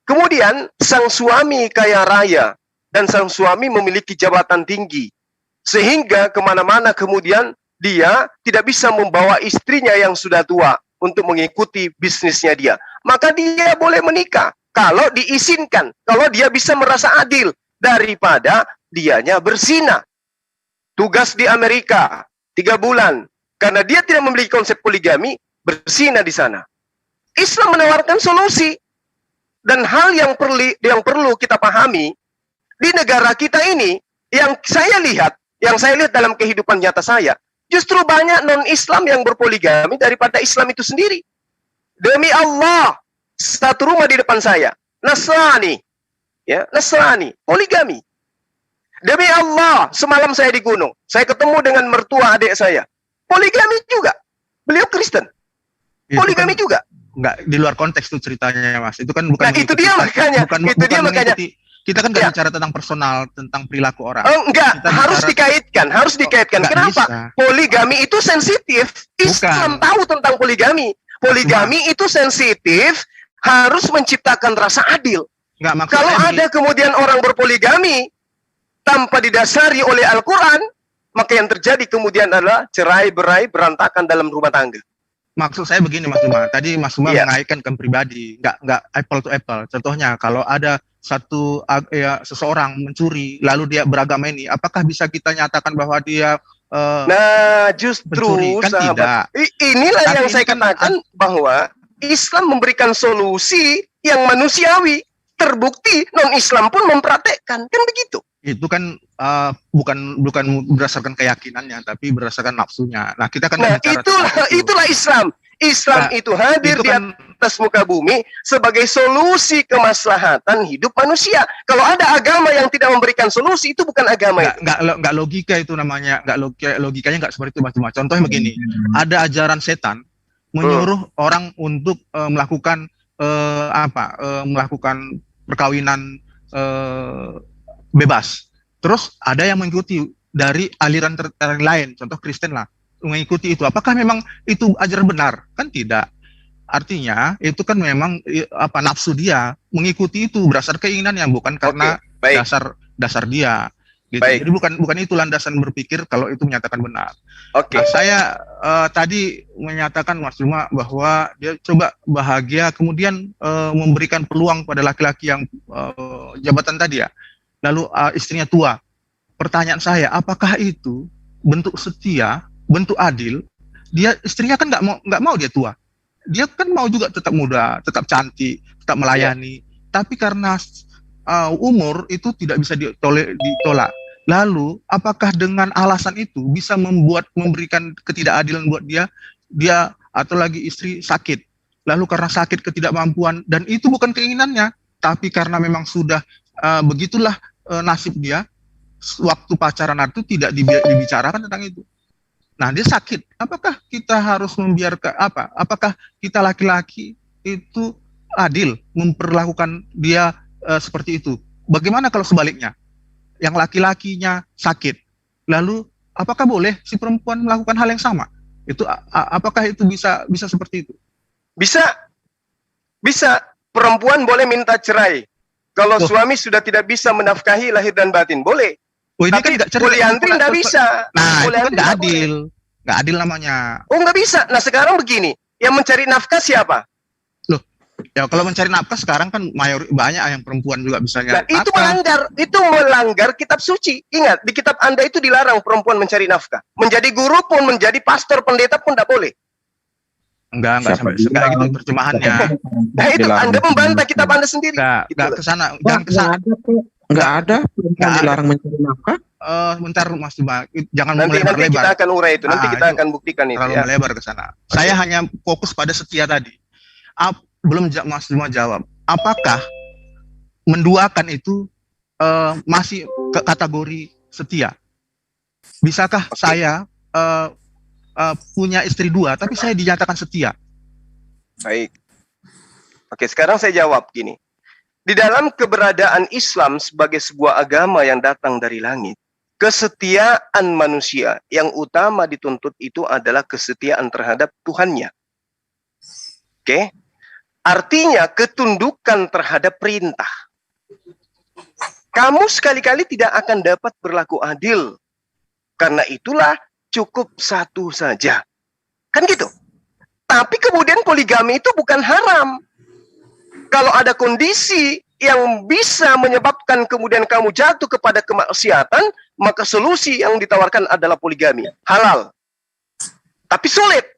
Kemudian sang suami kaya raya dan sang suami memiliki jabatan tinggi. Sehingga kemana-mana kemudian dia tidak bisa membawa istrinya yang sudah tua untuk mengikuti bisnisnya dia. Maka dia boleh menikah kalau diizinkan, kalau dia bisa merasa adil daripada dianya berzina. Tugas di Amerika 3 bulan karena dia tidak memiliki konsep poligami, berzina di sana. Islam menawarkan solusi. Dan hal yang perlu kita pahami di negara kita ini, yang saya lihat dalam kehidupan nyata saya, justru banyak non-Islam yang berpoligami daripada Islam itu sendiri. Demi Allah, satu rumah di depan saya, Nasrani, poligami. Demi Allah, semalam saya di gunung, saya ketemu dengan mertua adik saya, poligami juga. Beliau Kristen, poligami juga. Enggak, di luar konteks tuh ceritanya Mas. Itu kan bukan. Nah, itu dia makanya. Kita kan nggak bicara tentang personal, tentang perilaku orang. Enggak, harus dikaitkan. Kenapa? Bisa. Poligami itu sensitif. Islam tahu tentang poligami. Poligami itu sensitif, harus menciptakan rasa adil. Kalau ada kemudian orang berpoligami tanpa didasari oleh Al-Quran, maka yang terjadi kemudian adalah cerai berai berantakan dalam rumah tangga. Maksud saya begini Mas Duma, tadi Mas Duma mengaitkan ke pribadi, nggak apple to apple. Contohnya kalau ada seseorang mencuri, lalu dia beragama ini, apakah bisa kita nyatakan bahwa dia justru mencuri? Kan sahabat, tidak. Inilah yang saya katakan bahwa Islam memberikan solusi yang manusiawi. Terbukti non-Islam pun mempraktekkan, kan begitu. Itu kan bukan berdasarkan keyakinannya, tapi berdasarkan nafsunya. Nah, kita kan itulah Islam. Islam itu hadir di atas muka bumi sebagai solusi kemaslahatan hidup manusia. Kalau ada agama yang tidak memberikan solusi, itu bukan agama. Nggak logika itu namanya. Logikanya nggak seperti itu Mas. Contohnya begini, ada ajaran setan menyuruh orang untuk melakukan melakukan perkawinan bebas. Terus ada yang mengikuti dari aliran lain, contoh Kristen lah, mengikuti itu. Apakah memang itu ajaran benar? Kan tidak. Artinya itu kan memang nafsu dia mengikuti itu berdasar keinginannya, bukan karena dasar dia. Gitu. Jadi bukan itu landasan berpikir kalau itu menyatakan benar. Nah, saya tadi menyatakan Mas Duma bahwa dia coba bahagia, kemudian memberikan peluang pada laki-laki yang jabatan tadi ya. Lalu istrinya tua. Pertanyaan saya, apakah itu bentuk setia, bentuk adil? Istrinya kan nggak mau dia tua. Dia kan mau juga tetap muda, tetap cantik, tetap melayani. Tapi karena umur itu tidak bisa ditolak. Lalu, apakah dengan alasan itu bisa memberikan ketidakadilan buat dia atau lagi istri sakit? Lalu karena sakit ketidakmampuan, dan itu bukan keinginannya, tapi karena memang sudah begitulah nasib dia, waktu pacaran itu tidak dibicarakan tentang itu. Nah, dia sakit. Apakah kita harus membiarkan apakah kita laki-laki itu adil memperlakukan dia seperti itu? Bagaimana kalau sebaliknya? Yang laki-lakinya sakit. Lalu apakah boleh si perempuan melakukan hal yang sama? Itu apakah itu bisa seperti itu? Bisa. Perempuan boleh minta cerai. Kalau suami sudah tidak bisa menafkahi lahir dan batin, boleh. Ini tapi kan poliandri nggak bisa. Nah, itu kan nggak adil. Nggak adil namanya. Nggak bisa. Nah, sekarang begini. Yang mencari nafkah siapa? Loh, ya kalau mencari nafkah sekarang kan banyak yang perempuan juga bisa nyari nafkah. Itu melanggar kitab suci. Ingat, di kitab Anda itu dilarang perempuan mencari nafkah. Menjadi guru pun, menjadi pastor, pendeta pun tidak boleh. Enggak sampai gitu terjemahannya. Nah, itu Anda membantah kitab Anda sendiri. Enggak ke sana, jangan ke sana. Enggak ada perempuan Nggak ada. dilarang mencari nafkah. Bentar Mas Juma, jangan Nanti kita melebar-lebar. akan urai itu. Nanti kita Itu akan buktikan itu terlalu ya. melebar ke sana. Saya hanya fokus pada setia tadi. Mas Juma jawab. Apakah menduakan itu masih ke kategori setia? Bisakah saya punya istri 2 tapi saya dinyatakan setia? Baik. Oke, sekarang saya jawab gini. Di dalam keberadaan Islam sebagai sebuah agama yang datang dari langit, kesetiaan manusia yang utama dituntut itu adalah kesetiaan terhadap Tuhannya. Oke? Artinya ketundukan terhadap perintah. Kamu sekali-kali tidak akan dapat berlaku adil. Karena itulah cukup satu saja. Kan gitu. Tapi kemudian poligami itu bukan haram. Kalau ada kondisi yang bisa menyebabkan kemudian kamu jatuh kepada kemaksiatan, maka solusi yang ditawarkan adalah poligami. Halal. Tapi sulit.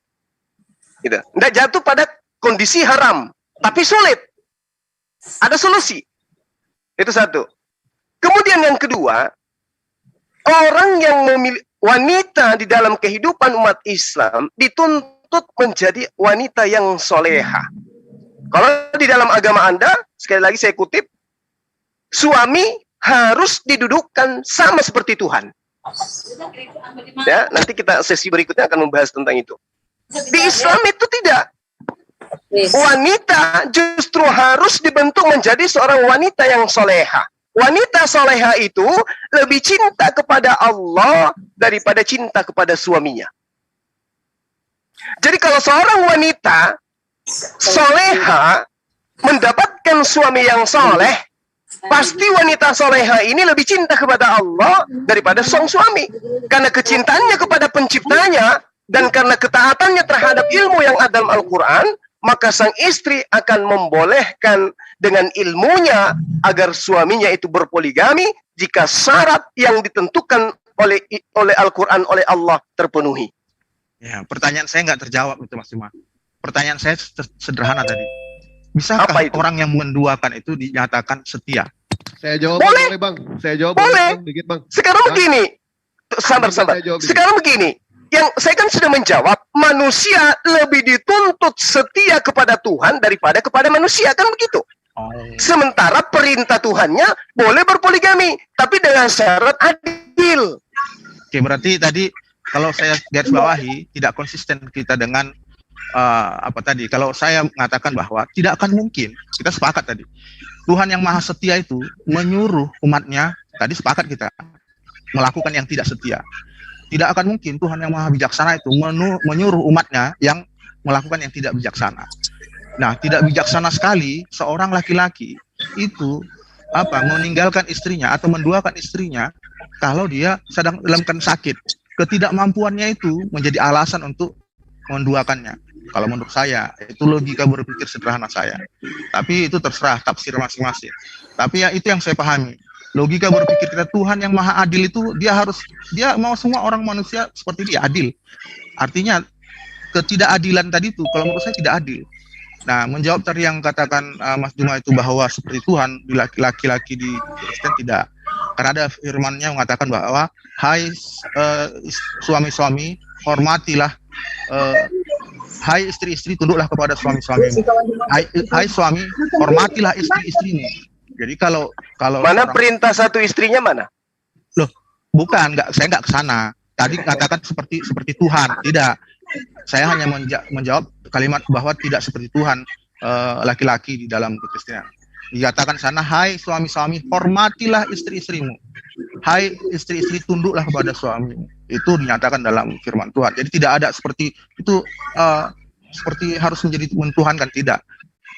Gitu. Tidak jatuh pada kondisi haram. Tapi sulit. Ada solusi. Itu satu. Kemudian yang kedua, orang yang memilih wanita di dalam kehidupan umat Islam dituntut menjadi wanita yang soleha. Kalau di dalam agama Anda, sekali lagi saya kutip, suami harus didudukkan sama seperti Tuhan. Ya, nanti kita sesi berikutnya akan membahas tentang itu. Di Islam itu tidak. Wanita justru harus dibentuk menjadi seorang wanita yang soleha. Wanita soleha itu lebih cinta kepada Allah daripada cinta kepada suaminya. Jadi kalau seorang wanita soleha mendapatkan suami yang soleh, pasti wanita soleha ini lebih cinta kepada Allah daripada sang suami. Karena kecintaannya kepada penciptanya dan karena ketaatannya terhadap ilmu yang ada dalam Al-Quran, maka sang istri akan membolehkan dengan ilmunya agar suaminya itu berpoligami jika syarat yang ditentukan oleh Al-Quran, oleh Allah terpenuhi. Ya, pertanyaan saya nggak terjawab itu Mas Juma. Pertanyaan saya sederhana tadi. Bisakah orang yang menduakan itu dinyatakan setia? Saya jawab boleh Bang. Saya jawab boleh. Bang, dikit Bang. Sekarang begini. Sabar. Sekarang begini. Yang saya kan sudah menjawab, manusia lebih dituntut setia kepada Tuhan daripada kepada manusia, kan begitu? Sementara perintah Tuhannya boleh berpoligami, tapi dengan syarat adil. Oke, berarti tadi kalau saya garis bawahi tidak konsisten kita dengan kalau saya mengatakan bahwa tidak akan mungkin, kita sepakat tadi, Tuhan yang maha setia itu menyuruh umatnya, tadi sepakat kita, melakukan yang tidak setia. Tidak akan mungkin Tuhan yang maha bijaksana itu menyuruh umatnya yang melakukan yang tidak bijaksana. Nah, tidak bijaksana sekali seorang laki-laki itu meninggalkan istrinya atau menduakan istrinya kalau dia sedang dalam keadaan sakit. Ketidakmampuannya itu menjadi alasan untuk menduakannya. Kalau menurut saya, itu logika berpikir sederhana saya. Tapi itu terserah tafsir masing-masing. Tapi ya itu yang saya pahami. Logika berpikir kita, Tuhan yang maha adil itu dia mau semua orang manusia seperti dia, adil. Artinya ketidakadilan tadi itu kalau menurut saya tidak adil. Nah, menjawab tadi yang katakan Mas Juma itu bahwa seperti Tuhan di laki-laki di Kristen tidak. Karena ada firman-Nya mengatakan bahwa hai suami-suami hormatilah, hai istri-istri tunduklah kepada suami-suamimu. Hai suami hormatilah istri-istrimu. Jadi kalau mana perintah satu istrinya mana? Loh, bukan, saya nggak ke sana. Tadi katakan seperti Tuhan, tidak. Saya hanya menjawab kalimat bahwa tidak seperti Tuhan laki-laki di dalam kekristenan. Dikatakan sana, hai suami-suami hormatilah istri-istrimu. Hai istri-istri tunduklah kepada suamimu. Itu dinyatakan dalam firman Tuhan. Jadi tidak ada seperti itu seperti harus menjadi Tuhan kan, tidak.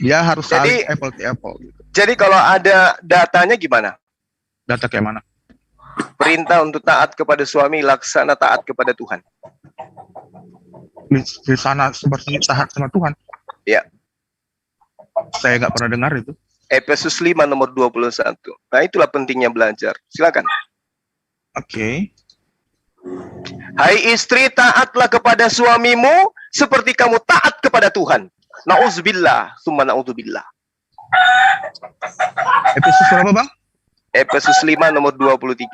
Dia harus saling apple to apple. Gitu. Jadi kalau ada datanya gimana? Data kayak mana? Perintah untuk taat kepada suami, laksana taat kepada Tuhan. Di sana seperti taat sama Tuhan. Ya. Saya nggak pernah dengar itu. Efesus 5 nomor 21. Nah, itulah pentingnya belajar. Silakan. Oke. Hai istri, taatlah kepada suamimu seperti kamu taat kepada Tuhan. Na'udzubillah, summa na'udzubillah. Efesus berapa, Bang? Efesus 5 nomor 23.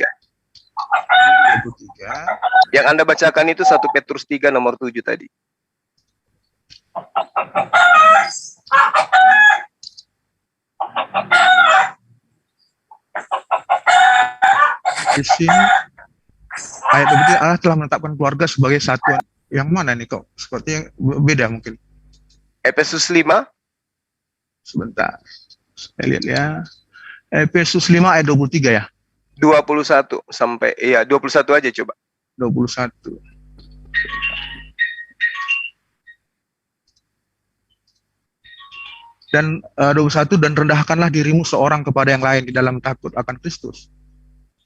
23. Yang Anda bacakan itu 1 Petrus 3 nomor 7 tadi. Di sini ayat 23, Allah telah menetapkan keluarga sebagai satuan. Yang mana nih kok? Sepertinya beda mungkin. Efesus 5. Sebentar. Saya lihat ya. Efesus 5 ayat 23 ya. 21 sampai 21 aja coba. 21. Dan 21, dan rendahkanlah dirimu seorang kepada yang lain di dalam takut akan Kristus.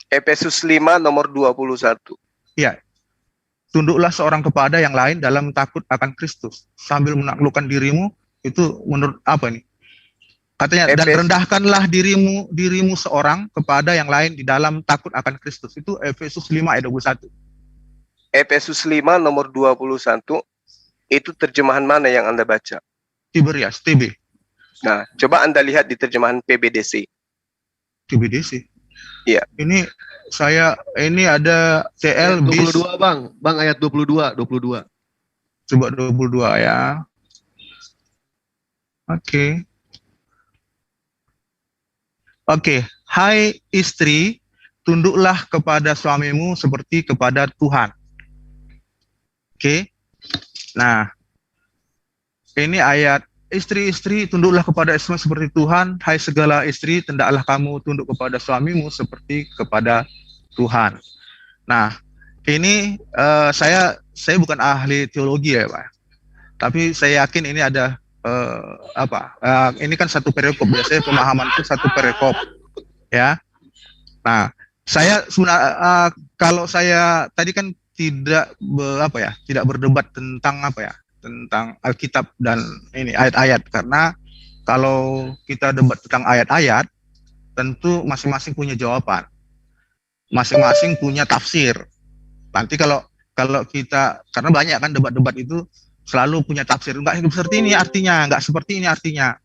Efesus 5 nomor 21. Ya. Tunduklah seorang kepada yang lain dalam takut akan Kristus sambil menaklukkan dirimu. Itu menurut apa nih? Katanya, dan rendahkanlah dirimu seorang kepada yang lain di dalam takut akan Kristus. Itu Efesus 5 ayat 21. Efesus 5 nomor 21. Itu terjemahan mana yang Anda baca? Tiberias, TB. Nah, coba Anda lihat di terjemahan PBDC. TBDC. Iya. Ini ada CL bis 22 Bang. Bang ayat 22. Coba 22 ya. Oke. Hai istri, tunduklah kepada suamimu seperti kepada Tuhan. Oke. Nah, ini ayat, istri-istri tunduklah kepada suami seperti Tuhan. Hai segala istri, hendaklah kamu tunduk kepada suamimu seperti kepada Tuhan. Nah, ini saya bukan ahli teologi ya, Pak. Tapi saya yakin ini ada ini kan satu perikop. Biasanya pemahaman itu satu perikop, ya. Nah, saya sebenarnya kalau saya tadi kan tidak berdebat tentang tentang Alkitab dan ini ayat-ayat, karena kalau kita debat tentang ayat-ayat tentu masing-masing punya jawaban, masing-masing punya tafsir. Nanti kalau kita, karena banyak kan debat-debat itu selalu punya tafsir, enggak seperti ini artinya, enggak seperti ini artinya.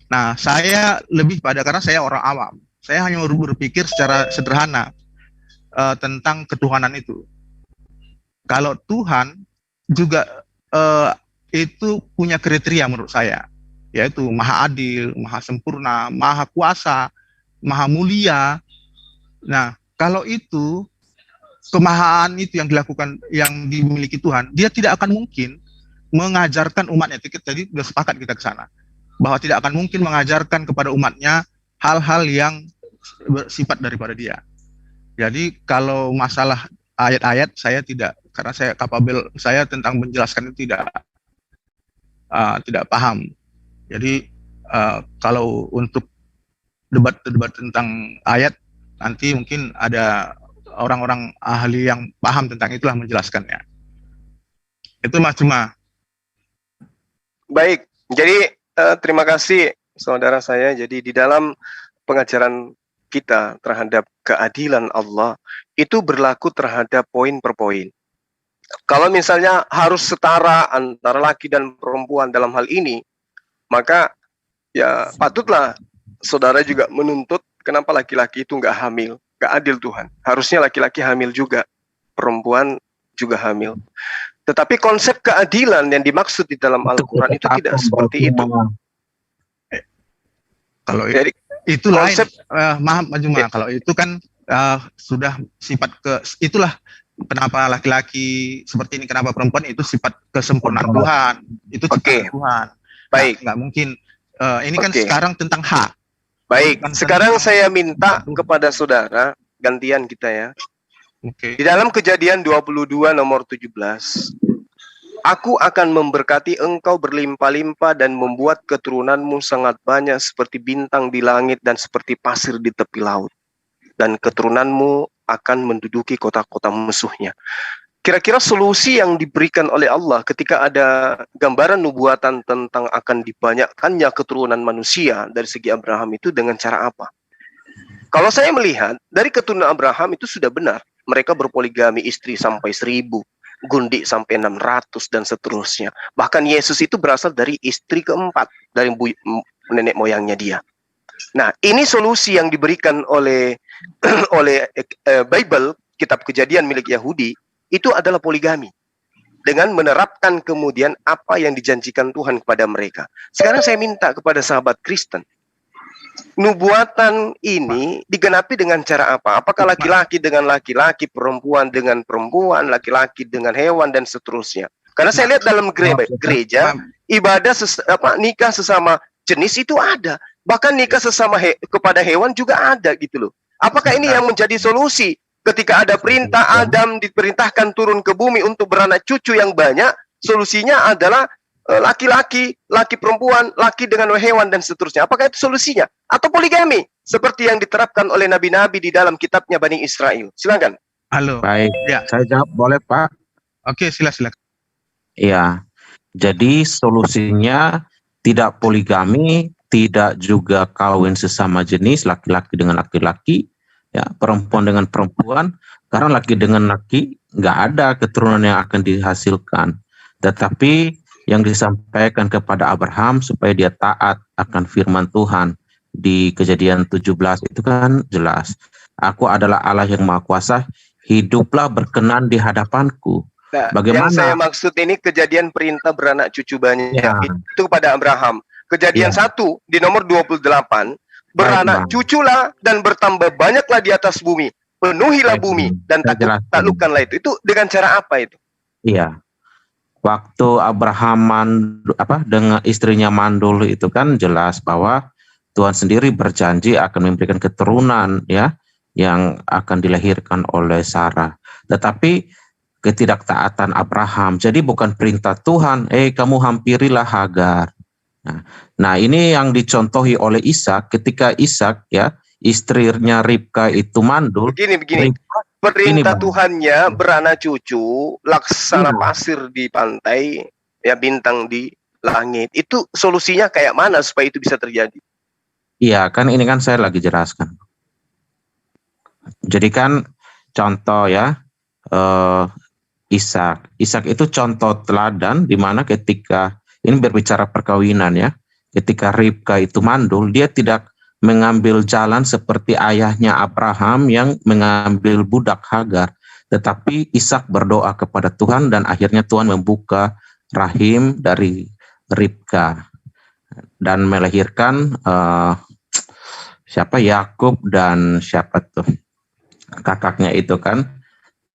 Nah, saya lebih pada, karena saya orang awam, saya hanya berpikir secara sederhana tentang ketuhanan itu. Kalau Tuhan juga itu punya kriteria menurut saya, yaitu maha adil, maha sempurna, maha kuasa, maha mulia. Nah, kalau itu kemahaan itu yang dilakukan, yang dimiliki Tuhan, dia tidak akan mungkin mengajarkan umatnya. Tadi sudah sepakat kita ke sana, bahwa tidak akan mungkin mengajarkan kepada umatnya hal-hal yang bersifat daripada dia. Jadi kalau masalah ayat-ayat, saya tidak, karena saya kapabel, saya tentang menjelaskan itu tidak paham. Jadi kalau untuk debat-debat tentang ayat, nanti mungkin ada orang-orang ahli yang paham tentang itulah menjelaskannya. Itu Mas Cuma. Baik, jadi terima kasih saudara saya. Jadi di dalam pengajaran kita terhadap keadilan Allah itu berlaku terhadap poin per poin. Kalau misalnya harus setara antara laki dan perempuan dalam hal ini, maka ya patutlah saudara juga menuntut kenapa laki-laki itu nggak hamil. Nggak adil Tuhan. Harusnya laki-laki hamil juga, perempuan juga hamil. Tetapi konsep keadilan yang dimaksud di dalam Al-Quran itu tidak seperti itu. Kalau jadi, itu konsep, maaf Cuma, kalau itu kan sudah sifat itulah kenapa laki-laki seperti ini, kenapa perempuan, itu sifat kesempurnaan Tuhan, itu ciptaan Tuhan. Baik, nggak mungkin. Ini kan sekarang tentang hak. Baik, sekarang saya minta kepada saudara gantian kita ya. Di dalam Kejadian 22 nomor 17, aku akan memberkati engkau berlimpah-limpah dan membuat keturunanmu sangat banyak seperti bintang di langit dan seperti pasir di tepi laut. Dan keturunanmu akan menduduki kota-kota musuhnya. Kira-kira solusi yang diberikan oleh Allah ketika ada gambaran nubuatan tentang akan dibanyakkannya keturunan manusia dari segi Abraham itu dengan cara apa? Kalau saya melihat dari keturunan Abraham itu sudah benar. Mereka berpoligami istri sampai 1000, gundik sampai 600 dan seterusnya. Bahkan Yesus itu berasal dari istri keempat dari nenek moyangnya dia. Nah, ini solusi yang diberikan oleh oleh Bible, kitab Kejadian milik Yahudi, itu adalah poligami. Dengan menerapkan kemudian apa yang dijanjikan Tuhan kepada mereka. Sekarang saya minta kepada sahabat Kristen, nubuatan ini digenapi dengan cara apa? Apakah laki-laki dengan laki-laki, perempuan dengan perempuan, laki-laki dengan hewan, dan seterusnya? Karena saya lihat dalam gereja, ibadah nikah sesama jenis itu ada. Bahkan nikah sesama kepada hewan juga ada gitu loh. Apakah ini yang menjadi solusi? Ketika ada perintah Adam diperintahkan turun ke bumi untuk beranak cucu yang banyak, solusinya adalah laki-laki, laki perempuan, laki dengan hewan, dan seterusnya. Apakah itu solusinya? Atau poligami? Seperti yang diterapkan oleh nabi-nabi di dalam kitabnya Bani Israel. Silakan. Halo. Baik, Ya. saya jawab boleh Pak? Oke, silakan. Iya, jadi solusinya tidak poligami, tidak juga kawin sesama jenis, laki-laki dengan laki-laki, ya, perempuan dengan perempuan, karena laki dengan laki nggak ada keturunan yang akan dihasilkan. Tetapi yang disampaikan kepada Abraham supaya dia taat akan firman Tuhan di Kejadian 17 itu kan jelas. Aku adalah Allah yang Maha Kuasa, hiduplah berkenan di hadapanku. Nah, Bagaimana? yang saya maksud ini kejadian perintah beranak cucu banyak Ya. itu kepada Abraham. Kejadian 1 di nomor 28, beranak Bang. cuculah dan bertambah banyaklah di atas bumi. Penuhilah Baik, bumi Bang. dan Saya jelaskan. taklukkanlah itu. Itu dengan cara apa itu? Iya. Waktu Abraham dengan istrinya mandul itu kan jelas bahwa Tuhan sendiri berjanji akan memberikan keturunan ya yang akan dilahirkan oleh Sarah. Tetapi ketidaktaatan Abraham. Jadi bukan perintah Tuhan, kamu hampirilah Hagar. Nah, ini yang dicontohi oleh Ishak ketika Ishak ya istrinya Ribka itu mandul. Begini. Perintah Tuhannya beranak cucu, laksana pasir di pantai, ya bintang di langit. Itu solusinya kayak mana supaya itu bisa terjadi? Iya, kan ini kan saya lagi jelaskan. Jadi kan contoh ya, Ishak itu contoh teladan di mana ketika ini berbicara perkawinan ya, ketika Ribka itu mandul, dia tidak mengambil jalan seperti ayahnya Abraham yang mengambil budak Hagar, tetapi Ishak berdoa kepada Tuhan dan akhirnya Tuhan membuka rahim dari Ribka dan melahirkan Yakub dan kakaknya itu kan.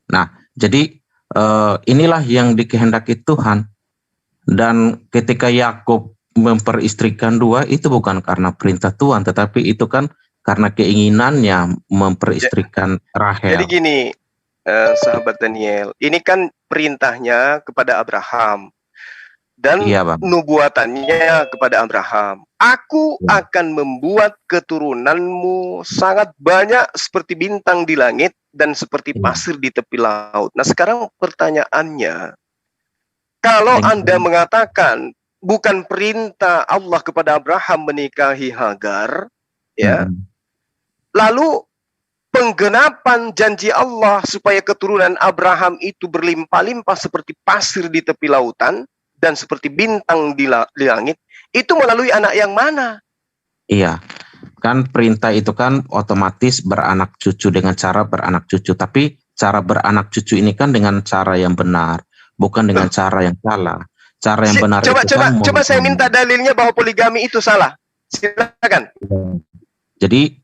Nah, jadi inilah yang dikehendaki Tuhan. Dan ketika Yakub memperistrikan dua, itu bukan karena perintah Tuhan, tetapi itu kan karena keinginannya memperistrikan Rahel. Jadi gini, sahabat Daniel, ini kan perintahnya kepada Abraham dan nubuatannya kepada Abraham. Aku akan membuat keturunanmu sangat banyak seperti bintang di langit dan seperti pasir di tepi laut. Nah, sekarang pertanyaannya, kalau Anda mengatakan bukan perintah Allah kepada Abraham menikahi Hagar, ya, lalu penggenapan janji Allah supaya keturunan Abraham itu berlimpah-limpah seperti pasir di tepi lautan dan seperti bintang di langit, itu melalui anak yang mana? Iya, kan perintah itu kan otomatis beranak cucu dengan cara beranak cucu, tapi cara beranak cucu ini kan dengan cara yang benar, bukan dengan cara yang salah. Cara yang benar coba saya minta dalilnya bahwa poligami itu salah. Silakan. Jadi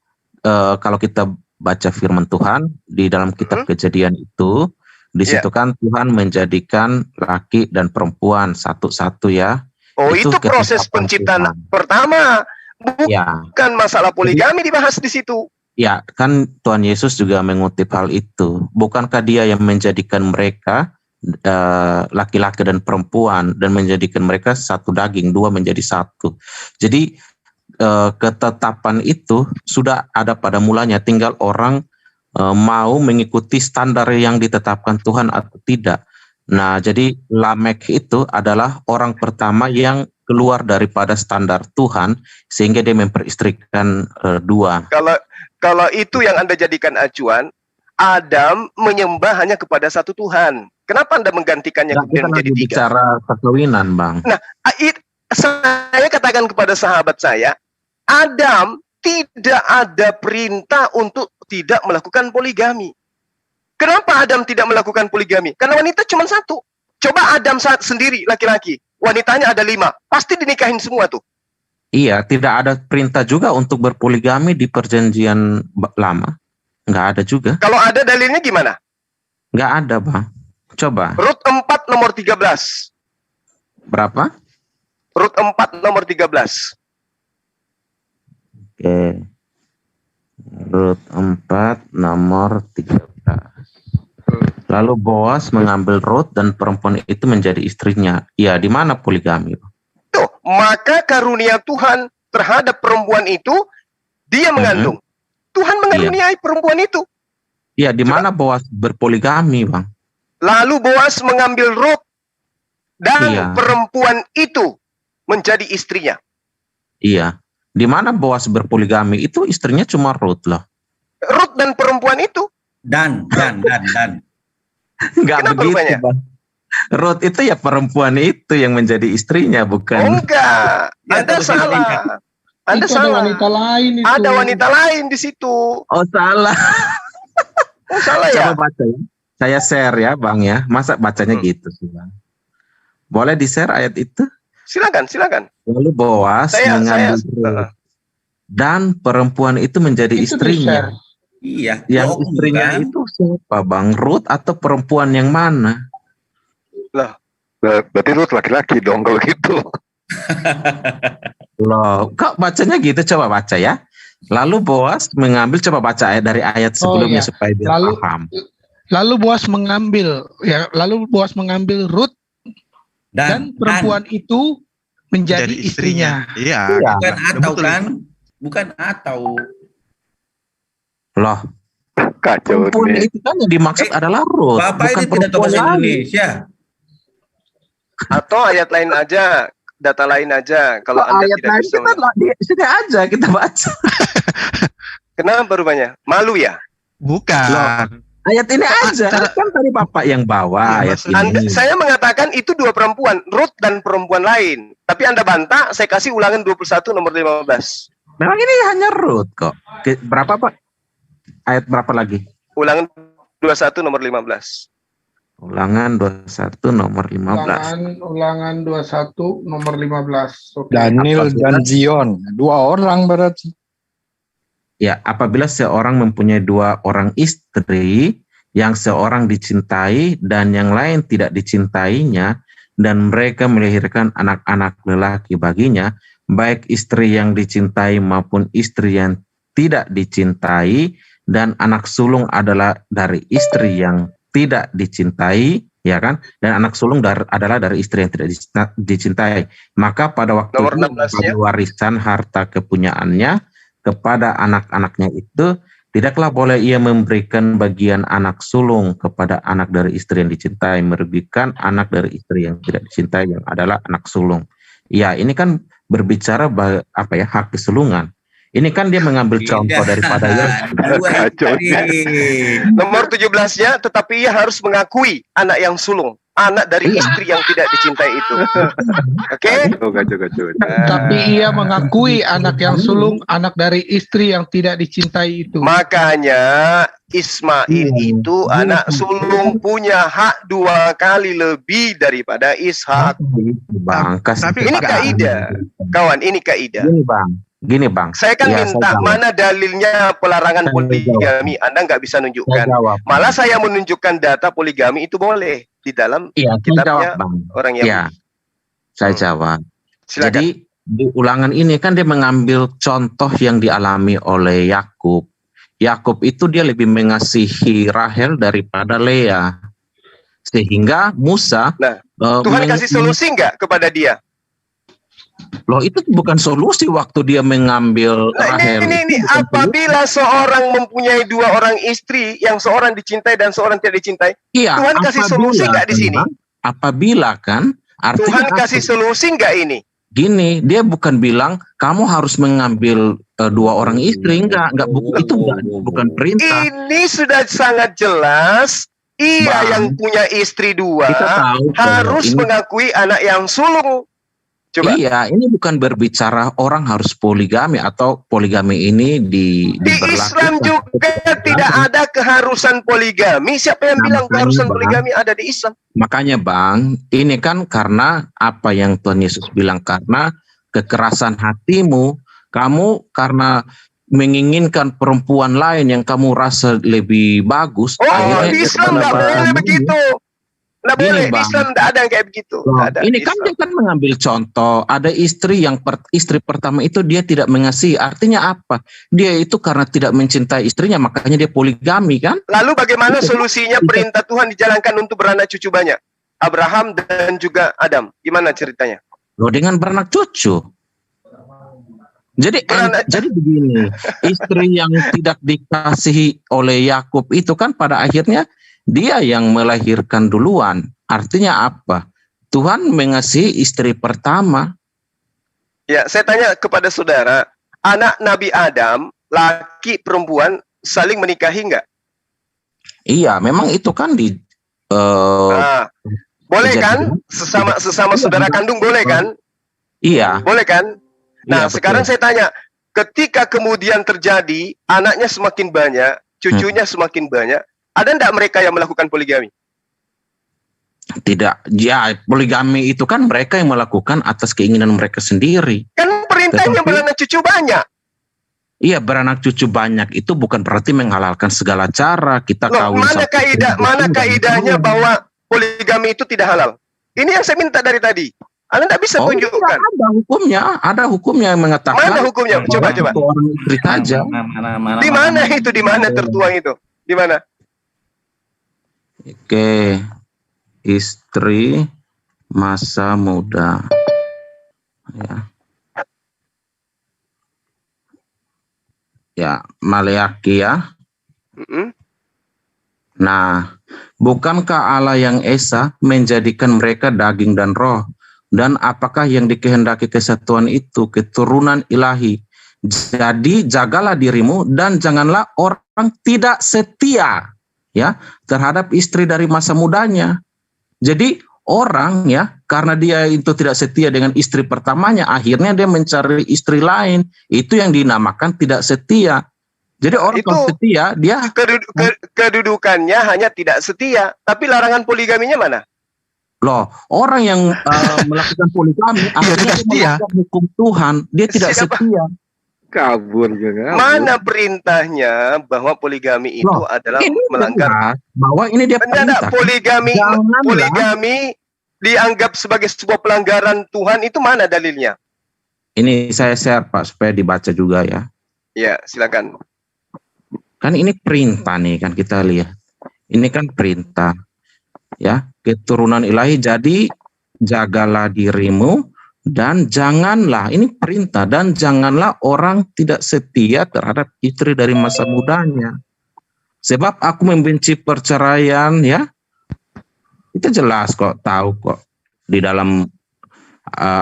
kalau kita baca firman Tuhan di dalam kitab Kejadian itu, di situ kan Tuhan menjadikan laki dan perempuan satu-satu ya. Oh, itu proses penciptaan pertama. Bukan masalah poligami dibahas di situ. Ya, kan Tuhan Yesus juga mengutip hal itu. Bukankah Dia yang menjadikan mereka laki-laki dan perempuan dan menjadikan mereka satu daging, dua menjadi satu. Jadi ketetapan itu sudah ada pada mulanya, tinggal orang mau mengikuti standar yang ditetapkan Tuhan atau tidak. Nah, jadi Lamek itu adalah orang pertama yang keluar daripada standar Tuhan sehingga dia memperistrikan dua. Kalau itu yang Anda jadikan acuan, Adam menyembah hanya kepada satu Tuhan. Kenapa Anda menggantikannya kemudian menjadi tiga? Bicara perkawinan, Bang. Nah, saya katakan kepada sahabat saya, Adam tidak ada perintah untuk tidak melakukan poligami. Kenapa Adam tidak melakukan poligami? Karena wanita cuma satu. Coba Adam saat sendiri laki-laki, wanitanya ada 5, pasti dinikahin semua tuh. Iya, tidak ada perintah juga untuk berpoligami di perjanjian lama. Nggak ada juga. Kalau ada dalilnya gimana? Nggak ada, Bang. Coba. Rut 4 nomor 13. Berapa? Rut 4 nomor 13. Oke. Rut 4 nomor 13. Lalu Boas mengambil Rut dan perempuan itu menjadi istrinya. Ya, di mana poligami? Tuh, maka karunia Tuhan terhadap perempuan itu, dia mengandung. Tuhan mengaruniai perempuan itu. Ya, di mana Boas berpoligami, Bang? Lalu Boas mengambil Rut dan perempuan itu menjadi istrinya. Iya. Di mana Boas berpoligami? Itu istrinya cuma Rut loh. Rut dan perempuan itu. Dan. Enggak begitu, Bang. Rut itu ya perempuan itu yang menjadi istrinya, bukan? Oh, enggak. Anda salah. Anda itu salah. Ada wanita lain itu. Ada wanita lain di situ. Oh, salah. Oh, salah ya? Coba baca ya. Saya share ya, Bang ya. Masa bacanya gitu sih, Bang? Boleh di-share ayat itu? Silakan. Lalu Boas mengambil Rut dan perempuan itu menjadi istrinya. Iya. Yang istrinya itu siapa, Bang? Rut atau perempuan yang mana? Lah, berarti Rut laki-laki dong kalau gitu. Loh, kok bacanya gitu? Coba baca ya. Lalu Boas mengambil, coba baca ayat dari ayat sebelumnya supaya dia paham. Lalu Boas mengambil Rut dan perempuan itu menjadi istrinya. Iya. Bukan atau kan? Bukan atau. Loh, kacau. Perempuan itu kan yang dimaksud adalah Rut. Bapak bukan ini tidak tahu bahasa lain. Indonesia. Atau ayat lain aja, data lain aja. Kalau Anda ayat tidak lain bisa. Sudah aja kita baca. Kenapa rupanya? Malu ya? Bukan. Loh, ayat ini aja. Kan tadi Bapak yang bawa ayat ini. Saya mengatakan itu 2 perempuan, Rut dan perempuan lain. Tapi Anda bantah, saya kasih Ulangan 21 nomor 15. Memang ini hanya Rut kok. Berapa, Pak? Ayat berapa lagi? Ulangan 21 nomor 15. Ulangan 21 nomor 15. Ulangan 21 nomor 15. Okay. Daniel dan Zion, 2 orang berarti. Ya, apabila seorang mempunyai 2 orang istri, yang seorang dicintai dan yang lain tidak dicintainya, dan mereka melahirkan anak-anak lelaki baginya, baik istri yang dicintai maupun istri yang tidak dicintai, dan anak sulung adalah dari istri yang tidak dicintai, ya kan? Dan anak sulung adalah dari istri yang tidak dicintai. Maka pada waktu itu bagi warisan harta kepunyaannya kepada anak-anaknya itu, tidaklah boleh ia memberikan bagian anak sulung kepada anak dari istri yang dicintai, merugikan anak dari istri yang tidak dicintai yang adalah anak sulung. Ya, ini kan berbicara hak kesulungan. Ini kan dia mengambil contoh daripada yang nomor 17-nya, tetapi ia harus mengakui anak yang sulung, anak dari istri yang tidak dicintai itu. Oke? Tapi ia mengakui anak yang sulung, anak dari istri yang tidak dicintai itu. Makanya Ismail itu anak sulung, punya hak 2 kali lebih daripada Ishak. Ini kaidah, kawan, ini kaidah. Gini Bang, saya kan minta mana dalilnya pelarangan poligami, Anda nggak bisa nunjukkan. Malah saya menunjukkan data poligami itu boleh di dalam kitabnya orang Yahudi. Ya, saya jawab. Silakan. Jadi di Ulangan ini kan dia mengambil contoh yang dialami oleh Yakub. Yakub itu dia lebih mengasihi Rahel daripada Lea, sehingga Musa. Nah, Tuhan kasih solusi nggak kepada dia? Loh, itu bukan solusi waktu dia mengambil Rahel. Ini apabila seorang mempunyai 2 orang istri, yang seorang dicintai dan seorang tidak dicintai, Tuhan kasih solusi nggak di sini? Apabila kan, artinya Tuhan kasih solusi nggak ini? Gini, dia bukan bilang kamu harus mengambil 2 orang istri, enggak itu bukan perintah. Ini sudah sangat jelas. Ia yang punya istri 2 harus mengakui anak yang sulung. Coba. Iya, ini bukan berbicara orang harus poligami atau poligami ini Di Islam juga tidak ada keharusan poligami. Siapa yang bilang keharusan poligami ada di Islam? Makanya Bang, ini kan karena apa yang Tuhan Yesus bilang, karena kekerasan hatimu, kamu karena menginginkan perempuan lain yang kamu rasa lebih bagus. Di Islam nggak boleh begitu. Nggak boleh, di Islam nggak ada yang kayak begitu. Ini kan dia kan mengambil contoh, ada istri yang istri pertama itu dia tidak mengasihi, artinya apa? Dia itu karena tidak mencintai istrinya, makanya dia poligami kan? Lalu bagaimana solusinya perintah Tuhan dijalankan untuk beranak cucu banyak? Abraham dan juga Adam, gimana ceritanya? Loh, dengan beranak cucu. Jadi begini, istri yang tidak dikasihi oleh Yakub itu kan pada akhirnya dia yang melahirkan duluan. Artinya apa? Tuhan mengasihi istri pertama. Ya, saya tanya kepada saudara, anak Nabi Adam, laki perempuan saling menikahi enggak? Iya, memang itu kan boleh kan? Sesama saudara kandung boleh kan? Iya. Boleh kan? Nah, Iya, sekarang saya tanya, ketika kemudian terjadi anaknya semakin banyak, cucunya semakin banyak, ada enggak mereka yang melakukan poligami? Tidak, ya poligami itu kan mereka yang melakukan atas keinginan mereka sendiri. Kan perintahnya beranak cucu banyak. Iya, beranak cucu banyak itu bukan berarti menghalalkan segala cara kita kawin. Mana kaidahnya bahwa poligami itu tidak halal? Ini yang saya minta dari tadi. Anda tidak bisa tunjukkan. Ada hukumnya yang mengatakan. Mana hukumnya? Coba. Orang istri saja. Di mana itu? Di mana tertuang itu? Di mana? Oke, istri masa muda. Ya, Maleaki ya. Nah, bukankah Allah yang Esa menjadikan mereka daging dan roh? Dan apakah yang dikehendaki kesatuan itu keturunan ilahi? Jadi jagalah dirimu dan janganlah orang tidak setia ya terhadap istri dari masa mudanya. Jadi orang ya karena dia itu tidak setia dengan istri pertamanya, akhirnya dia mencari istri lain. Itu yang dinamakan tidak setia. Jadi orang itu, setia dia kedudukannya hanya tidak setia, tapi larangan poligaminya mana? Loh, orang yang melakukan poligami akhirnya dia melanggar hukum Tuhan, dia tidak setia. Kabur juga. Mana perintahnya bahwa poligami itu adalah melanggar? Bahwa ini dia perintah. Poligami dianggap sebagai sebuah pelanggaran Tuhan, itu mana dalilnya? Ini saya share Pak supaya dibaca juga ya. Ya, silakan. Kan ini perintah nih kan kita lihat. Ini kan perintah. Ya, keturunan ilahi, jadi jagalah dirimu dan janganlah, ini perintah, dan janganlah orang tidak setia terhadap istri dari masa mudanya. Sebab aku membenci perceraian ya. Itu jelas kok, tahu kok. Di dalam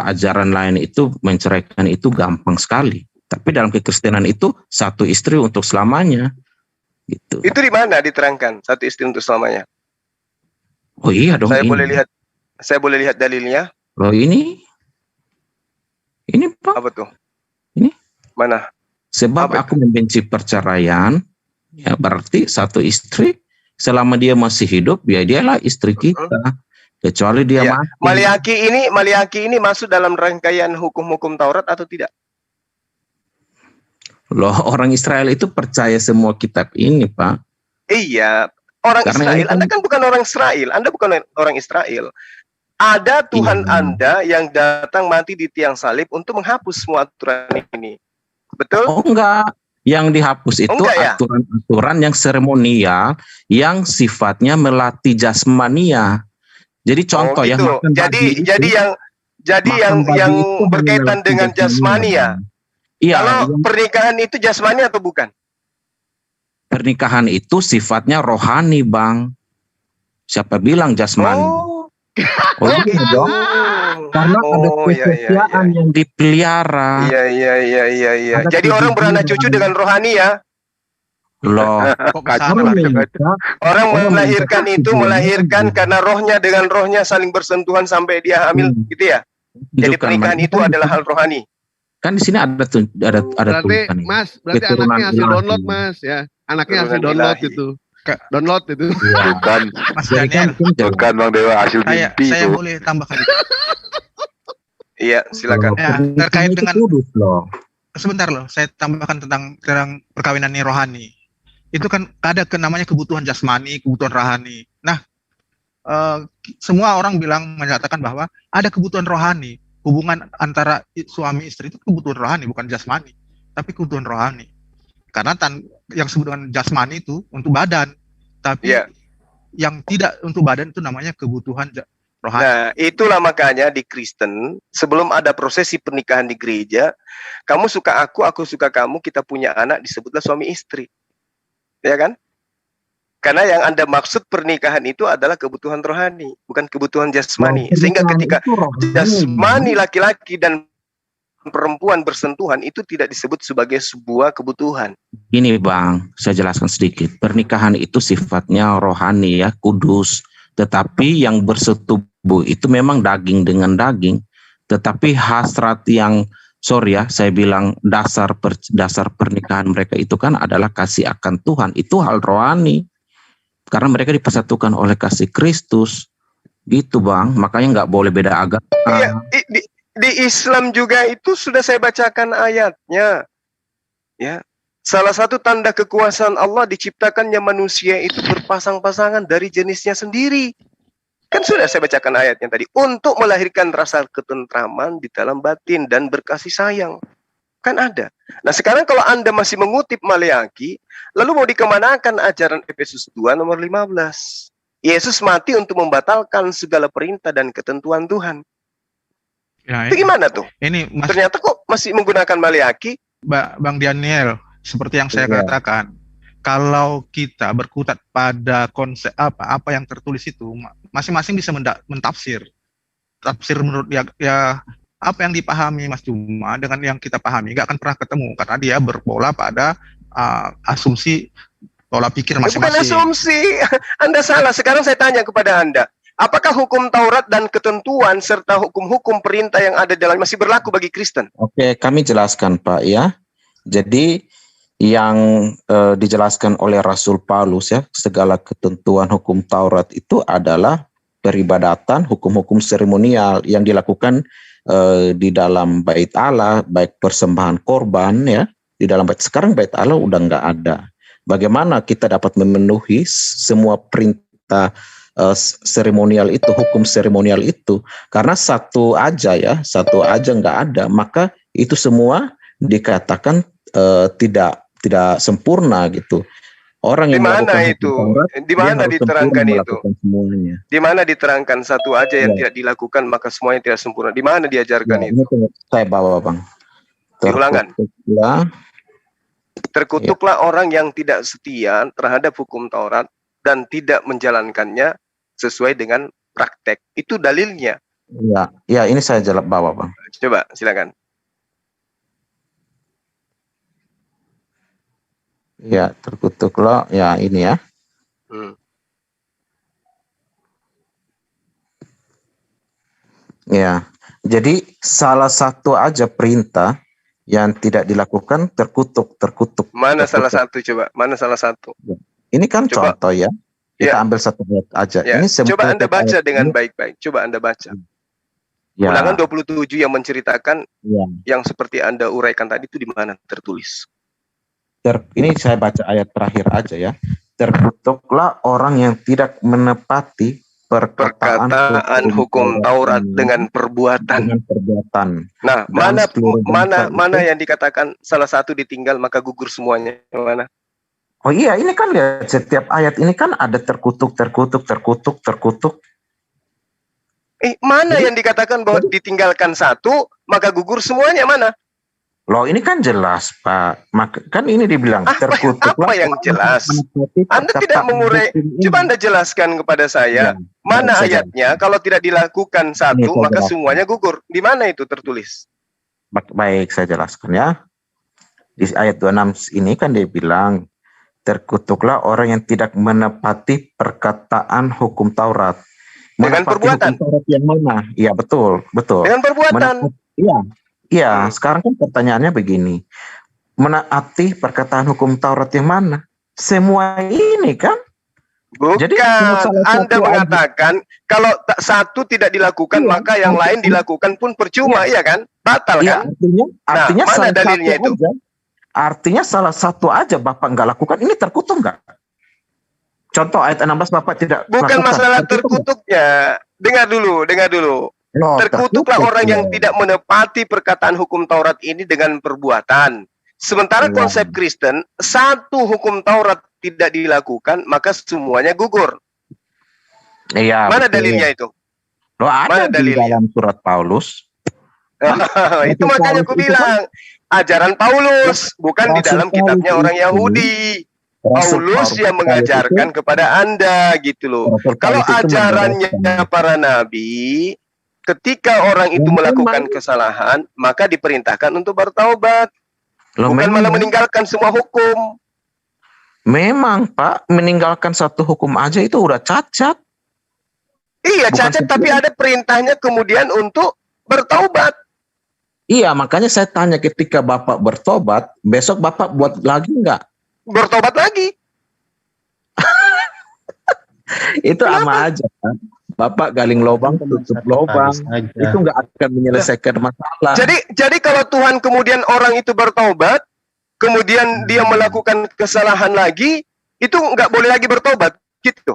ajaran lain itu menceraikan itu gampang sekali. Tapi dalam kekristenan itu satu istri untuk selamanya. Gitu. Itu di mana diterangkan satu istri untuk selamanya? Oh iya dong. Saya boleh lihat dalilnya. Loh ini Pak. Apa tuh? Ini mana? Sebab aku membenci perceraian. Ya berarti satu istri selama dia masih hidup, ya dialah istri kita. Kecuali dia mati. Maliaki ini masuk dalam rangkaian hukum-hukum Taurat atau tidak? Loh, orang Israel itu percaya semua kitab ini, Pak. Iya, orang Israel. Anda kan bukan orang Israel. Anda bukan orang Israel. Ada Tuhan Anda yang datang mati di tiang salib untuk menghapus semua aturan ini. Betul? Oh enggak. Yang dihapus itu aturan-aturan yang seremonial yang sifatnya melatih jasmania. Jadi contoh ya. Jadi yang berkaitan dengan jasmania. Iya. Kalau pernikahan itu jasmani atau bukan? Pernikahan itu sifatnya rohani, Bang. Siapa bilang jasmani? Iya dong. Karena ada kesetiaan yang dipelihara. Iya. Jadi orang beranak cucu dengan rohani ya? Loh. Orang melahirkan itu melahirkan karena rohnya dengan rohnya saling bersentuhan sampai dia hamil, gitu ya? Jadi Tunjukkan pernikahan mana. itu adalah hal rohani. Kan di sini ada Berarti tulisan ini. Mas, berarti Keturunan anaknya hasil ilahi. download Mas ya. Anaknya hasil Keturunan download ilahi. itu. Download itu. Bukan, Mas Jadi kan Daniel, bukan Bang Dewa, hasil mimpi saya itu. boleh tambahkan itu. Iya, silakan. Ya, terkait dengan kudus loh. sebentar loh, saya tambahkan tentang perkawinan yang rohani. Itu kan ada namanya kebutuhan jasmani, kebutuhan rohani. Nah, semua orang menyatakan bahwa ada kebutuhan rohani. Hubungan antara suami istri itu kebutuhan rohani, bukan jasmani, tapi kebutuhan rohani. Karena yang disebut dengan jasmani itu untuk badan, tapi yang tidak untuk badan itu namanya kebutuhan rohani. Nah, itulah makanya di Kristen, sebelum ada prosesi pernikahan di gereja, kamu suka aku suka kamu, kita punya anak, disebutlah suami istri. Ya kan? Karena yang Anda maksud pernikahan itu adalah kebutuhan rohani, bukan kebutuhan jasmani. Sehingga ketika jasmani laki-laki dan perempuan bersentuhan, itu tidak disebut sebagai sebuah kebutuhan. Ini Bang, saya jelaskan sedikit. Pernikahan itu sifatnya rohani ya, kudus. Tetapi yang bersetubuh itu memang daging dengan daging. Tetapi hasrat yang, sorry ya, saya bilang dasar pernikahan mereka itu kan adalah kasih akan Tuhan. Itu hal rohani. Karena mereka dipersatukan oleh kasih Kristus. Gitu Bang, makanya nggak boleh beda agama. Iya, di Islam juga itu sudah saya bacakan ayatnya. Ya. Salah satu tanda kekuasaan Allah diciptakannya manusia itu berpasang-pasangan dari jenisnya sendiri. Kan sudah saya bacakan ayatnya tadi. Untuk melahirkan rasa ketentraman di dalam batin dan berkasih sayang. Kan ada. Nah sekarang kalau Anda masih mengutip Maleaki, lalu mau dikemanakan ajaran Efesus 2 nomor 15? Yesus mati untuk membatalkan segala perintah dan ketentuan Tuhan. Ya, itu gimana tuh? Ini ternyata kok masih menggunakan Maleaki? Bang Daniel, seperti yang saya katakan, kalau kita berkutat pada konsep apa yang tertulis itu, masing-masing bisa mentafsir. Tafsir menurut ya apa yang dipahami Mas Juma dengan yang kita pahami nggak akan pernah ketemu karena dia berpola pada asumsi pola pikir masing-masing. Bukan asumsi, Anda salah. Sekarang saya tanya kepada Anda, apakah hukum Taurat dan ketentuan serta hukum-hukum perintah yang ada dalam masih berlaku bagi Kristen? Oke, kami jelaskan Pak ya. Jadi yang dijelaskan oleh Rasul Paulus ya, segala ketentuan hukum Taurat itu adalah peribadatan, hukum-hukum seremonial yang dilakukan di dalam bait Allah, baik persembahan korban ya, di dalam bait. Sekarang bait Allah udah nggak ada. Bagaimana kita dapat memenuhi semua perintah seremonial itu, hukum seremonial itu? Karena satu aja nggak ada, maka itu semua dikatakan tidak sempurna gitu. Orang yang mana itu? Di mana diterangkan itu? Semuanya. Di mana diterangkan satu aja yang tidak dilakukan maka semuanya tidak sempurna? Di mana diajarkan itu? Saya bawa Bang. Diulangan. Terkutuklah orang yang tidak setia terhadap hukum Taurat dan tidak menjalankannya sesuai dengan praktek. Itu dalilnya. Ya ini saya bawa Bang. Coba silakan. Ya, terkutuklah ya ini ya. Ya, jadi salah satu aja perintah yang tidak dilakukan terkutuk. Mana salah satu coba? Mana salah satu? Ini kan coba. Contoh ya. Kita ambil satu ayat aja. Ya. Ini coba Anda baca dengan baik-baik. Coba Anda baca. Ya. Ulangan 27 yang menceritakan yang seperti Anda uraikan tadi itu di mana tertulis? Ini saya baca ayat terakhir aja ya. Terkutuklah orang yang tidak menepati perkataan hukum Taurat dengan perbuatan. Nah, mana yang dikatakan salah satu ditinggal maka gugur semuanya? Mana? Oh iya, ini kan lihat setiap ayat ini kan ada terkutuk. Mana yang dikatakan bahwa ditinggalkan satu maka gugur semuanya, mana? Loh ini kan jelas Pak, kan ini dibilang terkutuk. Apa yang jelas? Anda tidak mengurai. Coba Anda jelaskan kepada saya, mana ayatnya kalau tidak dilakukan satu maka semuanya gugur. Di mana itu tertulis? Baik, saya jelaskan ya. Di ayat 26 ini kan dia bilang, terkutuklah orang yang tidak menepati perkataan hukum Taurat. Dengan perbuatan. Taurat yang mana? Iya, betul. Dengan perbuatan. Iya. Sekarang kan pertanyaannya begini. Menaati perkataan hukum Taurat yang mana? Semua ini kan? Bukan. Jadi, Anda mengatakan kalau satu tidak dilakukan, maka yang lain dilakukan pun percuma, iya kan? Batal kan? Artinya mana dalilnya itu? Artinya salah satu aja Bapak nggak lakukan, ini terkutuk nggak? Contoh ayat 16 Bapak tidak bukan lakukan. Masalah terkutuknya. Dengar dulu. Terkutuklah orang yang tidak menepati perkataan hukum Taurat ini dengan perbuatan. Sementara konsep Kristen, satu hukum Taurat tidak dilakukan, maka semuanya gugur. Iya. Mana dalilnya itu? Ada di dalam surat Paulus. Itu makanya aku bilang, ajaran Paulus, bukan di dalam kitabnya orang Yahudi. Paulus yang mengajarkan kepada Anda gitu loh. Kalau ajarannya para nabi, ketika orang itu melakukan kesalahan, maka diperintahkan untuk bertaubat. Bukan malah meninggalkan semua hukum. Memang Pak, meninggalkan satu hukum aja itu udah cacat. Iya, cacat, tapi ada perintahnya kemudian untuk bertaubat. Iya, makanya saya tanya, ketika Bapak bertobat, besok Bapak buat lagi nggak? Bertobat lagi. Itu sama aja kan. Bapak galing lubang, tutup lubang, itu nggak akan menyelesaikan masalah. Jadi kalau Tuhan kemudian orang itu bertobat, kemudian dia melakukan kesalahan lagi, itu nggak boleh lagi bertobat, gitu.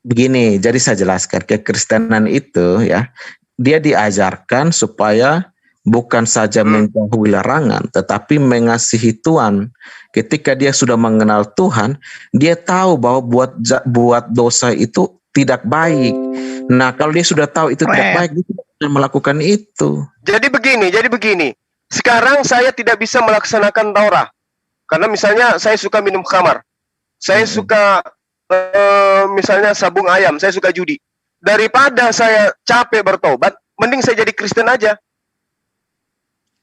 Begini, jadi saya jelaskan, kekristenan itu ya, dia diajarkan supaya bukan saja menjauhi larangan, tetapi mengasihi Tuhan. Ketika dia sudah mengenal Tuhan, dia tahu bahwa buat dosa itu tidak baik. Nah, kalau dia sudah tahu itu tidak baik, dia tidak akan melakukan itu. Jadi begini. Sekarang saya tidak bisa melaksanakan Taurat. Karena misalnya saya suka minum khamar. Saya suka misalnya sabung ayam, saya suka judi. Daripada saya capek bertobat, mending saya jadi Kristen aja.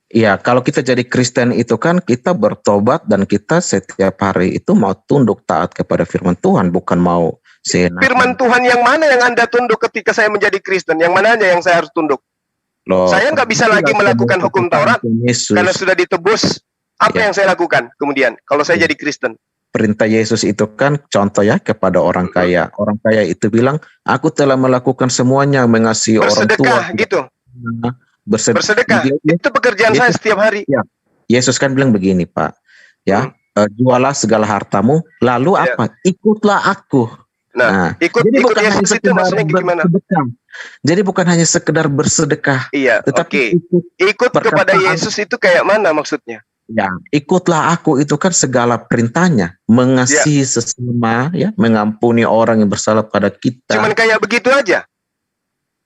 Iya, kalau kita jadi Kristen itu kan kita bertobat dan kita setiap hari itu mau tunduk taat kepada firman Tuhan, bukan mau seenaknya. Firman Tuhan yang mana yang Anda tunduk ketika saya menjadi Kristen? Yang mananya yang saya harus tunduk? Saya nggak bisa lagi melakukan hukum Taurat karena sudah ditebus. Apa yang saya lakukan kemudian kalau saya jadi Kristen? Perintah Yesus itu kan contoh ya kepada orang kaya. Orang kaya itu bilang, aku telah melakukan semuanya, mengasihi orang tua. Bersedekah gitu. Bersedekah. Itu pekerjaan saya setiap hari. Ya. Yesus kan bilang begini, Pak. Ya, jualah segala hartamu, lalu apa? Ikutlah aku. Nah, ikut Yesus itu maksudnya gimana? Jadi bukan hanya sekedar bersedekah. Iya, tetapi ikut kepada Yesus itu kayak mana maksudnya? Ya, ikutlah aku itu kan segala perintahnya, mengasihi sesama, ya, mengampuni orang yang bersalah pada kita. Cuman kayak begitu aja?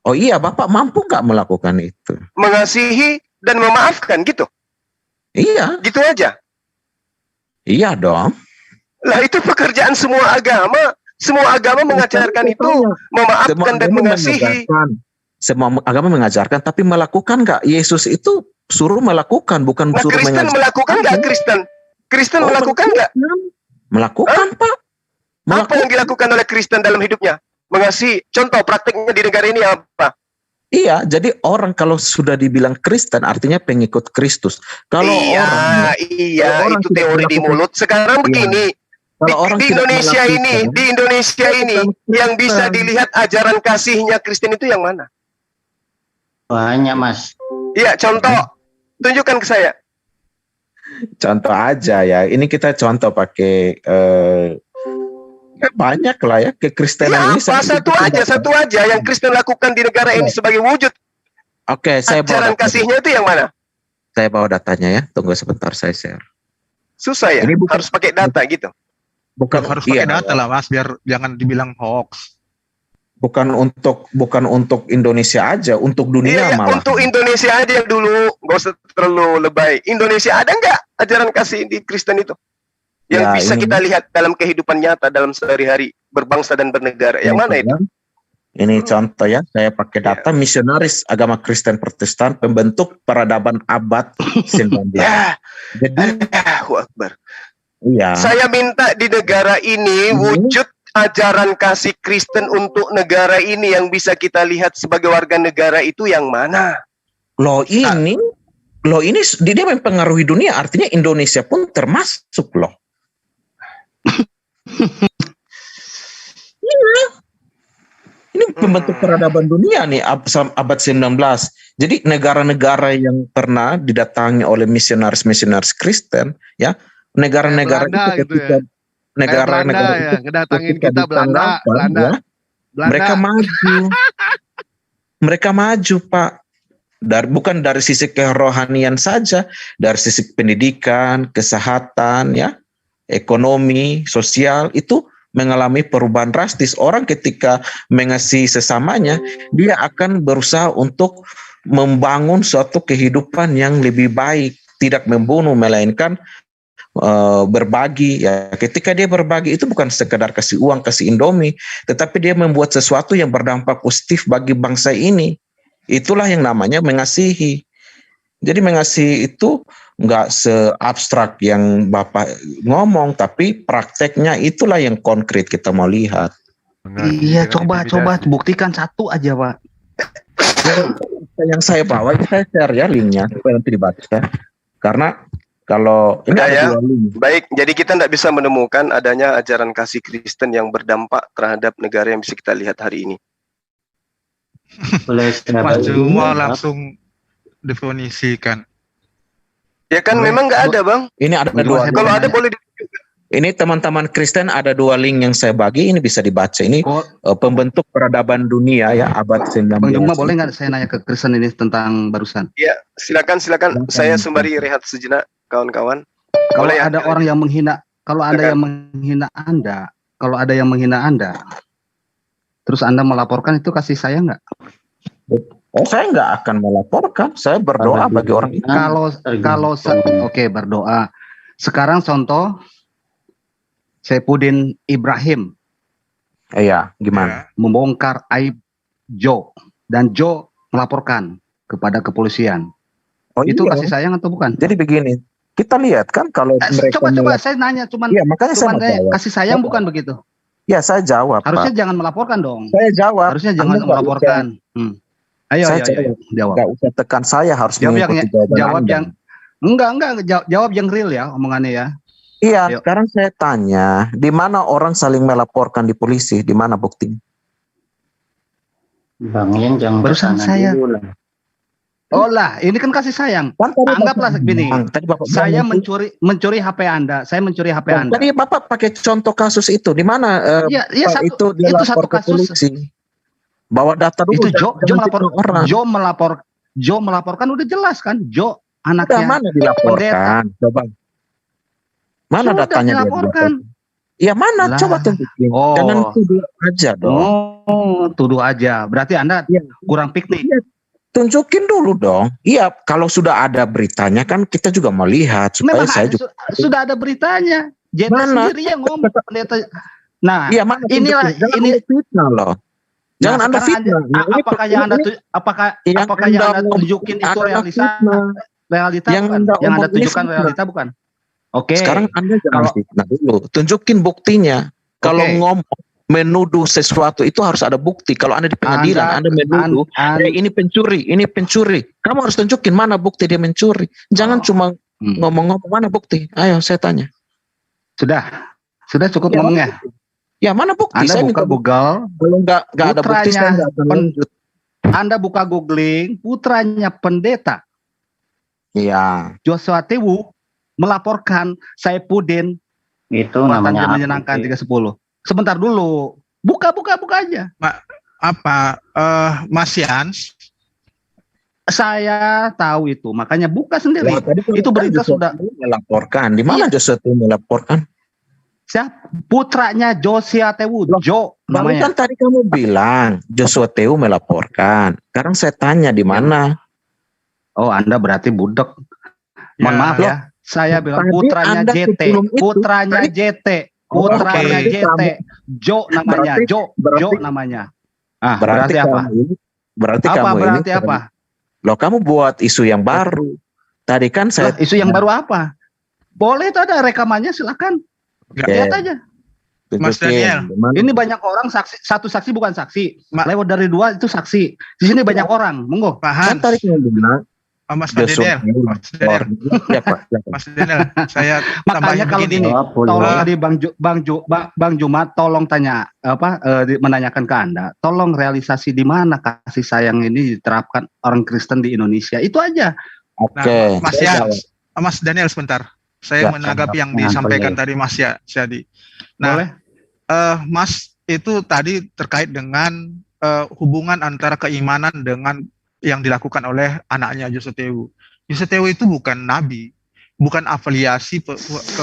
Oh iya, Bapak mampu nggak melakukan itu? Mengasihi dan memaafkan gitu? Iya. Gitu aja? Iya dong. Lah itu pekerjaan semua agama. Semua agama mengajarkan itu, memaafkan dan mengasihi. Semua agama mengajarkan, tapi melakukan nggak? Yesus itu suruh melakukan, bukan suruh mengajarkan. Kristen melakukan nggak Kristen? Kristen melakukan nggak? Melakukan, Pak. Apa yang dilakukan oleh Kristen dalam hidupnya? Mengasihi. Contoh praktiknya di negara ini apa? Iya, jadi orang kalau sudah dibilang Kristen artinya pengikut Kristus. Kalau orang itu teori di mulut. Sekarang begini, di Indonesia ini yang bisa dilihat ajaran kasihnya Kristen itu yang mana? Banyak, Mas. Iya, contoh. Tunjukkan ke saya. Contoh aja ya. Ini kita contoh pakai banyak lah ya kekristenan ini. Satu aja yang Kristen lakukan di negara ini sebagai wujud. Oke, saya bawa ajaran kasihnya itu yang mana? Saya bawa datanya ya. Tunggu sebentar, saya share. Susah ya? Ini harus pakai data gitu. Bukan harus pakai data lah, Mas, biar jangan dibilang hoax. Bukan untuk Indonesia aja, untuk dunia malah. Untuk Indonesia aja dulu, nggak usah terlalu lebay. Indonesia ada nggak ajaran kasih di Kristen itu? Yang bisa kita lihat dalam kehidupan nyata, dalam sehari-hari berbangsa dan bernegara. Yang mana itu? Ini contoh ya, saya pakai data misionaris agama Kristen Protestan pembentuk peradaban abad 19. Jadi, Akbar. Iya. Saya minta di negara ini wujud ajaran kasih Kristen untuk negara ini yang bisa kita lihat sebagai warga negara itu yang mana? Loh ini dia mempengaruhi dunia, artinya Indonesia pun termasuk loh. Iya. Ini pembentuk peradaban dunia nih abad 19. Jadi negara-negara yang pernah didatangi oleh misionaris Kristen, ya, negara-negara itu ketika gitu ya. negara-negara ya, itu kedatangin ketika kita Belanda. ya, mereka maju. Mereka maju, Pak. Bukan dari sisi kerohanian saja, dari sisi pendidikan, kesehatan, ya, ekonomi, sosial, itu mengalami perubahan drastis. Orang ketika mengasihi sesamanya, dia akan berusaha untuk membangun suatu kehidupan yang lebih baik, tidak membunuh, melainkan berbagi. Ya, ketika dia berbagi itu bukan sekedar kasih uang, kasih Indomie, tetapi dia membuat sesuatu yang berdampak positif bagi bangsa ini. Itulah yang namanya mengasihi. Jadi mengasihi itu nggak seabstrak yang Bapak ngomong, tapi prakteknya itulah yang konkret kita mau lihat. Iya, coba buktikan satu aja, Pak. Yang saya bawa itu saya share ya linknya supaya nanti dibaca. Karena kalau ini ada dua link. Baik, jadi kita tidak bisa menemukan adanya ajaran kasih Kristen yang berdampak terhadap negara yang bisa kita lihat hari ini. Mas Juma langsung definisikan. Ya kan memang nggak ada, Bang. Ini ada dua. Kalau ada boleh ditunjukkan. Ini teman-teman Kristen ada dua link yang saya bagi, ini bisa dibaca. Ini pembentuk peradaban dunia ya abad 19. Bang Juma, boleh nggak saya nanya ke Kristen ini tentang barusan? Ya, silakan. Saya sembari rehat sejenak, kawan-kawan. Kalau ada orang yang menghina, kalau ada yang menghina Anda, terus Anda melaporkan, itu kasih saya nggak? Oh, saya nggak akan melaporkan. Saya berdoa bagi orang itu. Oke, berdoa. Sekarang contoh Saifuddin Ibrahim. Iya, gimana? Membongkar aib Joe, dan Joe melaporkan kepada kepolisian. Oh, itu iya. kasih sayang atau bukan? Jadi begini, kita lihat kan kalau mereka coba saya nanya, cuman kasih sayang bukan begitu? Ya, saya jawab. Harusnya Pak. jangan melaporkan dong. Saya jawab. Harusnya jangan melaporkan. Ayo, jawab. Enggak usah tekan saya, harus mengikuti jawab yang real ya omongannya ya. Iya, sekarang saya tanya, di mana orang saling melaporkan di polisi? Di mana buktinya? Bang Yang jangan barusan saya. Oh lah, ini kan kasih sayang. Anggaplah begini. Saya mencuri HP Anda. Saya mencuri HP Anda. Tadi Bapak pakai contoh kasus itu. Di mana itu satu kasus. Polisi. Bawa data dulu. Itu Joe melaporkan udah jelas kan? Joe anaknya. Mana dilaporkan? Coba. Mana datanya dilaporkan? Ya mana? Lah. Coba tunjukin. Jangan tuduh aja dong. Tuduh aja. Berarti Anda kurang piknik. Ya, tunjukin dulu dong. Iya, kalau sudah ada beritanya kan kita juga mau lihat supaya saya juga. Sudah ada beritanya. JT sendiri yang ngomong pendeta. Nah, iya, mana ini fitnah loh. Jangan Anda fitnah. Apakah yang Anda tunjukin itu realita bukan? Yang Anda tunjukkan realita bukan? Oke. Sekarang Anda jangan fitnah dulu. Tunjukin buktinya. Kalau ngomong menuduh sesuatu itu harus ada bukti. Kalau Anda di pengadilan Anda menuduh ini pencuri. Kamu harus tunjukin mana bukti dia mencuri. Jangan cuma ngomong-ngomong, mana bukti? Ayo saya tanya. Sudah cukup ngomongnya. Ya mana bukti? Anda saya buka Google. Kalau nggak ada bukti saya nggak akan lanjut. Anda buka googling putranya pendeta. Iya. Joshua Tewu melaporkan Saifuddin itu namanya menyenangkan 310. Sebentar dulu. Buka aja. Mas Yans? Saya tahu itu, makanya buka sendiri. Ya, itu berita sudah melaporkan. Di mana Joshua Tewu melaporkan? Siapa? Putranya Joshua Tewu, Joe namanya. Kan tadi kamu bilang Joshua Tewu melaporkan. Sekarang saya tanya di mana? Oh, Anda berarti budek. Mohon maaf ya. Saya bilang putranya JT, putranya JT, Joe namanya, Joe namanya. Berarti apa? Berarti apa? Loh, kamu buat isu yang baru. Tadi kan saya isu yang baru apa? Boleh, itu ada rekamannya, silakan. Lihat aja. Mas Daniel, ini banyak orang saksi, satu saksi bukan saksi, lewat dari 2 itu saksi. Di sini banyak orang, monggo. Pak Hans. Kan tadi yang bilang Mas Daniel, Mas Daniel, saya makanya kalau gini, tolong tadi Bang Juma, tolong tanya menanyakan ke Anda, tolong realisasi di mana kasih sayang ini diterapkan orang Kristen di Indonesia, itu aja. Oke. Nah, Mas Daniel sebentar, saya menanggapi yang disampaikan tadi Mas Syadi. Nah, Mas itu tadi terkait dengan hubungan antara keimanan dengan yang dilakukan oleh anaknya Josetewu. Josetewu itu bukan nabi, bukan afiliasi ke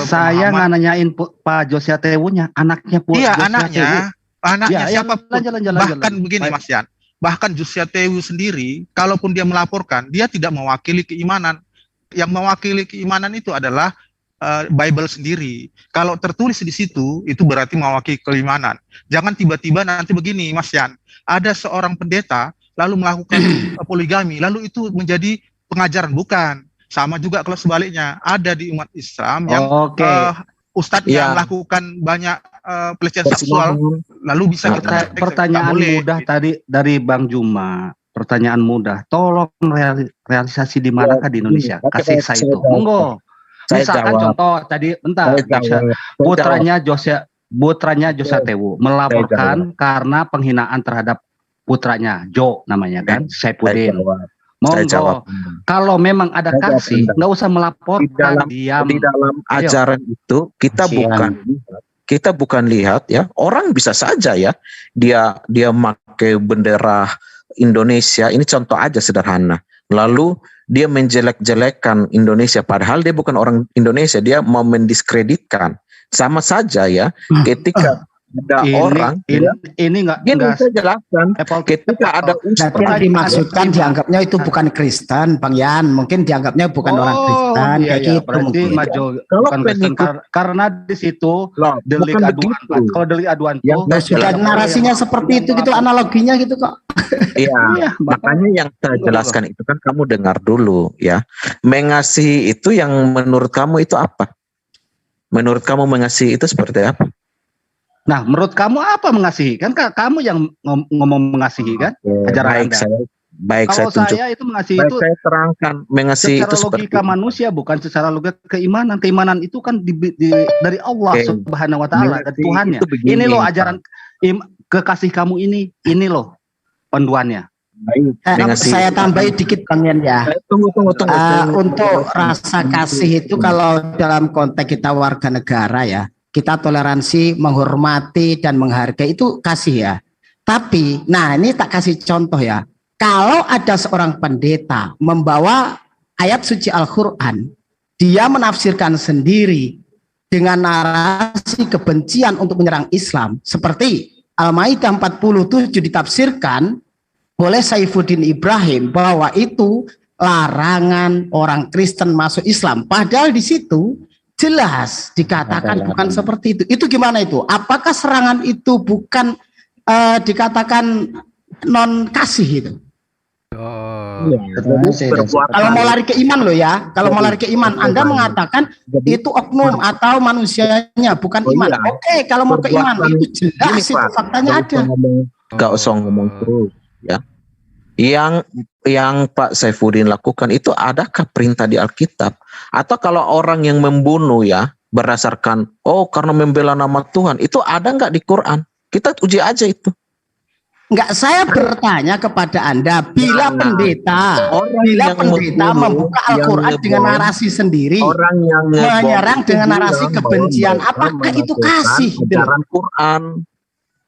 saya nggak nanyain Pak Josetewu-nya, anaknya pun. Iya, anaknya ya, siapa bahkan begini Mas Yan, bahkan Josetewu sendiri, kalaupun dia melaporkan, dia tidak mewakili keimanan. Yang mewakili keimanan itu adalah Bible sendiri. Kalau tertulis di situ, itu berarti mewakili keimanan. Jangan tiba-tiba nanti begini Mas Yan, ada seorang pendeta lalu melakukan poligami, lalu itu menjadi pengajaran, bukan. Sama juga kalau sebaliknya, ada di umat Islam yang ustadznya melakukan banyak pelecehan seksual, lalu bisa kita pertanyaan mudah tadi dari Bang Juma, pertanyaan mudah, tolong realisasi di manakah di Indonesia kasih saya itu, monggo. Misalkan contoh tadi, bentar, putranya Josetewu melaporkan karena penghinaan terhadap putranya, Jo namanya kan, Saifuddin. Monggo, kalau memang ada kasih, nggak usah melaporkan, diam. Di dalam ajaran itu kita bukan lihat ya, orang bisa saja ya, dia pakai bendera Indonesia, ini contoh aja sederhana. Lalu dia menjelek-jelekkan Indonesia, padahal dia bukan orang Indonesia, dia mau mendiskreditkan. Sama saja ya, ketika ada orang ini nggak saya jelaskan ketika ada ustaz yang dimaksudkan dianggapnya itu bukan Kristen, Bang Yan, mungkin dianggapnya bukan orang Kristen, kayak gitu mungkin. Bukan Kristen karena di situ delik aduan, kalau delik aduan itu sudah narasinya seperti itu gitu, analoginya gitu kok. Iya, makanya yang saya jelaskan itu kan kamu dengar dulu ya. Mengasihi itu yang menurut kamu itu apa? Menurut kamu mengasihi itu seperti apa? Nah, menurut kamu apa mengasihi? Kan kamu yang ngomong mengasihi kan? Ajaran Anda. Kalau saya itu mengasihi itu saya terangkan mengasihi itu secara logika manusia, bukan secara logika keimanan. Keimanan itu kan dari Allah Subhanahu wa taala, dari Tuhannya. Ini loh ajaran kekasih kamu ini loh panduannya. Saya tambahin dikit Bang Yan ya. Tunggu. Untuk rasa kasih itu kalau dalam konteks kita warga negara ya, kita toleransi, menghormati dan menghargai itu kasih ya. Tapi, nah ini tak kasih contoh ya. Kalau ada seorang pendeta membawa ayat suci Al-Quran, dia menafsirkan sendiri dengan narasi kebencian untuk menyerang Islam, seperti Al-Maidah 47 ditafsirkan oleh Saifuddin Ibrahim bahwa itu larangan orang Kristen masuk Islam. Padahal di situ jelas dikatakan bukan seperti itu. Itu gimana itu? Apakah serangan itu bukan dikatakan non kasih itu? Kalau mau lari ke iman loh ya, kalau mau lari ke iman, Anda mengatakan itu oknum atau manusianya bukan iman. Oke, kalau mau ke iman itu jelas itu faktanya ada. Gak usah ngomong terus ya. Yang Pak Saifuddin lakukan itu adakah perintah di Alkitab? Atau kalau orang yang membunuh ya berdasarkan karena membela nama Tuhan, itu ada nggak di Quran? Kita uji aja itu. Enggak, saya bertanya kepada Anda, bila pendeta membuka Al-Quran dengan narasi sendiri, menyerang dengan narasi kebencian, apakah itu kasih? Ajaran Quran.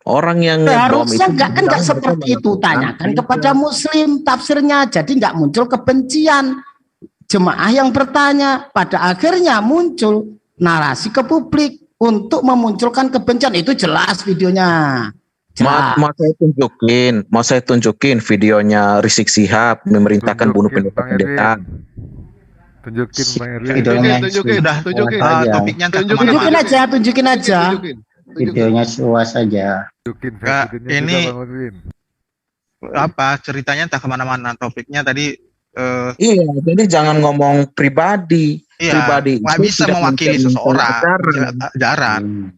Orang yang harusnya enggak seperti itu, tanyakan kepada Muslim tafsirnya, jadi enggak muncul kebencian. Jemaah yang bertanya, pada akhirnya muncul narasi ke publik untuk memunculkan kebencian, itu jelas videonya. Mau saya tunjukin videonya Rizik Sihab memerintahkan bunuh pendeta. Tunjukin aja. Videonya luas saja. Ini apa ceritanya entah kemana-mana, topiknya tadi. Iya, jadi jangan ngomong pribadi. Iya, nggak bisa mewakili seseorang. Jarang.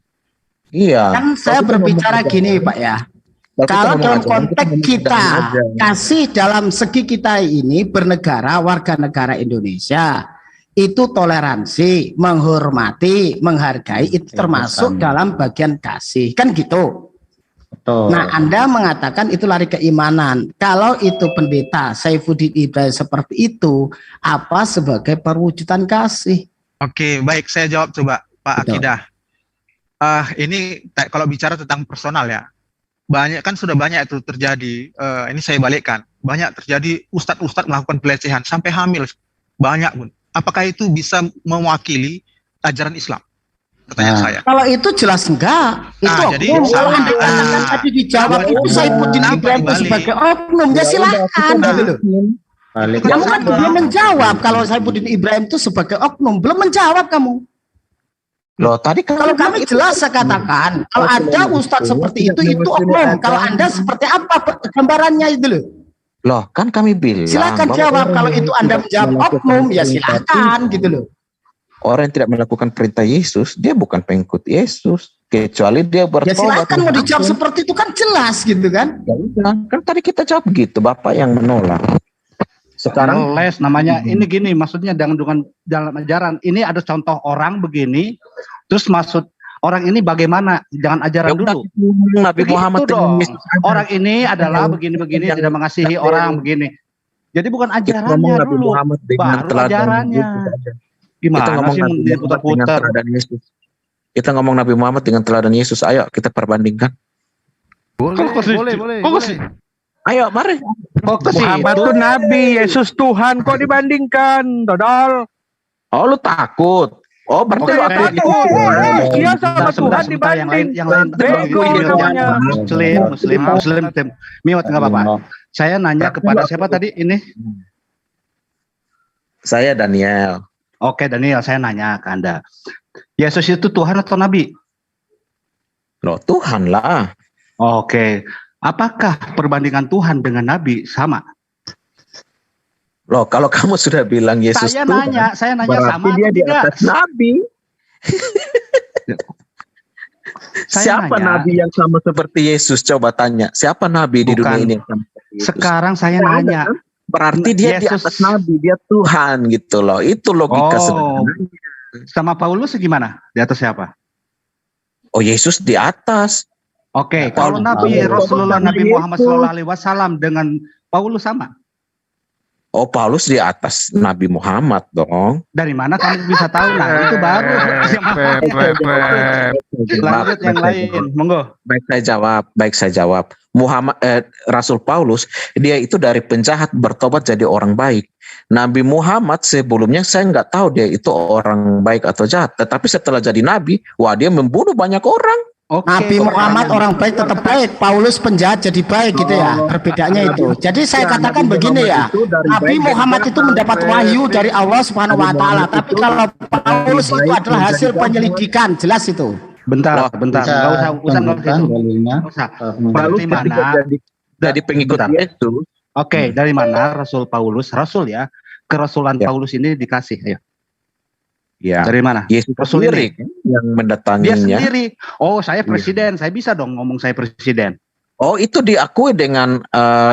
Iya. Kan saya berbicara gini Pak ya. Kalau dalam konteks kita kasih dalam segi kita ini bernegara, warga negara Indonesia, itu toleransi, menghormati, menghargai itu termasuk dalam bagian kasih, kan gitu. Betul. Nah, Anda mengatakan itu lari keimanan. Kalau itu pendeta Saifuddin Ibrahim seperti itu, apa sebagai perwujudan kasih? Oke, baik, saya jawab coba Pak Betul. Akidah. Ini kalau bicara tentang personal ya, sudah banyak itu terjadi. Ini saya balikkan, banyak terjadi ustadz-ustadz melakukan pelecehan sampai hamil, banyak pun. Apakah itu bisa mewakili ajaran Islam? Pertanyaan saya. Kalau itu jelas enggak. Itu jadi oknum. Kalau Anda katakan tadi dijawab itu Saifuddin Ibrahim itu sebagai oknum, ya silakan gitu loh. Kamu kan belum menjawab kalau Saifuddin Ibrahim itu sebagai oknum, belum menjawab kamu. Loh, tadi kalau kami jelas saya katakan, kalau ada ustadz seperti itu oknum. Kalau Anda seperti apa gambarannya itu loh? Loh, kan kami bilang. Silakan jawab. Kalau itu Anda menjawab oknum, ya silakan gitu loh. Orang yang tidak melakukan perintah Yesus, dia bukan pengikut Yesus. Kecuali dia bertobat. Ya silakan mau dijawab seperti itu kan jelas gitu kan? Ya, kan tadi kita jawab gitu, Bapak yang menolak. Sekarang les namanya ini gini, maksudnya dengan dalam ajaran ini ada contoh orang begini, terus maksud orang ini bagaimana? Jangan ajaran dulu. Nabi Muhammad dong. Orang ini adalah begini-begini, tidak mengasihi orang begini. Jadi bukan ajarannya dulu, baru ajarannya. Gimana sih diputar-putar? Kita ngomong Nabi Muhammad dengan teladan Yesus. Ayo kita perbandingkan. Boleh. Ayo, mari. Muhammad tuh Nabi, Yesus Tuhan, kok dibandingkan, Dodol? Oh, lu takut? Oh, berarti lu takut. Iya sama Tuhan dibanding. Yang lain Muslim. Miwat nggak apa-apa. Saya nanya kepada siapa tadi ini? Saya Daniel. Oke, Daniel, saya nanya ke Anda. Yesus itu Tuhan atau Nabi? Loh, Tuhan lah. Oke. Apakah perbandingan Tuhan dengan Nabi sama? Loh, kalau kamu sudah bilang Yesus saya Tuhan, nanya sama dia atau di tidak? atas Nabi. Siapa nanya, Nabi yang sama seperti Yesus? Coba tanya. Siapa Nabi di dunia ini yang sama seperti Yesus? Sekarang saya nanya. Berarti dia di atas Nabi, dia Tuhan gitu loh. Itu logika sederhananya. Sama Paulus gimana? Di atas siapa? Oh, Yesus di atas. Oke, kalau Nabi Rasulullah Nabi Muhammad SAW dengan Paulus sama? Oh, Paulus di atas Nabi Muhammad dong. Dari mana kamu bisa tahu? Nah, itu baru. Lanjut yang lain, monggo. Baik saya jawab. Rasul Paulus, dia itu dari penjahat bertobat jadi orang baik. Nabi Muhammad sebelumnya saya nggak tahu dia itu orang baik atau jahat. Tetapi setelah jadi nabi, wah dia membunuh banyak orang. Nabi Muhammad orang baik tetap baik, Paulus penjahat jadi baik gitu ya. Perbedaannya itu. Jadi saya katakan begini ya, Nabi Muhammad itu mendapat wahyu dari Allah Subhanahu wa taala, tapi kalau Paulus itu adalah hasil penyelidikan, jelas itu. Bentar. Enggak usah. Berarti mana? Jadi pengikut Yesus. Oke, dari mana Rasul Paulus, Rasul ya, kerasulan Paulus ini dikasih ya? Ya. Dari mana? Yesus Rasul sendiri yang mendatanginya. Dia sendiri. Oh, saya presiden. Saya bisa dong ngomong saya presiden. Oh, itu diakui dengan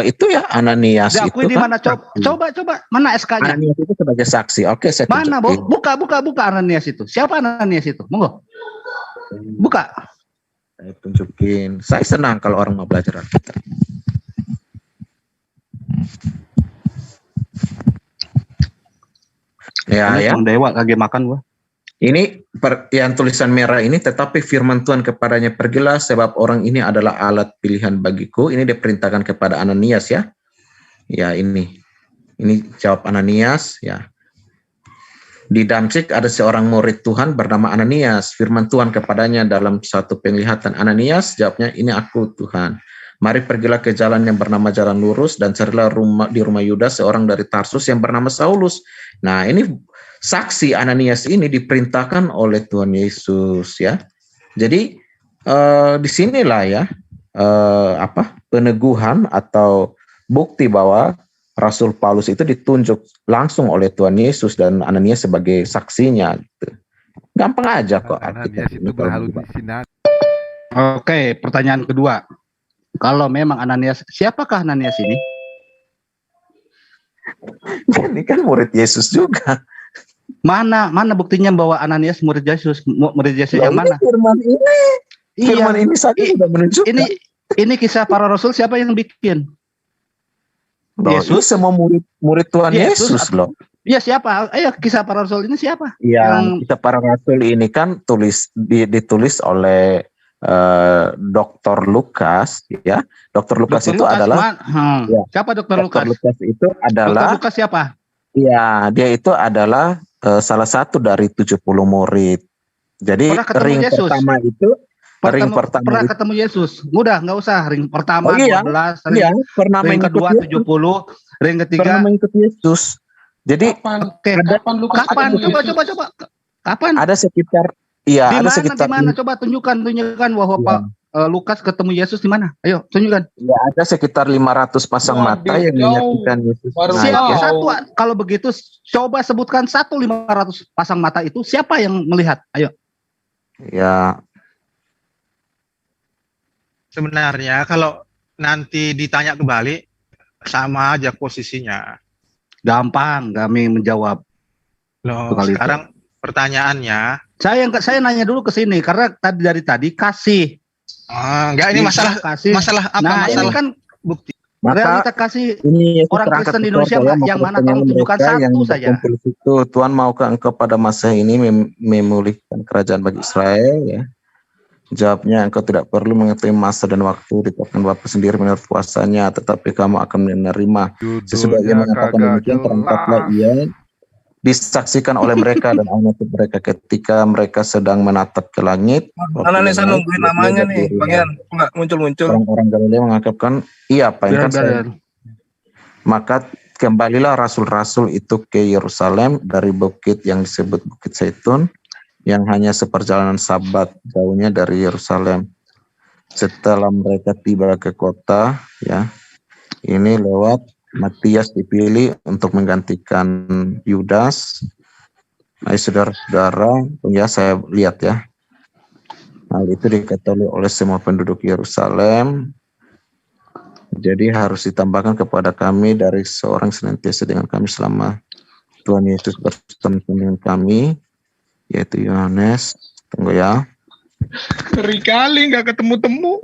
itu ya Ananias. Diakui itu di mana? kan? Coba. Mana SK-nya? Ananias itu sebagai saksi. Oke, saya mana, tunjukin. Buka Ananias itu. Siapa Ananias itu? Monggo. Buka. Saya tunjukin. Saya senang kalau orang mau belajar Alkitab. Ya. Dewa kagak makan gua. Ini yang tulisan merah ini, tetapi firman Tuhan kepadanya, pergilah sebab orang ini adalah alat pilihan bagiku. Ini diperintahkan kepada Ananias ya. Ya ini jawab Ananias ya. Di Damsyik ada seorang murid Tuhan bernama Ananias. Firman Tuhan kepadanya dalam satu penglihatan. Ananias, jawabnya, ini aku Tuhan. Mari pergilah ke jalan yang bernama Jalan Lurus dan carilah di rumah Yudas seorang dari Tarsus yang bernama Saulus. Nah ini saksi Ananias ini diperintahkan oleh Tuhan Yesus ya. Jadi disinilah ya peneguhan atau bukti bahwa Rasul Paulus itu ditunjuk langsung oleh Tuhan Yesus dan Ananias sebagai saksinya. Gitu. Gampang aja kok. Ananias itu berhalusinasi. Oke, pertanyaan kedua. Kalau memang Ananias, siapakah Ananias ini? Ini kan murid Yesus juga. Mana buktinya bahwa Ananias murid Yesus? Murid Yesus yang mana? Firman ini. Firman ini saja sudah menunjukkan. Ini kisah para rasul, siapa yang bikin? Yesus semua murid Tuhan Yesus loh. Iya, siapa? Ayo, kisah para rasul ini siapa? Yang kisah para rasul ini kan ditulis oleh Dr. Lukas, ya. Dr. Lukas itu adalah ya. Siapa Dr. Lukas? Dr. Lukas itu adalah Dr. Lukas siapa? Iya, dia itu adalah salah satu dari 70 murid. Jadi ring Yesus? pertama itu pernah ketemu Yesus. Mudah, nggak usah ring pertama 12, ring kedua 70, ring ketiga pernah mengikut Yesus. Jadi kapan? Coba. Kapan? Ada sekitar di mana? Coba tunjukkan bahwa Pak Lukas ketemu Yesus di mana? Ayo, tunjukkan. Ya, ada sekitar 500 pasang mata yang menyaksikan Yesus. Satu, kalau begitu coba sebutkan 500 pasang mata itu siapa yang melihat? Ayo. Ya. Sebenarnya kalau nanti ditanya kembali sama aja posisinya. Gampang kami menjawab. Loh, sekarang pertanyaannya. Saya nanya dulu ke sini karena dari tadi kasih. Enggak, ini masalah apa? Nah, masalah ini kan bukti. Maka kita kasih ini orang Kristen di Indonesia yang mana tolong tunjukkan satu saja. Itu Tuhan maukah engkau pada masa ini memulihkan kerajaan bagi Israel, ya? Jawabnya, engkau tidak perlu mengetahui masa dan waktu ditetapkan Bapa sendiri menurut kuasanya, tetapi kamu akan menerima. Sesudah ia mengatakan demikian, terangkatlah ia disaksikan oleh mereka dan Allah untuk mereka ketika mereka sedang menatap ke langit. Mana nih saya nungguin namanya nih, Bang Yan, nggak muncul-muncul. Orang-orang Galilea mengungkapkan, iya Pak, kan saya. Maka kembalilah rasul-rasul itu ke Yerusalem dari bukit yang disebut Bukit Zaitun, yang hanya seperjalanan Sabat jauhnya dari Yerusalem. Setelah mereka tiba ke kota, ya, ini lewat Matias dipilih untuk menggantikan Yudas. Nah, saudara-saudara, ya saya lihat ya, hal itu diketahui oleh semua penduduk Yerusalem. Jadi harus ditambahkan kepada kami dari seorang senantiasa dengan kami selama Tuhan Yesus bersama dengan kami, yaitu Yohanes. Tunggu ya. Ngeri kali nggak ketemu-temu.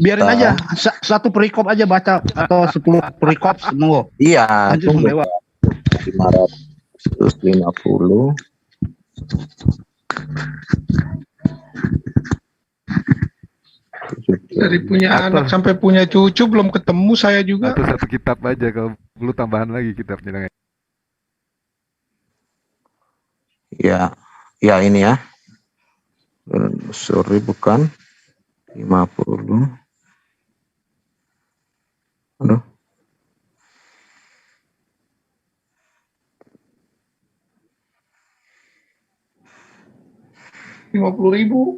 Biarin aja, satu perikop aja baca atau 10 perikop semua. Iya, 550. Dari punya anak sampai punya cucu belum ketemu saya juga. Atau satu kitab aja, kalau perlu tambahan lagi kitabnya. Ya, ya ini ya. Sorry, bukan 50. Aduh. $50.000.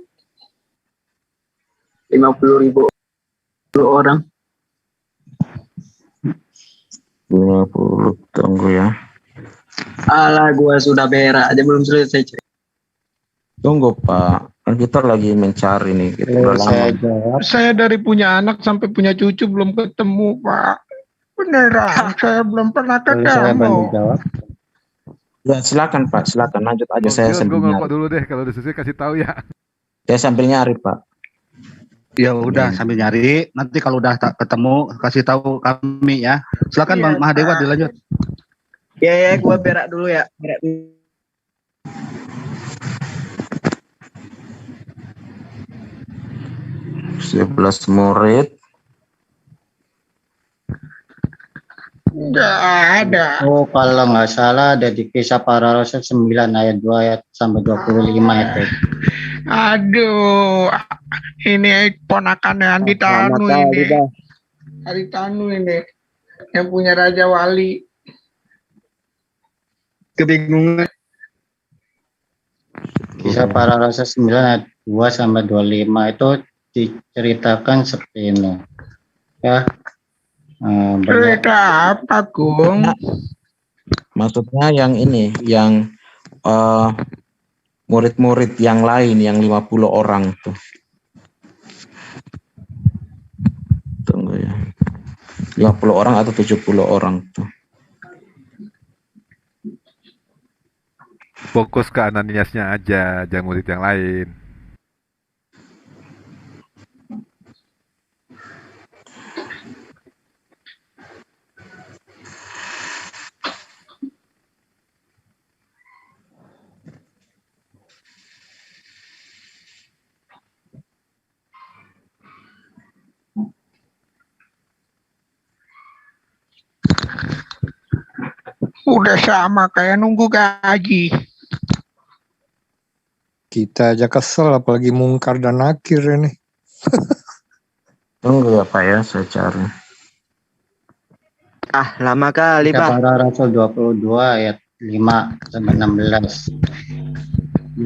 50.000 orang. 50, tunggu ya. Alah, gua sudah berak aja belum selesai. Tunggu Pak, kan kita lagi mencari nih. Saya dari punya anak sampai punya cucu belum ketemu Pak. Beneran, saya belum pernah ketemu. Ya silakan Pak, silakan lanjut aja. Saya sambil nyari. Dulu deh, kalau udah selesai kasih tahu ya. Saya sambil nyari Pak. Ya udah sambil nyari. Nanti kalau udah tak ketemu kasih tahu kami ya. Silakan Bang Mahadewa dilanjut. Ya, gua berak dulu ya. Berak dulu. 11 murid. Enggak ada. Oh, kalau nggak salah ada di Kisah Para Rasul 9 ayat 2 ayat sampai 25 itu. Aduh, ini ponakannya Andi Tanu ini. Andi Tanu ini yang punya Raja Wali. Kebingungan. Kisah Para Rasul 9 ayat 2 sampai 25 itu diceritakan seperti ini. Ya. Cerita apa, Gung? Maksudnya yang ini, yang murid-murid yang lain, yang 50 orang tuh. 50 orang atau 70 orang tuh. Fokus ke Ananiasnya aja, jangan murid yang lain. Udah sama kayak nunggu gaji. Kita aja kesel, apalagi Mungkar dan Nakir ini. Tunggu ya Pak ya, saya cari. Lama kali Pak. Para Rasul 22 ayat 5 sampai 16.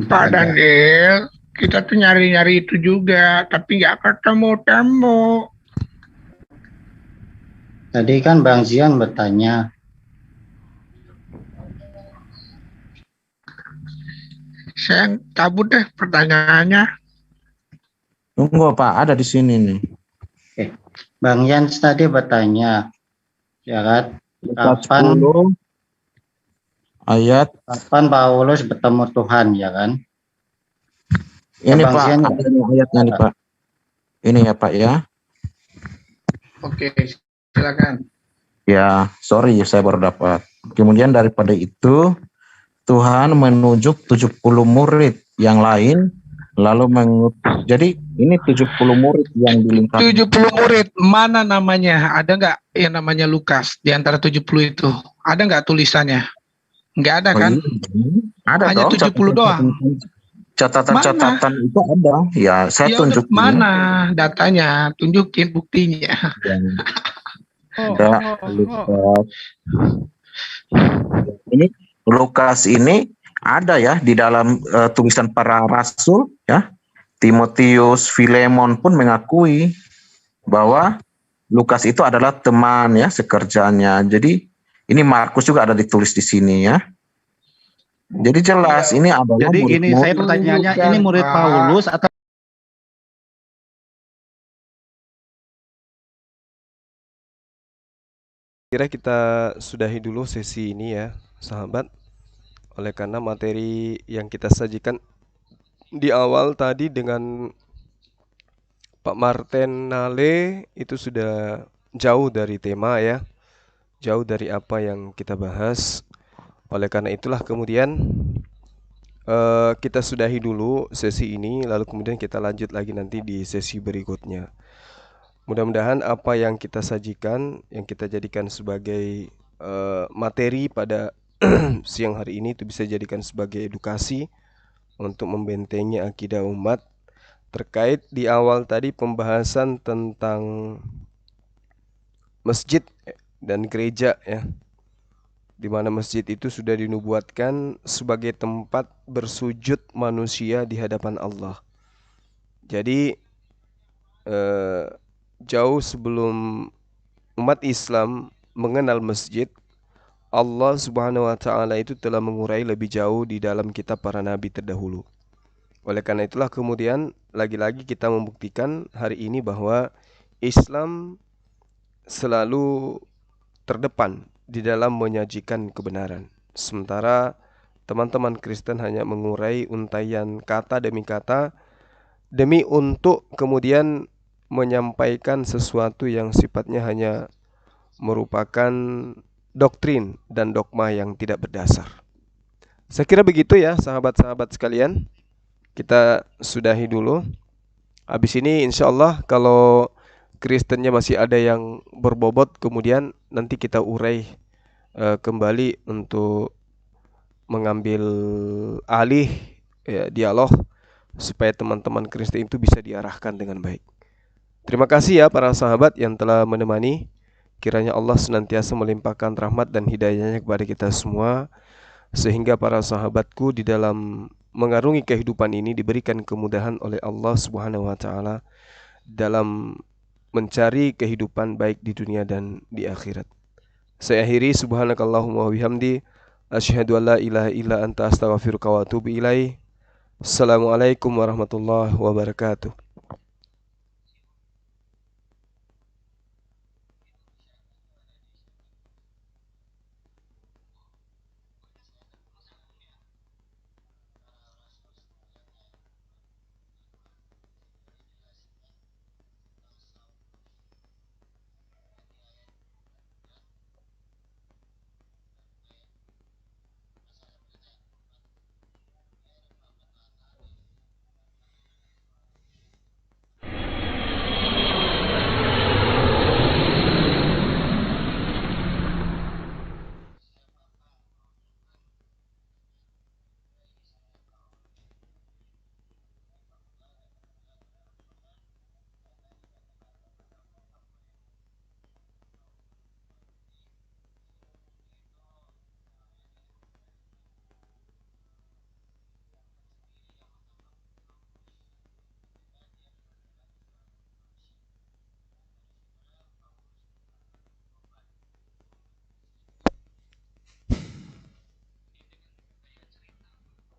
Pak Daniel, kita tuh nyari-nyari itu juga, tapi nggak ketemu-temu. Tadi kan Bang Zion bertanya. Saya cabut deh pertanyaannya. Tunggu Pak, ada di sini nih. Bang Yans tadi bertanya, ya kan? Kapan Paulus bertemu Tuhan, ya kan? Ini Bang Pak, Zion, ada ayatnya nih Pak. Ini ya Pak ya. Oke, silakan. Ya, sorry saya baru dapat. Kemudian daripada itu, Tuhan menunjuk 70 murid yang lain, lalu mengutus. Jadi ini 70 murid yang dilingkapi. 70 murid, mana namanya? Ada nggak yang namanya Lukas di antara 70 itu? Ada nggak tulisannya? Nggak ada kan? Ada hanya dong, 70 doang. Catatan-catatan itu ada. Ya, saya Ya, tunjukin. mana datanya? Tunjukin buktinya. Ada Lukas. Ini Lukas ini ada ya di dalam tulisan para rasul ya. Timotius, Filemon pun mengakui bahwa Lukas itu adalah teman ya sekerjanya. Jadi ini Markus juga ada ditulis di sini ya. Jadi jelas ini adalah Jadi murid-murid. gini, saya pertanyaannya, ini murid Paulus atau Kira kita sudahi dulu sesi ini ya, sahabat. Oleh karena materi yang kita sajikan di awal tadi dengan Pak Martin Nale itu sudah jauh dari tema ya, jauh dari apa yang kita bahas. Oleh karena itulah kemudian kita sudahi dulu sesi ini, lalu kemudian kita lanjut lagi nanti di sesi berikutnya. Mudah-mudahan apa yang kita sajikan, yang kita jadikan sebagai materi pada siang hari ini itu bisa jadikan sebagai edukasi untuk membentengi akidah umat. Terkait di awal tadi pembahasan tentang masjid dan gereja ya, di mana masjid itu sudah dinubuatkan sebagai tempat bersujud manusia di hadapan Allah. Jadi jauh sebelum umat Islam mengenal masjid, Allah Subhanahu wa taala itu telah mengurai lebih jauh di dalam kitab para nabi terdahulu. Oleh karena itulah kemudian lagi-lagi kita membuktikan hari ini bahwa Islam selalu terdepan di dalam menyajikan kebenaran. Sementara teman-teman Kristen hanya mengurai untaian kata demi kata demi untuk kemudian menyampaikan sesuatu yang sifatnya hanya merupakan doktrin dan dogma yang tidak berdasar. Saya kira begitu ya sahabat-sahabat sekalian. Kita sudahi dulu. Habis ini insya Allah kalau Kristennya masih ada yang berbobot, kemudian nanti kita urai kembali untuk mengambil alih ya, dialog supaya teman-teman Kristen itu bisa diarahkan dengan baik. Terima kasih ya para sahabat yang telah menemani. Kiranya Allah senantiasa melimpahkan rahmat dan hidayahnya kepada kita semua, sehingga para sahabatku di dalam mengarungi kehidupan ini diberikan kemudahan oleh Allah Subhanahu wa taala dalam mencari kehidupan baik di dunia dan di akhirat. Saya akhiri, subhanakallahumma wa bihamdi, asyhadu an la ilaha illa anta astaghfiruka wa atubu ilaih. Assalamualaikum warahmatullahi wabarakatuh.